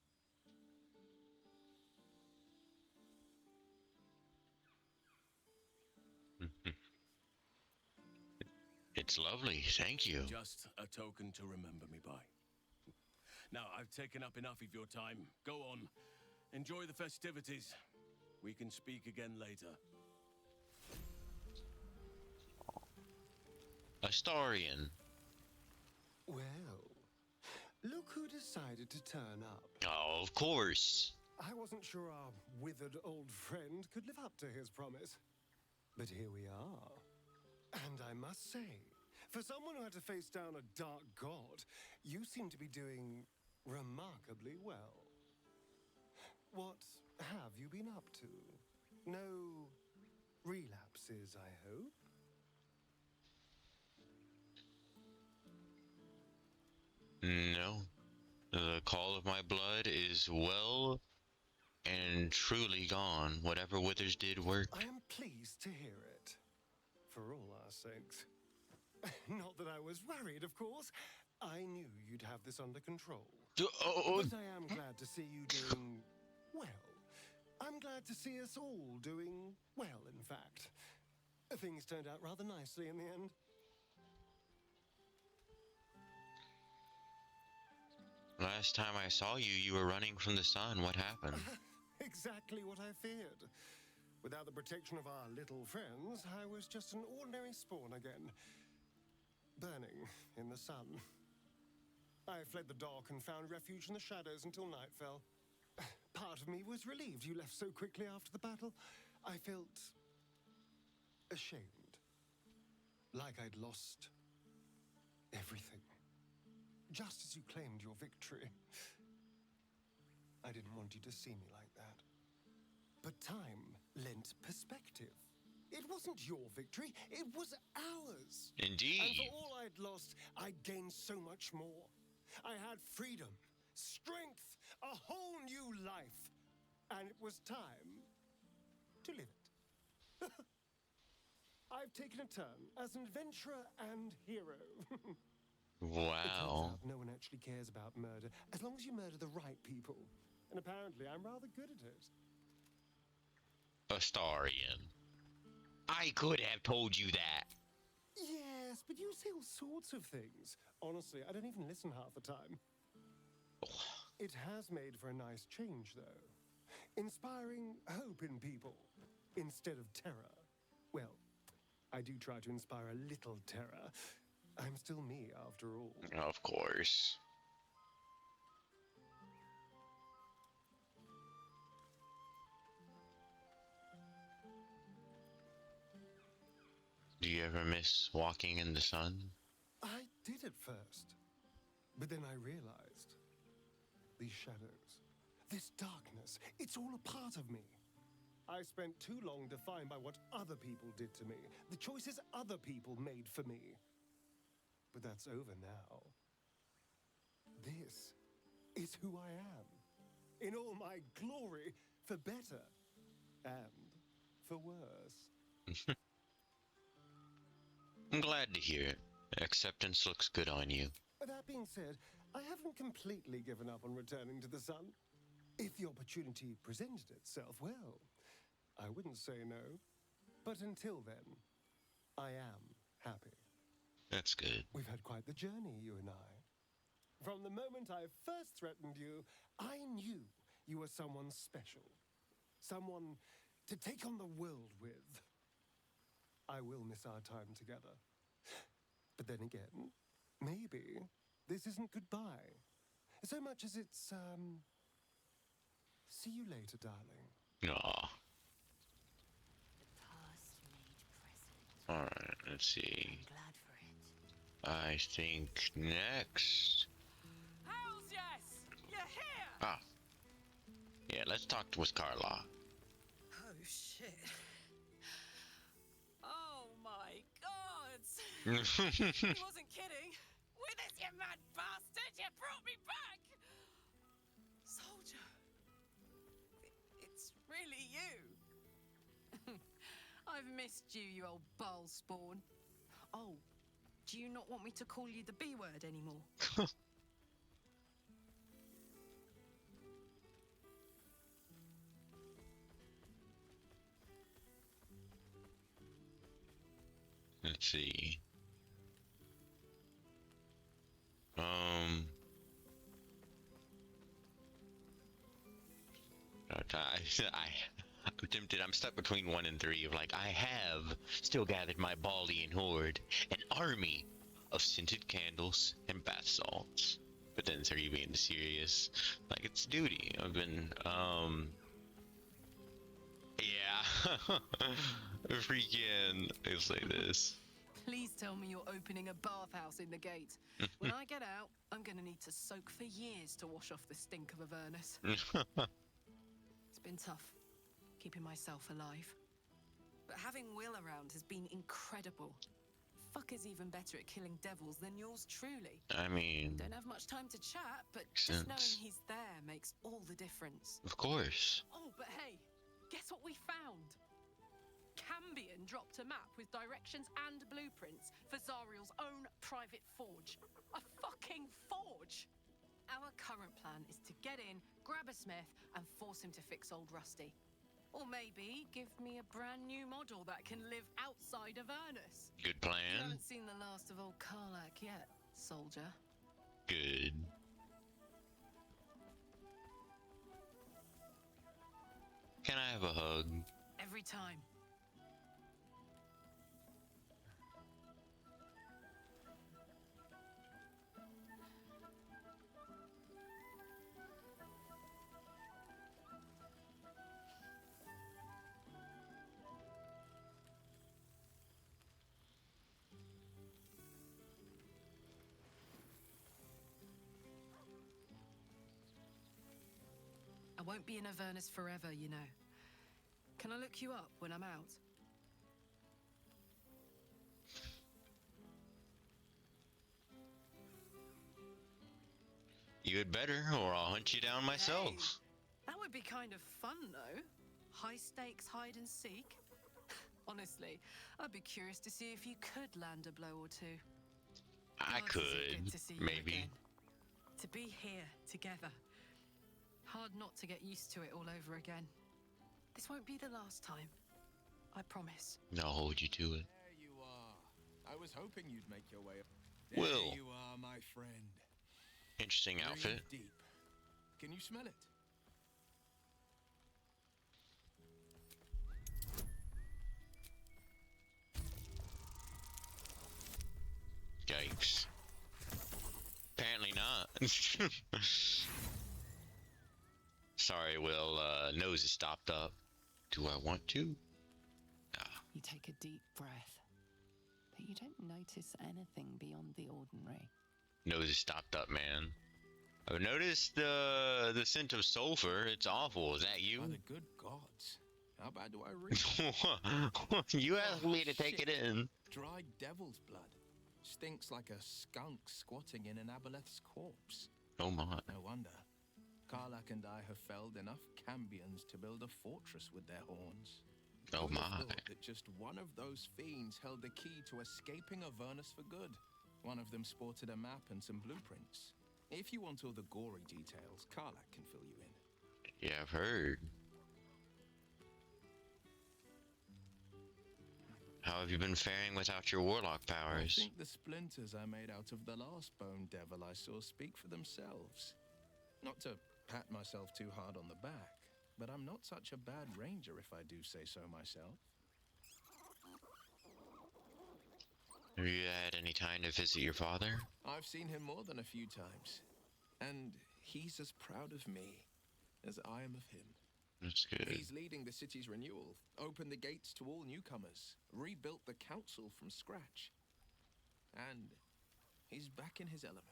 It's lovely, thank you. Just a token to remember me by. Now, I've taken up enough of your time. Go on. Enjoy the festivities. We can speak again later. Astarion. Well, look who decided to turn up. Oh, of course. I wasn't sure our withered old friend could live up to his promise. But here we are. And I must say, for someone who had to face down a dark god, you seem to be doing remarkably well. What have you been up to? No relapses, I hope? No. The call of my blood is well and truly gone. Whatever Withers did work. I am pleased to hear it. For all our sakes. Not that I was worried, of course. I knew you'd have this under control. But I am glad to see you doing well. I'm glad to see us all doing well, in fact. Things turned out rather nicely in the end. Last time I saw you, you were running from the sun. What happened? Exactly what I feared. Without the protection of our little friends, I was just an ordinary spawn again. Burning in the sun. I fled the dock and found refuge in the shadows until night fell. Part of me was relieved you left so quickly after the battle. I felt ashamed. Like I'd lost everything. Just as you claimed your victory. I didn't want you to see me like that. But time lent perspective. It wasn't your victory, it was ours. Indeed. And for all I'd lost, I'd gained so much more. I had freedom, strength, a whole new life. And it was time to live it. I've taken a turn as an adventurer and hero. Wow. It turns out no one actually cares about murder, as long as you murder the right people. And apparently I'm rather good at it. Astarion. I could have told you that. Yes, but you say all sorts of things. Honestly, I don't even listen half the time. It has made for a nice change, though. Inspiring hope in people instead of terror. Well, I do try to inspire a little terror. I'm still me, after all. Of course. Do you ever miss walking in the sun? I did at first. But then I realized. These shadows, this darkness, it's all a part of me. I spent too long defined by what other people did to me, the choices other people made for me. But that's over now. This is who I am. In all my glory, for better and for worse. I'm glad to hear it. Acceptance looks good on you. That being said, I haven't completely given up on returning to the sun. If the opportunity presented itself, well, I wouldn't say no. But until then, I am happy. That's good. We've had quite the journey, you and I. From the moment I first threatened you, I knew you were someone special. Someone to take on the world with. I will miss our time together. But then again, maybe this isn't goodbye. So much as it's, see you later, darling. Aw. Alright, let's see. I think next. Hells yes! You're here! Ah. Yeah, let's talk with Carla. Oh shit. Oh my god! He wasn't kidding. Withers, you mad bastard! You brought me back! Soldier. It's really you. I've missed you, you old ball spawn. Oh, do you not want me to call you the B word anymore? Let's see. I'm tempted. I'm stuck between 1 and 3 of like, I have still gathered my Baldian horde, an army of scented candles and bath salts. But then 3 being serious, like it's duty. I've been, yeah. Freaking, I'll say this. Please tell me you're opening a bathhouse in the gate. When I get out, I'm gonna need to soak for years to wash off the stink of Avernus. It's been tough, keeping myself alive. But having Will around has been incredible. Fucker's even better at killing devils than yours truly. I mean... Don't have much time to chat, but sense. just knowing he's there makes all the difference. Of course. Oh, but hey, guess what we found? Cambion dropped a map with directions and blueprints for Zariel's own private forge. A fucking forge! Our current plan is to get in, grab a smith, and force him to fix old Rusty. Or maybe give me a brand new model that can live outside Avernus. Good You plan. haven't seen the last of old Karlak yet, soldier. Good. Can I have a hug? Every time. I won't be in Avernus forever, you know. Can I look you up when I'm out? You had better, or I'll hunt you down myself. Hey, that would be kind of fun, though. High stakes hide and seek. Honestly, I'd be curious to see if you could land a blow or two. I God, is it could, good to see you maybe. again. To be here together. Hard not to get used to it all over again. This won't be the last time. I promise. I'll hold you to it. There you are. I was hoping you'd make your way up. Will. There you are, my friend. Interesting outfit. Breathe deep. Can you smell it? Yikes. Apparently not. Sorry, Will. Nose is stopped up. Do I want to? You take a deep breath, but you don't notice anything beyond the ordinary. Nose is stopped up, man. I've noticed the scent of sulfur. It's awful. Is that you? By the good gods. How bad do I read? You asked me to take it in. Dried devil's blood. Stinks like a skunk squatting in an aboleth's corpse. Oh my. No wonder. Karlak and I have felled enough Cambions to build a fortress with their horns. Oh Who'd have my. thought that just one of those fiends held the key to escaping Avernus for good. One of them sported a map and some blueprints. If you want all the gory details, Karlak can fill you in. Yeah, I've heard. How have you been faring without your warlock I powers? think the splinters I made out of the last bone devil I saw speak for themselves. Not to pat myself too hard on the back, but I'm not such a bad ranger if I do say so myself. Have you had any time to visit your father? I've seen him more than a few times, and he's as proud of me as I am of him. That's good. He's leading the city's renewal, opened the gates to all newcomers, rebuilt the council from scratch. And he's back in his element,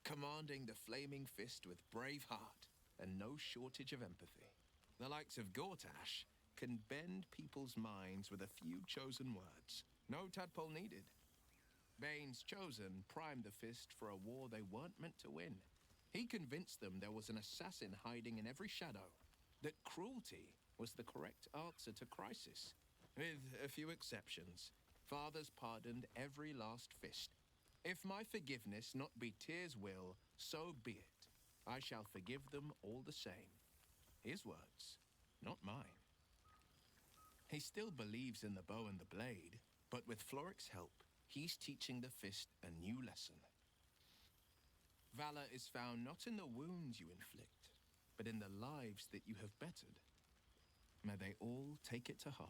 commanding the Flaming Fist with brave heart and no shortage of empathy. The likes of Gortash can bend people's minds with a few chosen words. No tadpole needed. Bane's Chosen primed the Fist for a war they weren't meant to win. He convinced them there was an assassin hiding in every shadow, that cruelty was the correct answer to crisis. With a few exceptions, fathers pardoned every last fist. If my forgiveness not be Tyr's will, so be it. I shall forgive them all the same. His words, not mine. He still believes in the bow and the blade, but with Floric's help, he's teaching the fist a new lesson. Valor is found not in the wounds you inflict, but in the lives that you have bettered. May they all take it to heart.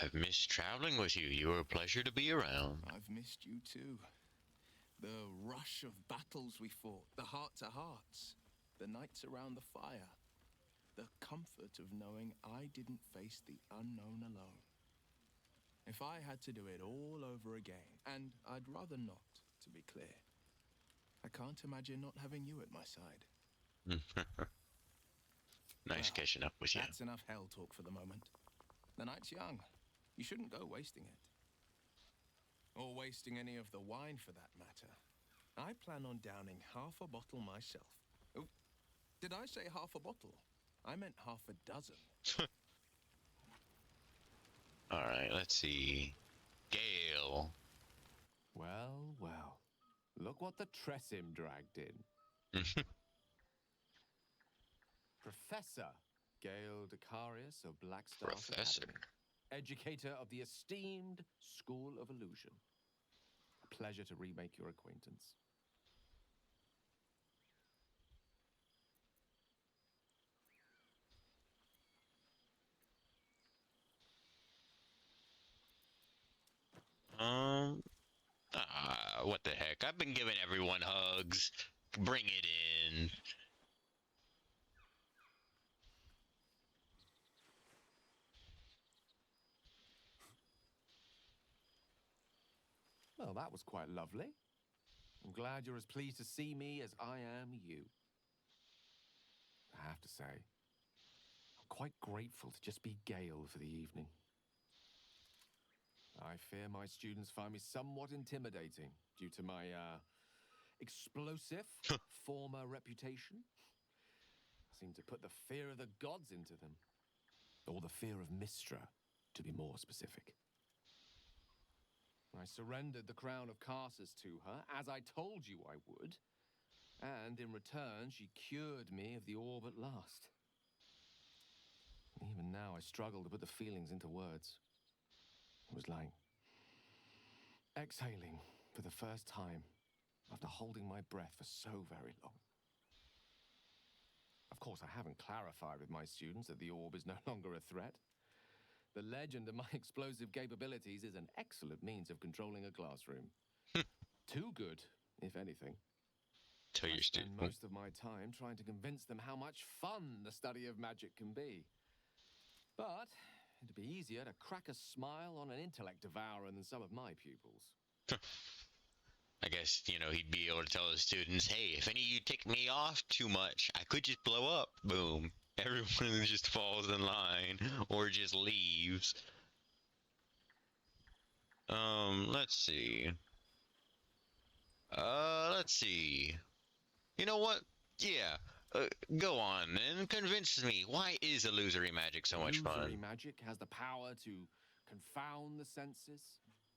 I've missed traveling with you. You were a pleasure to be around. I've missed you too. The rush of battles we fought, the heart-to-hearts, the nights around the fire, the comfort of knowing I didn't face the unknown alone. If I had to do it all over again, and I'd rather not, to be clear, I can't imagine not having you at my side. Nice catching up with you. That's enough hell talk for the moment. The night's young. You shouldn't go wasting it. Or wasting any of the wine for that matter. I plan on downing half a bottle myself. Oh, did I say half a bottle? I meant half a dozen. All right, let's see. Gale. Well, well. Look what the Tressim dragged in. Professor Gale Decarius of Blackstaff Professor. Academy, educator of the esteemed School of Illusion. A pleasure to remake your acquaintance. What the heck? I've been giving everyone hugs. Bring it in. Well, that was quite lovely. I'm glad you're as pleased to see me as I am you. I have to say, I'm quite grateful to just be Gale for the evening. I fear my students find me somewhat intimidating due to my, explosive former reputation. I seem to put the fear of the gods into them. Or the fear of Mystra, to be more specific. I surrendered the crown of Carsus to her, as I told you I would. And in return, she cured me of the orb at last. Even now, I struggle to put the feelings into words. It was like exhaling for the first time after holding my breath for so very long. Of course, I haven't clarified with my students that the orb is no longer a threat. The legend of my explosive capabilities is an excellent means of controlling a classroom. Too good, if anything. So I you're spend student. most of my time trying to convince them how much fun the study of magic can be. But it'd be easier to crack a smile on an intellect devourer than some of my pupils. I guess, he'd be able to tell his students, hey, if any of you tick me off too much, I could just blow up. Boom. Everyone just falls in line or just leaves. Let's see. Let's see. You know what? Yeah. Go on and convince me. Why is illusory magic so much fun? Illusory magic has the power to confound the senses,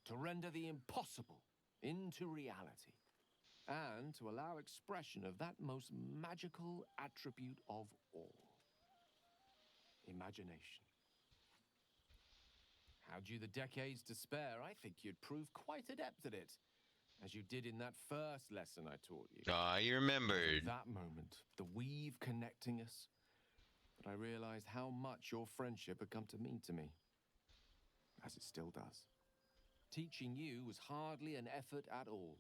to render the impossible into reality, and to allow expression of that most magical attribute of all, imagination. Had you the decades to spare, I think you'd prove quite adept at it, as you did in that first lesson I taught you. Ah, you remembered. At that moment, the weave connecting us, that I realized how much your friendship had come to mean to me, as it still does. Teaching you was hardly an effort at all.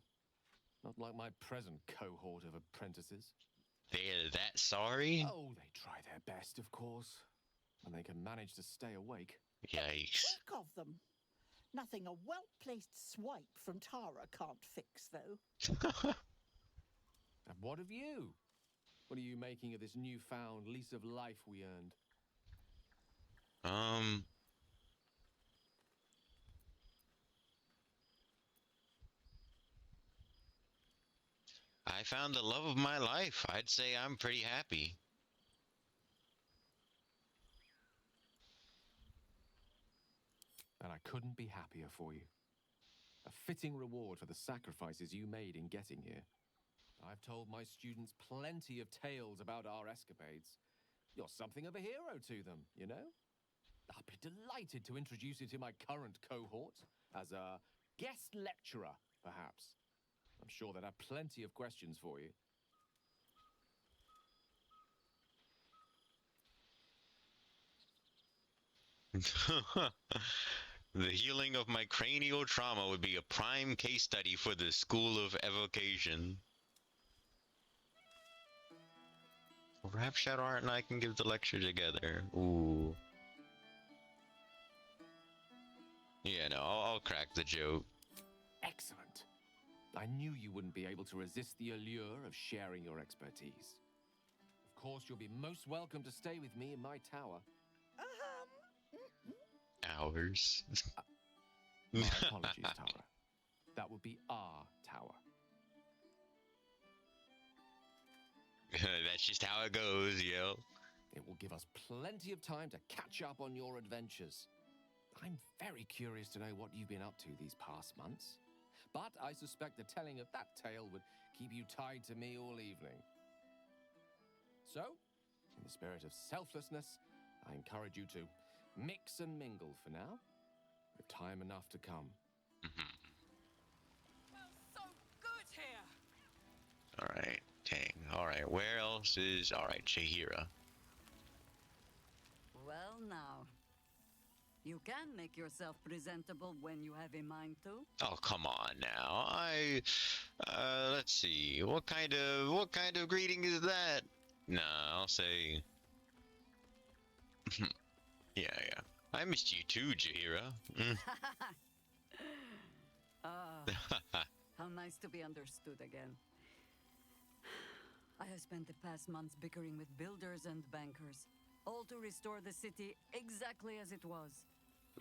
Not like my present cohort of apprentices. They're that sorry? Oh, they try their best, of course, when they can manage to stay awake. Yikes. Check of them. Nothing a well-placed swipe from Tara can't fix, though. And what of you? What are you making of this newfound lease of life we earned? I found the love of my life. I'd say I'm pretty happy. And I couldn't be happier for you. A fitting reward for the sacrifices you made in getting here. I've told my students plenty of tales about our escapades. You're something of a hero to them, you know? I'll be delighted to introduce you to my current cohort as a guest lecturer, perhaps. I'm sure they'd have plenty of questions for you. The healing of my cranial trauma would be a prime case study for the School of Evocation. Perhaps Shadowheart and I can give the lecture together. Ooh. Yeah, no, I'll crack the joke. Excellent. I knew you wouldn't be able to resist the allure of sharing your expertise. Of course, you'll be most welcome to stay with me in my tower. Hours. My apologies, Tara. That would be our tower. That's just how it goes, yo. It will give us plenty of time to catch up on your adventures. I'm very curious to know what you've been up to these past months. But I suspect the telling of that tale would keep you tied to me all evening. So, in the spirit of selflessness, I encourage you to mix and mingle for now, with time enough to come. So good here. Alright, dang. Alright, where else is... Alright, Chihira. Well, now. You can make yourself presentable when you have a mind to. Oh, come on now. Let's see. What kind of greeting is that? Nah, I'll say... yeah. I missed you too, Chihira. How nice to be understood again. I have spent the past months bickering with builders and bankers, all to restore the city exactly as it was.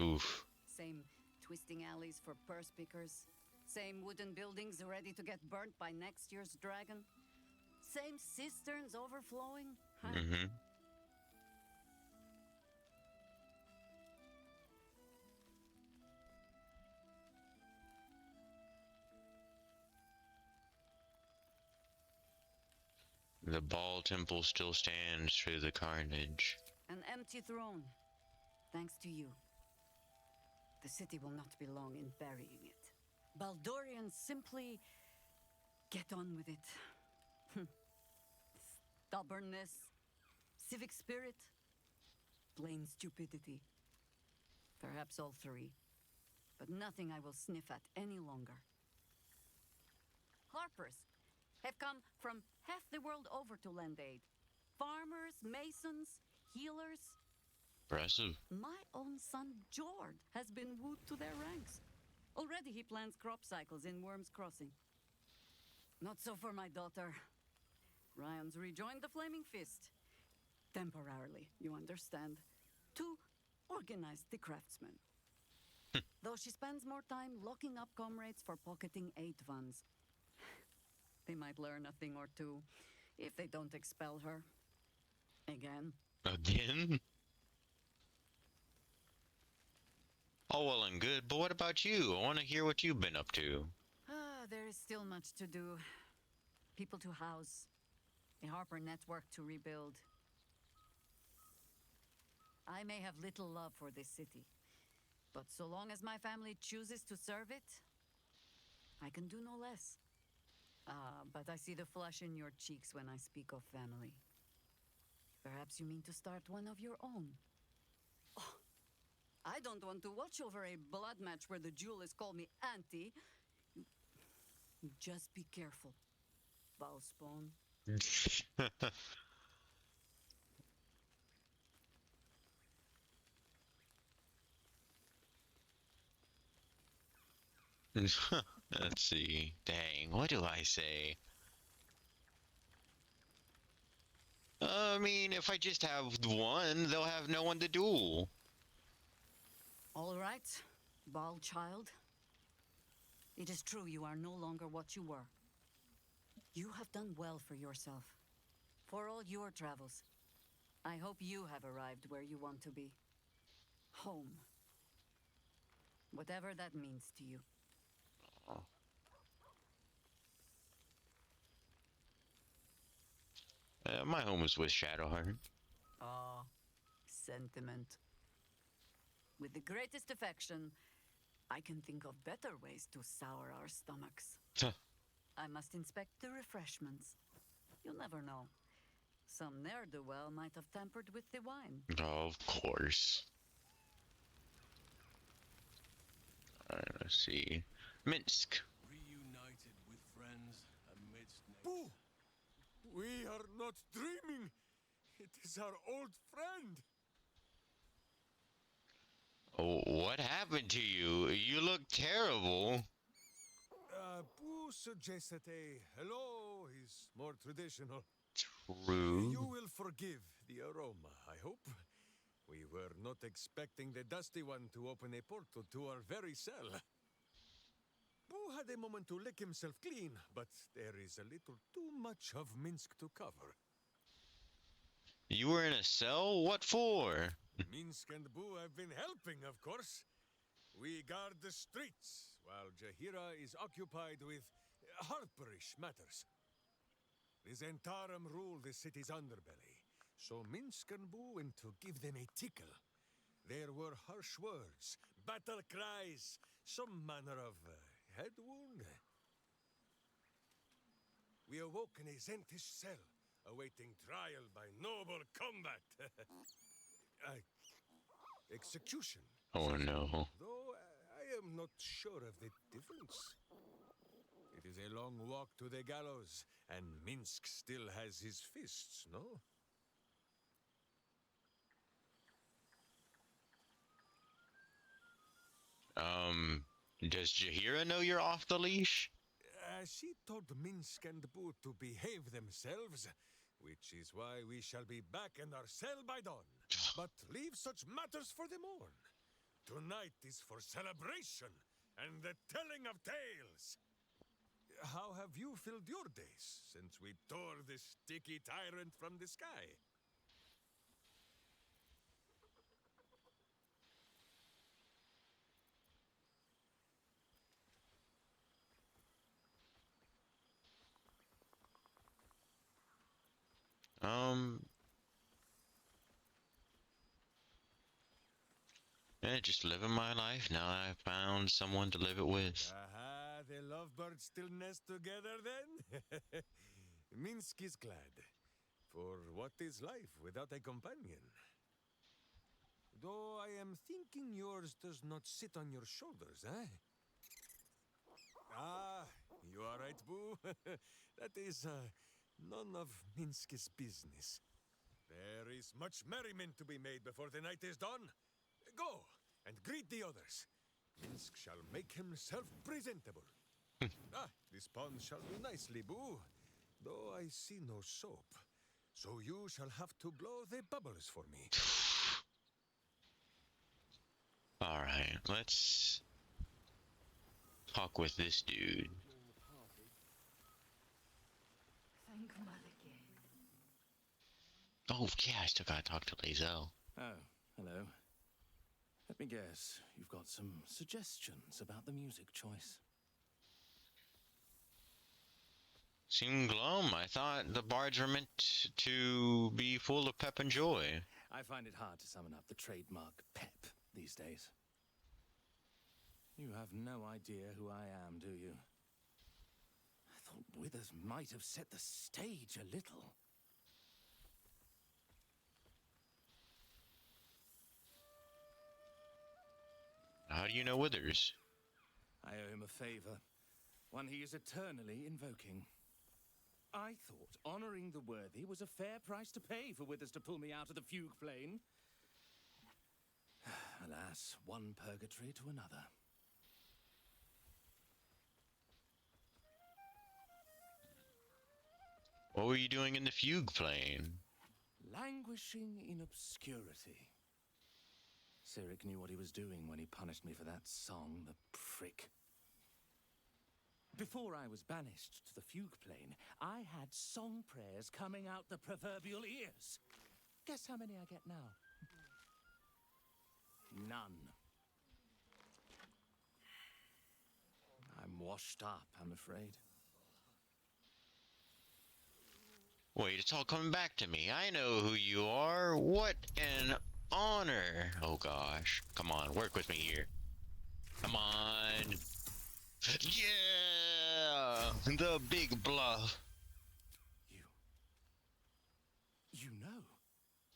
Oof. Same twisting alleys for purse pickers, same wooden buildings ready to get burnt by next year's dragon, same cisterns overflowing. Mm-hmm. The Ball Temple still stands through the carnage. An empty throne, thanks to you. The city will not be long in burying it. Baldorians simply get on with it. Stubbornness, civic spirit, plain stupidity. Perhaps all three, but nothing I will sniff at any longer. Harpers have come from half the world over to lend aid. Farmers, masons, healers. Impressive. My own son, Jord, has been wooed to their ranks. Already he plans crop cycles in Worm's Crossing. Not so for my daughter. Ryan's rejoined the Flaming Fist. Temporarily, you understand. To organize the craftsmen. Though she spends more time locking up comrades for pocketing aid funds. They might learn a thing or two if they don't expel her. Again. Again? Oh, well and good, but what about you? I want to hear what you've been up to. There is still much to do. People to house. A Harper network to rebuild. I may have little love for this city, But so long as my family chooses to serve it, I can do no less. But I see the flush in your cheeks when I speak of family. Perhaps you mean to start one of your own. Oh, I don't want to watch over a blood match where the jewelers call me auntie. Just be careful, Bowspawn. Let's see. Dang, what do I say? I mean, if I just have one, they'll have no one to duel. All right, bald child. It is true you are no longer what you were. You have done well for yourself. For all your travels. I hope you have arrived where you want to be. Home. Whatever that means to you. My home is with Shadowheart. Ah, sentiment. With the greatest affection, I can think of better ways to sour our stomachs. I must inspect the refreshments. You never know. Some ne'er-do-well might have tampered with the wine. Of course. Alright, let's see. Minsk. Reunited with friends amidst Boo! We are not dreaming! It is our old friend! Oh, what happened to you? You look terrible. Boo suggested a hello is more traditional. True. You will forgive the aroma, I hope. We were not expecting the Dusty One to open a portal to our very cell. Boo had a moment to lick himself clean, but there is a little too much of Minsk to cover. You were in a cell? What for? Minsk and Boo have been helping, of course. We guard the streets, while Jaheira is occupied with harperish matters. The Zentarum rule the city's underbelly, so Minsk and Boo went to give them a tickle. There were harsh words, battle cries, some manner of head wound. We awoke in a Zentish cell, awaiting trial by noble combat. Execution. Oh no. Though I am not sure of the difference. It is a long walk to the gallows, and Minsk still has his fists, no? Does Jaheira know you're off the leash? She told Minsk and Boo to behave themselves, which is why we shall be back in our cell by dawn. But leave such matters for the morn. Tonight is for celebration and the telling of tales. How have you filled your days since we tore this sticky tyrant from the sky? Yeah, just living my life now that I've found someone to live it with. Aha, the lovebirds still nest together then? Minsk is glad. For what is life without a companion? Though I am thinking yours does not sit on your shoulders, eh? Ah, you are right, Boo. That is none of Minsk's business. There is much merriment to be made before the night is done. Go and greet the others. Minsk shall make himself presentable. This pond shall do nicely, Boo. Though I see no soap, so you shall have to blow the bubbles for me. Alright, let's talk with this dude. Thank Mother King. Oh yeah, I still gotta talk to Lae'zel. Oh, hello. Let me guess, you've got some suggestions about the music choice. Seem glum. I thought the bards were meant to be full of pep and joy. I find it hard to summon up the trademark pep these days. You have no idea who I am, do you? I thought Withers might have set the stage a little. How do you know Withers? I owe him a favor, one he is eternally invoking. I thought honoring the worthy was a fair price to pay for Withers to pull me out of the fugue plane. Alas, one purgatory to another. What were you doing in the fugue plane? Languishing in obscurity. Cyric knew what he was doing when he punished me for that song, the prick. Before I was banished to the fugue plane, I had song prayers coming out the proverbial ears. Guess how many I get now? None. I'm washed up, I'm afraid. Wait, it's all coming back to me. I know who you are. What an honor. Oh gosh. Come on, work with me here. Come on. Yeah! The big bluff. You know?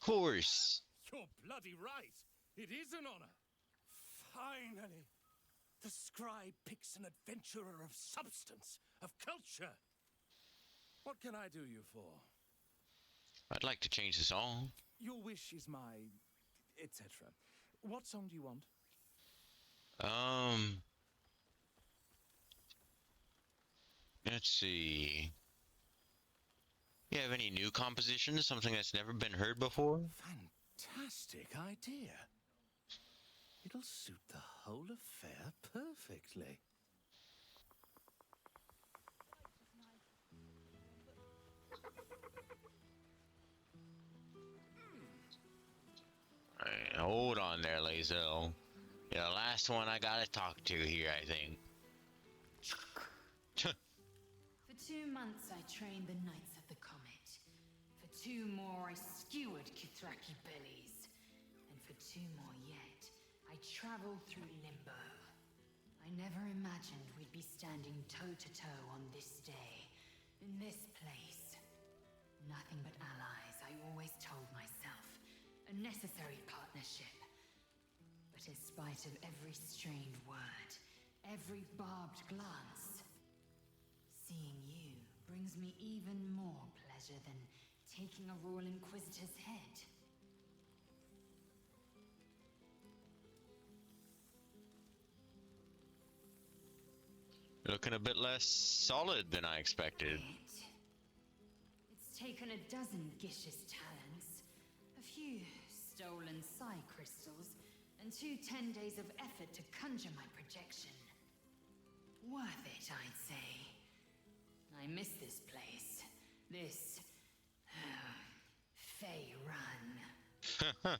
Course. You're bloody right. It is an honor. Finally. The scribe picks an adventurer of substance, of culture. What can I do you for? I'd like to change the song. Your wish is my... etc. What song do you want? Let's see. You have any new compositions? Something that's never been heard before? Fantastic idea. It'll suit the whole affair perfectly. Alright, hold on there, Lazo. You're the last one I gotta talk to here, I think. For 2 months I trained the Knights of the Comet. For 2 more I skewered Kithraki bellies. And for 2 more yet, I traveled through Limbo. I never imagined we'd be standing toe-to-toe on this day, in this place. Nothing but allies, I always told myself. A necessary partnership. But in spite of every strained word, every barbed glance, seeing you brings me even more pleasure than taking a Royal Inquisitor's head. Looking a bit less solid than I expected. It's taken a dozen Gish's talents, a few stolen psi crystals, and 2 10 days of effort to conjure my projection. Worth it, I'd say. I miss this place. This... Fey Run.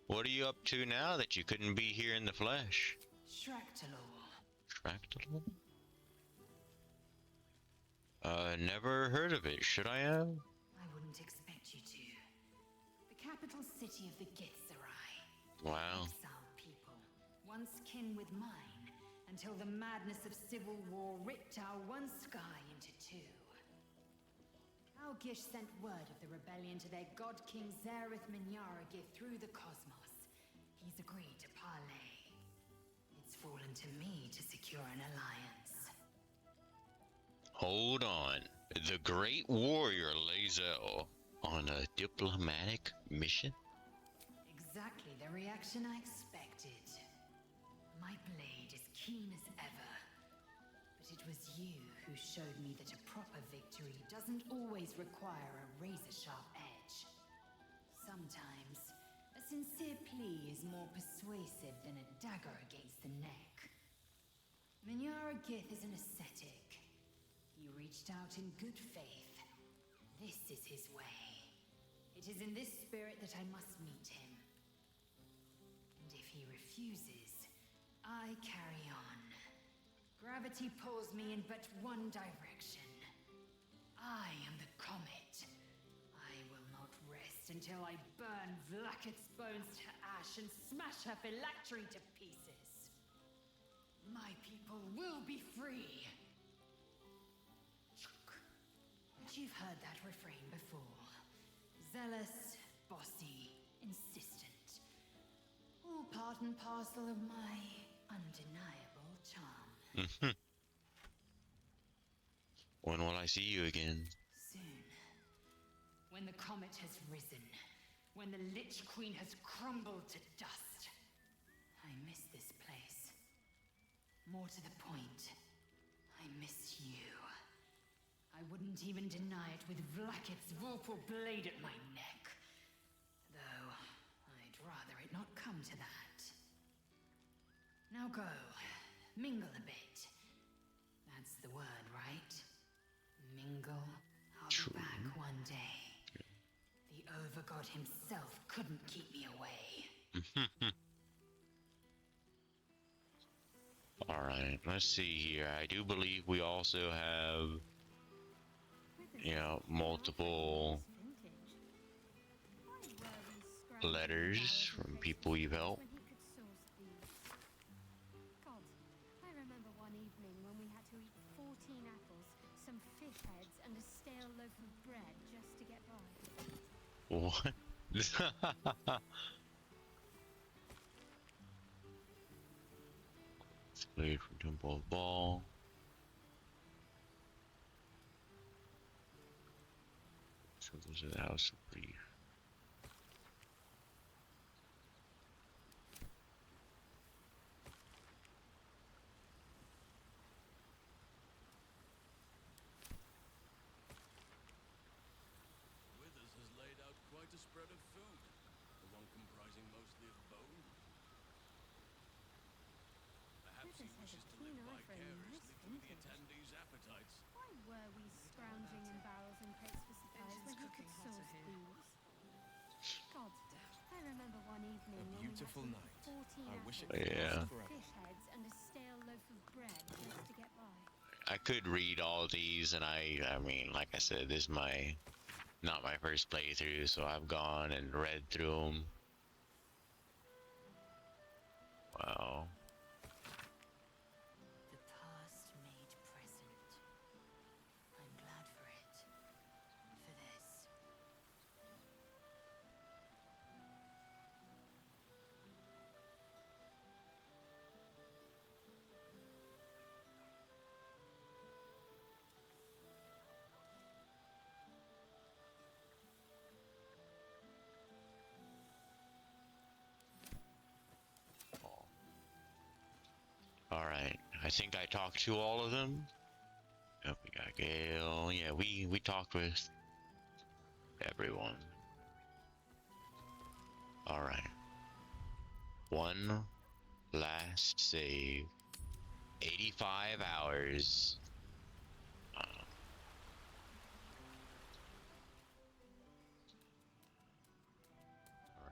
What are you up to now that you couldn't be here in the flesh? Shractalor. Shractalor? Never heard of it. Should I have? I wouldn't expect you to. The capital city of the Githzerai. Wow. Exiled people, once kin with mine, until the madness of civil war ripped our one sky into 2. Our Gish sent word of the rebellion to their god king Zareth Minyaragith through the cosmos. He's agreed to parley. It's fallen to me to secure an alliance. Hold on. The great warrior Lazel on a diplomatic mission? Exactly the reaction I expected. My blade is keen as ever. But it was you who showed me that a proper victory doesn't always require a razor-sharp edge. Sometimes, a sincere plea is more persuasive than a dagger against the neck. Minyaragith is an ascetic. He reached out in good faith. This is his way. It is in this spirit that I must meet him. And if he refuses, I carry on. Gravity pulls me in but one direction. I am the comet. I will not rest fist until I burn Vlaakith's bones to ash and smash her phylactery to pieces. My people will be free. But you've heard that refrain before. Zealous, bossy, insistent. All part and parcel of my undeniable charm. When will I see you again? Soon. When the comet has risen. When the Lich Queen has crumbled to dust. I miss this place. More to the point, I miss you. I wouldn't even deny it with Vlaakith's vorpal blade at my neck. Though, I'd rather it not come to that. Now go. Mingle a bit. That's the word, right? Mingle. I'll be back one day. The Overgod himself couldn't keep me away. Alright, let's see here. I do believe we also have, you know, multiple letters from people we've helped. God, I remember one evening when we had to eat 14 apples, some fish heads, and a stale loaf of bread just to get by. What? Played from Temple of Ball. So this is the House of Grief. Withers has laid out quite a spread of food. The one comprising mostly of bone. Perhaps he wishes to live vicariously through the attendees' appetites. Why were we scrounging in barrels and crates for supplies when he could source booze? God, I remember one evening when beautiful we night. had to eat 14 I wish it apples, could last some forever. fish heads, and a stale loaf of bread just to get by. I could read all these, and I mean, like I said, this is not my first playthrough, so I've gone and read through them. Wow. The past made present. I'm glad for it. For this. Alright, I think I talked to all of them. Yep, we got Gale. Yeah, we talked with everyone. Alright. One last save. 85 hours.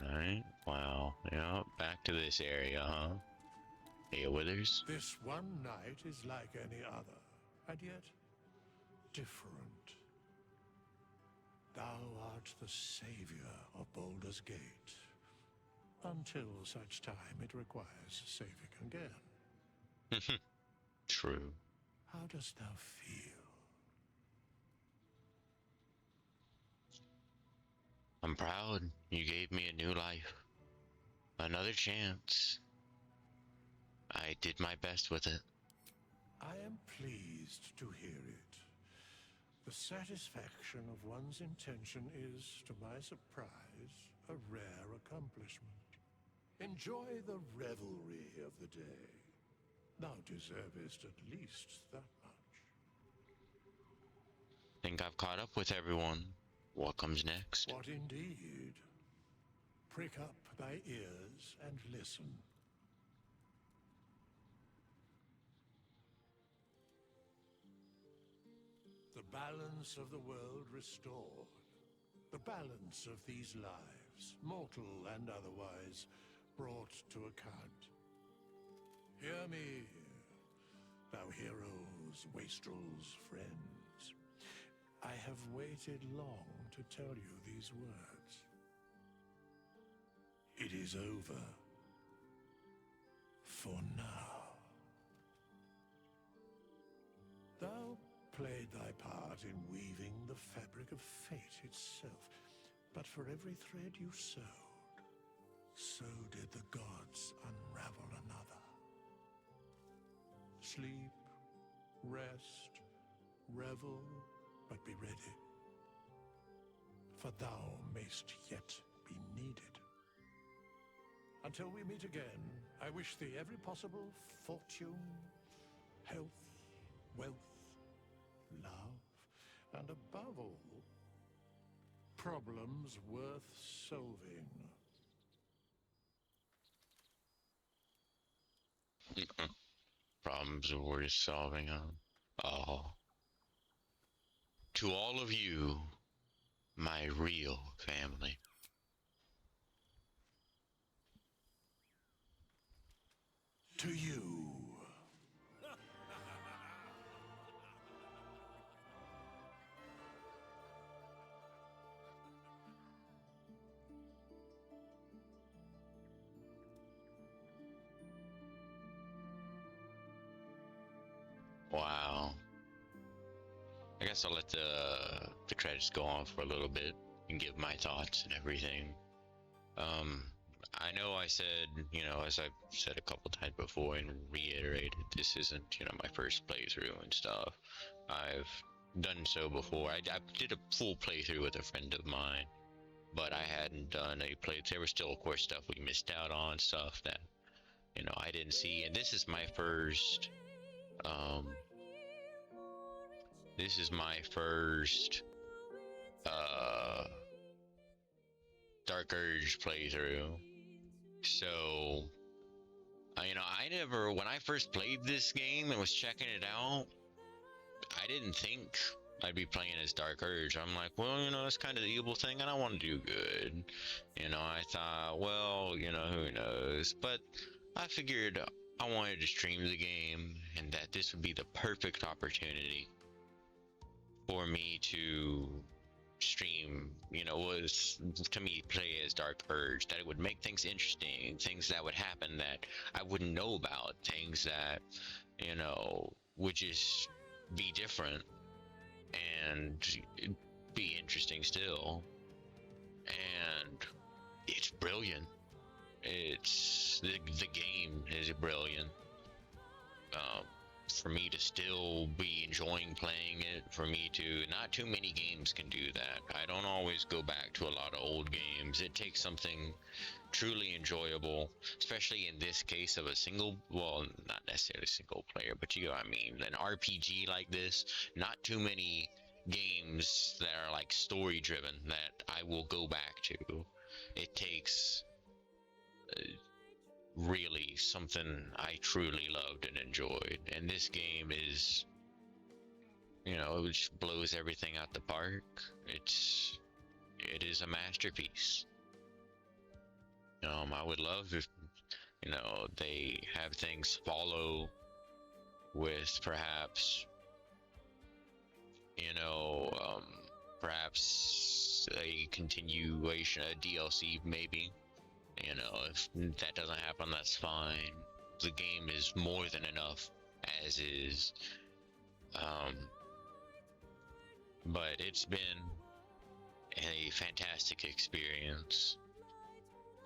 Alright, wow. Yeah, back to this area, huh? Hey, Withers? This one night is like any other, and yet different. Thou art the savior of Baldur's Gate, until such time it requires saving again. True. How dost thou feel? I'm proud. You gave me a new life. Another chance. I did my best with it. I am pleased to hear it. The satisfaction of one's intention is, to my surprise, a rare accomplishment. Enjoy the revelry of the day. Thou deservest at least that much. Think I've caught up with everyone. What comes next? What indeed? Prick up thy ears and listen. The balance of the world restored. The balance of these lives, mortal and otherwise, brought to account. Hear me, thou heroes, wastrels, friends. I have waited long to tell you these words. It is over. For now. Thou played thy part in weaving the fabric of fate itself, but for every thread you sewed, so did the gods unravel another. Sleep, rest, revel, but be ready. For thou mayst yet be needed. Until we meet again, I wish thee every possible fortune, health, wealth, love, and above all, problems worth solving. Problems worth solving, huh? Oh. To all of you, my real family. To you. Wow. I guess I'll let the credits go on for a little bit and give my thoughts and everything. I know I said, you know, as I've said a couple times before and reiterated, this isn't, you know, my first playthrough and stuff. I've done so before. I did a full playthrough with a friend of mine, but I hadn't done a playthrough. There was still, of course, stuff we missed out on, stuff that, you know, I didn't see. And this is my first, this is my first, Dark Urge playthrough. So, you know, when I first played this game and was checking it out, I didn't think I'd be playing as Dark Urge. I'm like, well, you know, that's kind of the evil thing, and I want to do good. You know, I thought, well, you know, who knows? But I figured I wanted to stream the game, and that this would be the perfect opportunity for me to stream, you know, was to me play as Dark Urge, that it would make things interesting, things that would happen that I wouldn't know about, things that, you know, would just be different and be interesting still. And it's brilliant. It's the game is brilliant. For me to still be enjoying playing it, for me to, not too many games can do that. I don't always go back to a lot of old games. It takes something truly enjoyable, especially in this case of a single, well, not necessarily single player, but you know what I mean, an RPG like this. Not too many games that are like story driven that I will go back to. It takes really something I truly loved and enjoyed, and this game is, you know, it just blows everything out the park. It is a masterpiece. I would love if, you know, they have things follow with perhaps, you know, perhaps a continuation, a DLC maybe. You know, if that doesn't happen, that's fine. The game is more than enough as is. But it's been a fantastic experience.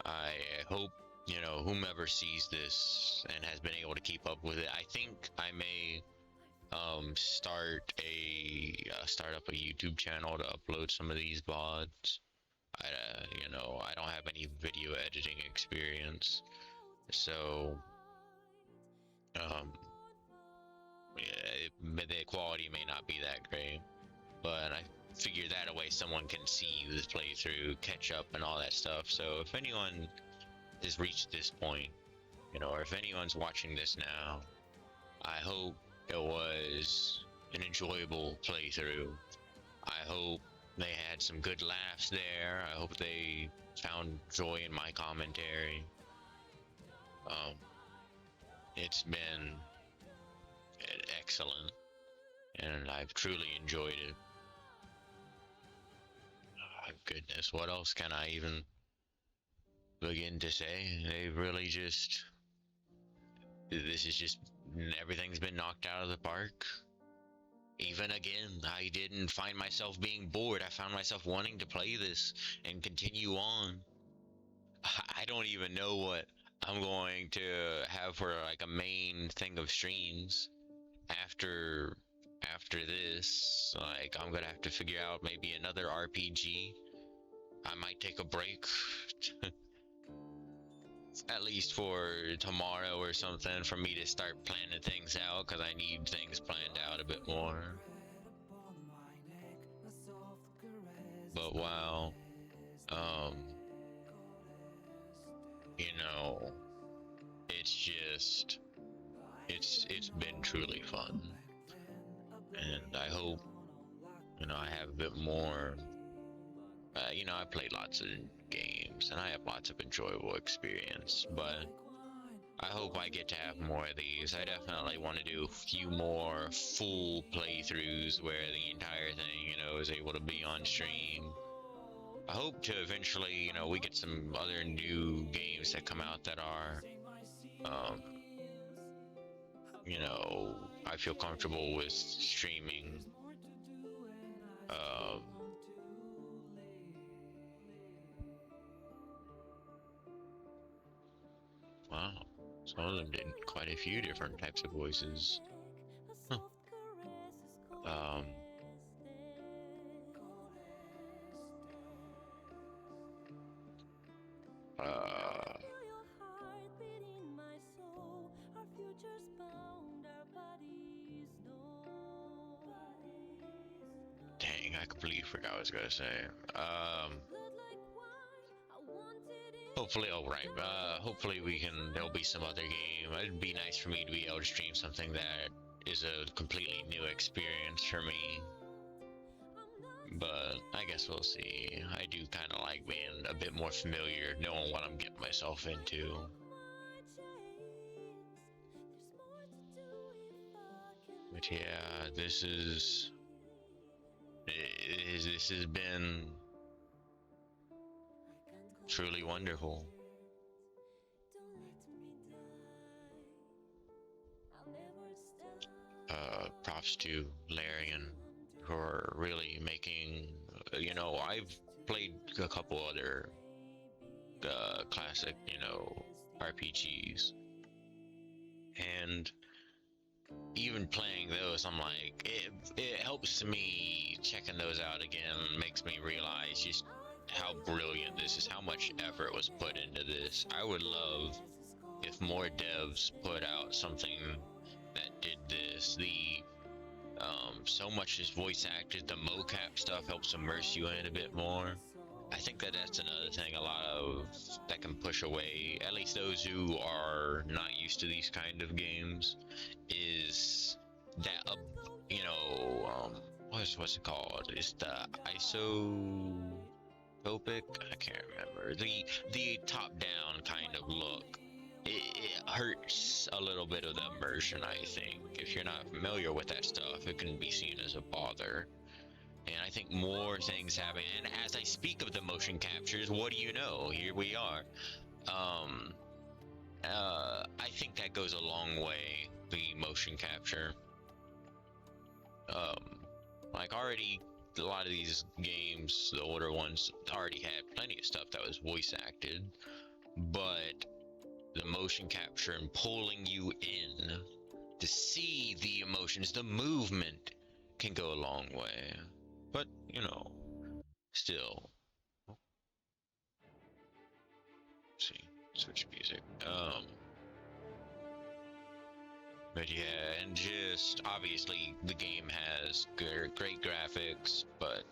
I hope, you know, whomever sees this and has been able to keep up with it, I think I may start up a YouTube channel to upload some of these VODs. You know, I don't have any video editing experience, so yeah, the quality may not be that great, but I figure that a way someone can see this playthrough, catch up, and all that stuff. So if anyone has reached this point, you know, or if anyone's watching this now, I hope it was an enjoyable playthrough. I hope they had some good laughs there. I hope they found joy in my commentary. It's been excellent, and I've truly enjoyed it. Oh, goodness, what else can I even begin to say. They really just, this is just, everything's been knocked out of the park. Even again, I didn't find myself being bored. I found myself wanting to play this and continue on. I don't even know what I'm going to have for like a main thing of streams after this. Like, I'm gonna have to figure out maybe another RPG. I might take a break at least for tomorrow or something, for me to start planning things out, because I need things planned out a bit more. But wow, you know, it's just, it's been truly fun, and I hope, you know, I have a bit more. You know, I played lots of games and I have lots of enjoyable experience, but I hope I get to have more of these. I definitely want to do a few more full playthroughs where the entire thing, you know, is able to be on stream. I hope to eventually, you know, we get some other new games that come out that are, you know, I feel comfortable with streaming. Wow, some of them did quite a few different types of voices. Huh. Dang, I completely forgot what I was gonna say. Hopefully, hopefully there'll be some other game. It'd be nice for me to be able to stream something that is a completely new experience for me. But I guess we'll see. I do kind of like being a bit more familiar, knowing what I'm getting myself into. But yeah, this has been truly wonderful. Props to Larian for really making, you know, I've played a couple other classic, you know, RPGs, and even playing those, I'm like, it helps me checking those out again, makes me realize just how brilliant this is, how much effort was put into this. I would love if more devs put out something that did this. So much is voice acted, the mocap stuff helps immerse you in a bit more. I think that's another thing a lot of that can push away, at least those who are not used to these kind of games, is that, you know, what's it called? Is the isotopic? I can't remember. The top-down kind of look. It hurts a little bit of the immersion, I think. If you're not familiar with that stuff, it can be seen as a bother. And I think more things happen. And as I speak of the motion captures, what do you know? Here we are. I think that goes a long way, the motion capture. Like already, a lot of these games, the older ones, already had plenty of stuff that was voice acted. But the motion capture and pulling you in to see the emotions, the movement, can go a long way. But, you know, still. Let's see, switch music. But yeah, and just obviously the game has great graphics, but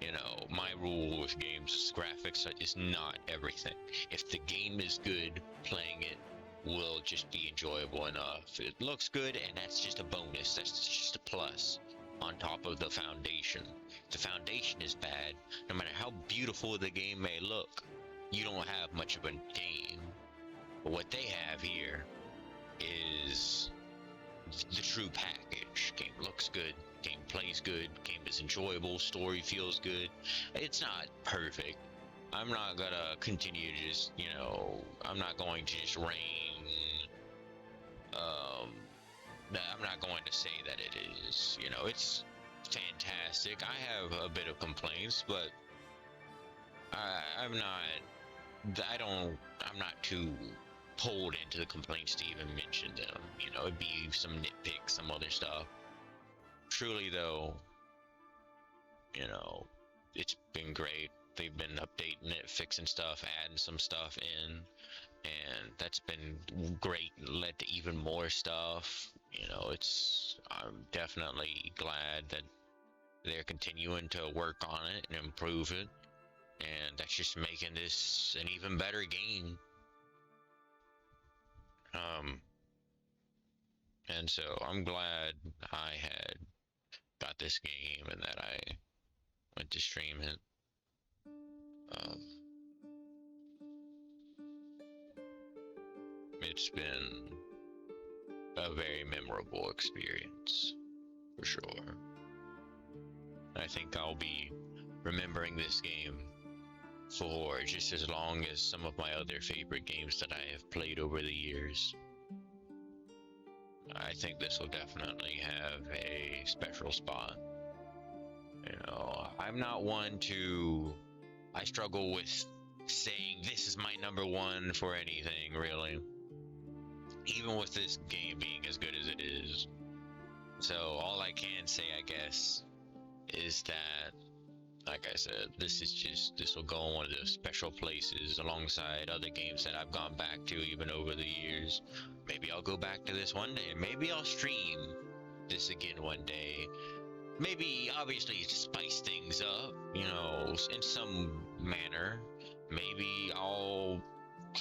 you know, my rule with games is graphics is not everything. If the game is good, playing it will just be enjoyable enough. It looks good, and that's just a bonus. That's just a plus on top of the foundation. If the foundation is bad, no matter how beautiful the game may look, you don't have much of a game. But what they have here is the true package. Game looks good, game plays good, game is enjoyable, story feels good. It's not perfect, I'm not gonna continue to just, I'm not going to just rain. I'm not going to say that it is, it's fantastic. I have a bit of complaints, but I'm not too pulled into the complaints to even mention them. It'd be some nitpicks, some other stuff. Truly, though, it's been great. They've been updating it, fixing stuff, adding some stuff in, and that's been great. Led to even more stuff. I'm definitely glad that they're continuing to work on it and improve it, and that's just making this an even better game. And so I'm glad I had got this game and that I went to stream it. It's been a very memorable experience, for sure. I think I'll be remembering this game for just as long as some of my other favorite games that I have played over the years. I think this will definitely have a special spot. I'm not one to... I struggle with saying this is my number one for anything, really. Even with this game being as good as it is. So all I can say, I guess, is that, like I said, this will go in one of those special places alongside other games that I've gone back to even over the years. Maybe I'll go back to this one day. Maybe I'll stream this again one day. Maybe, obviously, spice things up, in some manner. Maybe I'll,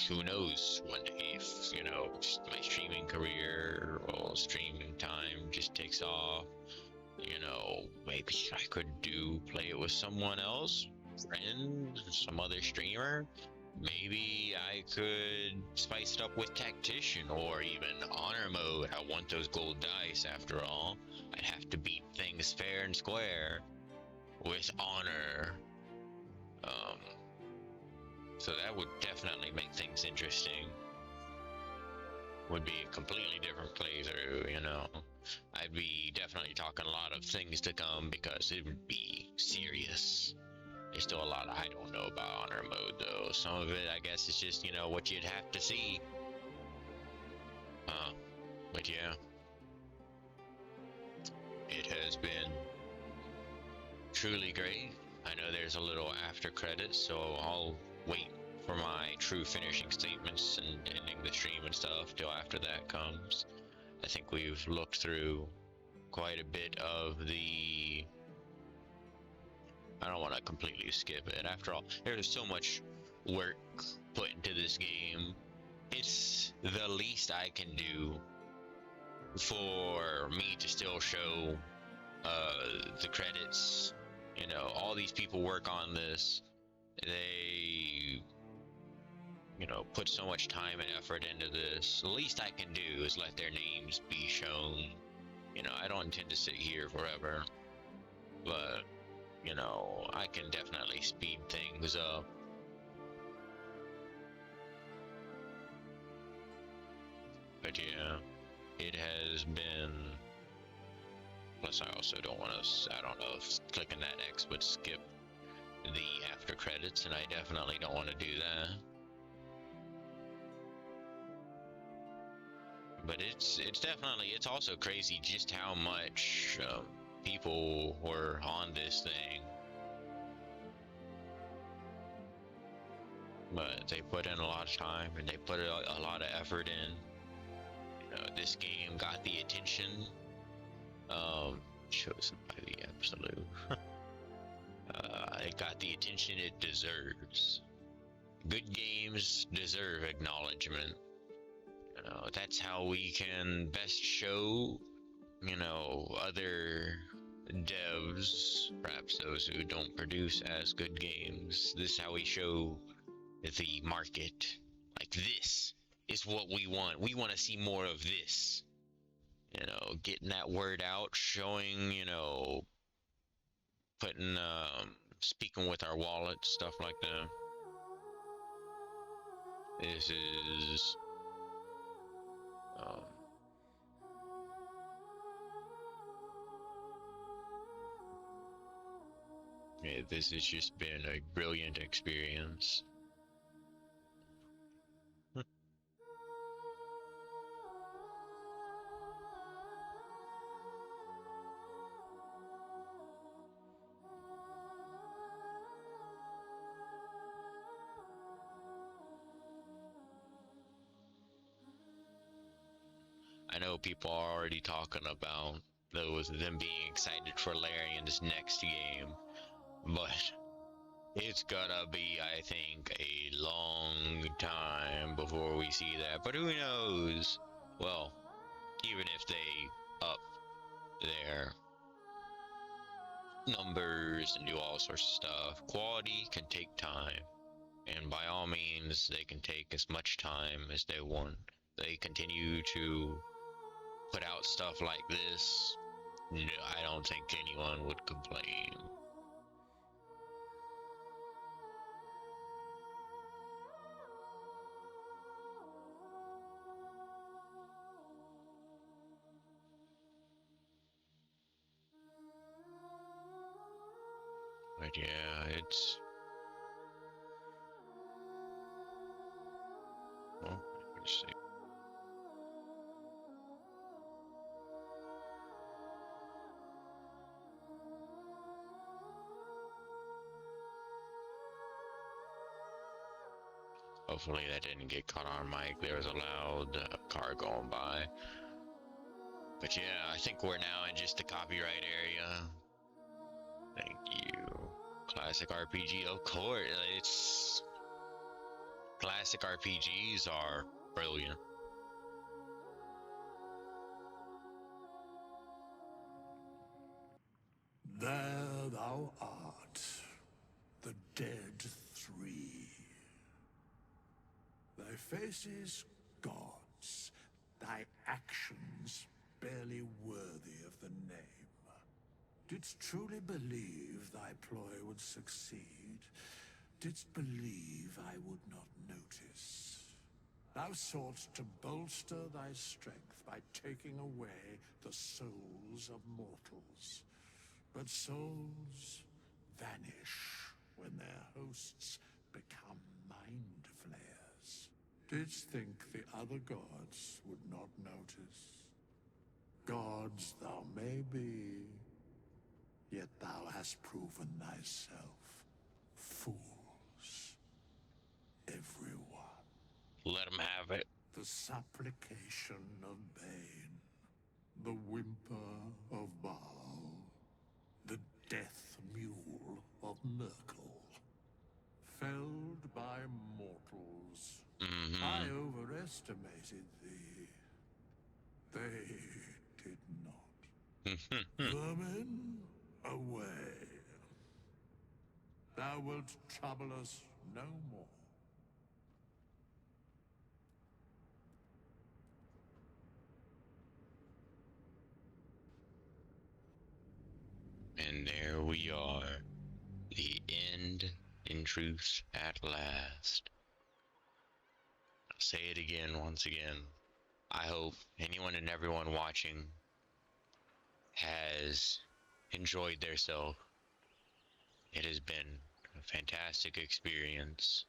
who knows, one day if, my streaming career or streaming time just takes off, maybe I could play it with someone else, friend, some other streamer. Maybe I could spice it up with Tactician or even Honor Mode. I want those gold dice after all. I'd have to beat things fair and square with honor. So that would definitely make things interesting. Would be a completely different playthrough, I'd be definitely talking a lot of things to come because it would be serious. There's still a lot I don't know about Honor Mode, though. Some of it, I guess, is just, what you'd have to see. But yeah. It has been truly great. I know there's a little after credits, so I'll wait for my true finishing statements and ending the stream and stuff till after that comes. I think we've looked through quite a bit of the... I don't want to completely skip it. After all, there's so much work put into this game. It's the least I can do for me to still show the credits. All these people work on this. They, put so much time and effort into this. The least I can do is let their names be shown. I don't intend to sit here forever, but I can definitely speed things up. But yeah, it has been... Plus I also don't want to... I don't know if clicking that X would skip the after credits, and I definitely don't want to do that. But it's definitely... It's also crazy just how much people were on this thing. But they put in a lot of time, and they put a lot of effort in. This game got the attention chosen by the Absolute. It got the attention it deserves. Good games deserve acknowledgement. That's how we can best show, other devs, perhaps those who don't produce as good games. This is how we show the market, like, this is what we want. We want to see more of this. Getting that word out, showing, putting, speaking with our wallet, stuff like that. This is yeah, this has just been a brilliant experience. I know people are already talking about them being excited for Larian's next game, but it's gonna be, I think, a long time before we see that. But who knows? Well, even if they up their numbers and do all sorts of stuff, quality can take time. And by all means, they can take as much time as they want. They continue to put out stuff like this. No, I don't think anyone would complain. But yeah, it's... well, let's see. Hopefully that didn't get caught on mic. There was a loud car going by. But yeah, I think we're now in just the copyright area. Thank you. Classic RPG, of course. It's... classic RPGs are brilliant. There thou art, the dead three. Thy faces gods, thy actions barely worthy of the name. Didst truly believe thy ploy would succeed? Didst believe I would not notice? Thou soughtst to bolster thy strength by taking away the souls of mortals. But souls vanish when their hosts become mind flayers. Didst think the other gods would not notice? Gods thou may be, yet thou hast proven thyself fools. Everyone. Let them have it. The supplication of Bane, the whimper of Baal, the death mule of Merkel. Felled by mortals. I overestimated thee. They did not. Vermin, away. Thou wilt trouble us no more. And there we are. The end in truth at last. I'll say it again, once again. I hope anyone and everyone watching has enjoyed theirself. It has been a fantastic experience.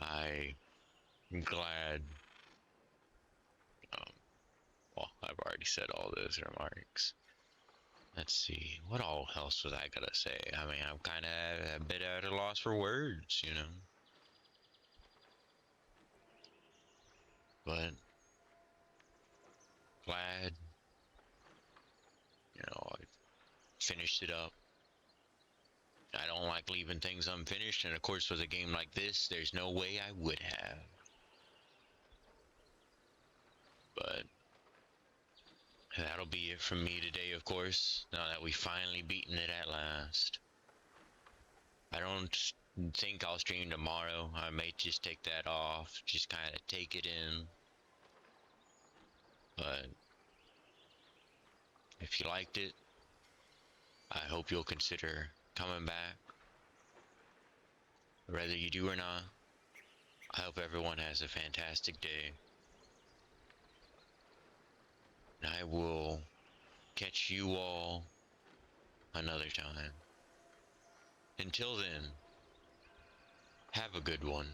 I'm glad. Well, I've already said all those remarks. Let's see, what all else was I gonna say? I mean, I'm kind of a bit at a loss for words, you know. But glad, you know, I finished it up. I don't like leaving things unfinished, and of course with a game like this, there's no way I would have. But that'll be it from me today, of course, now that we've finally beaten it at last. I don't think I'll stream tomorrow. I may just take that off, just kind of take it in. But if you liked it, I hope you'll consider coming back, whether you do or not. I hope everyone has a fantastic day. And I will catch you all another time. Until then, have a good one.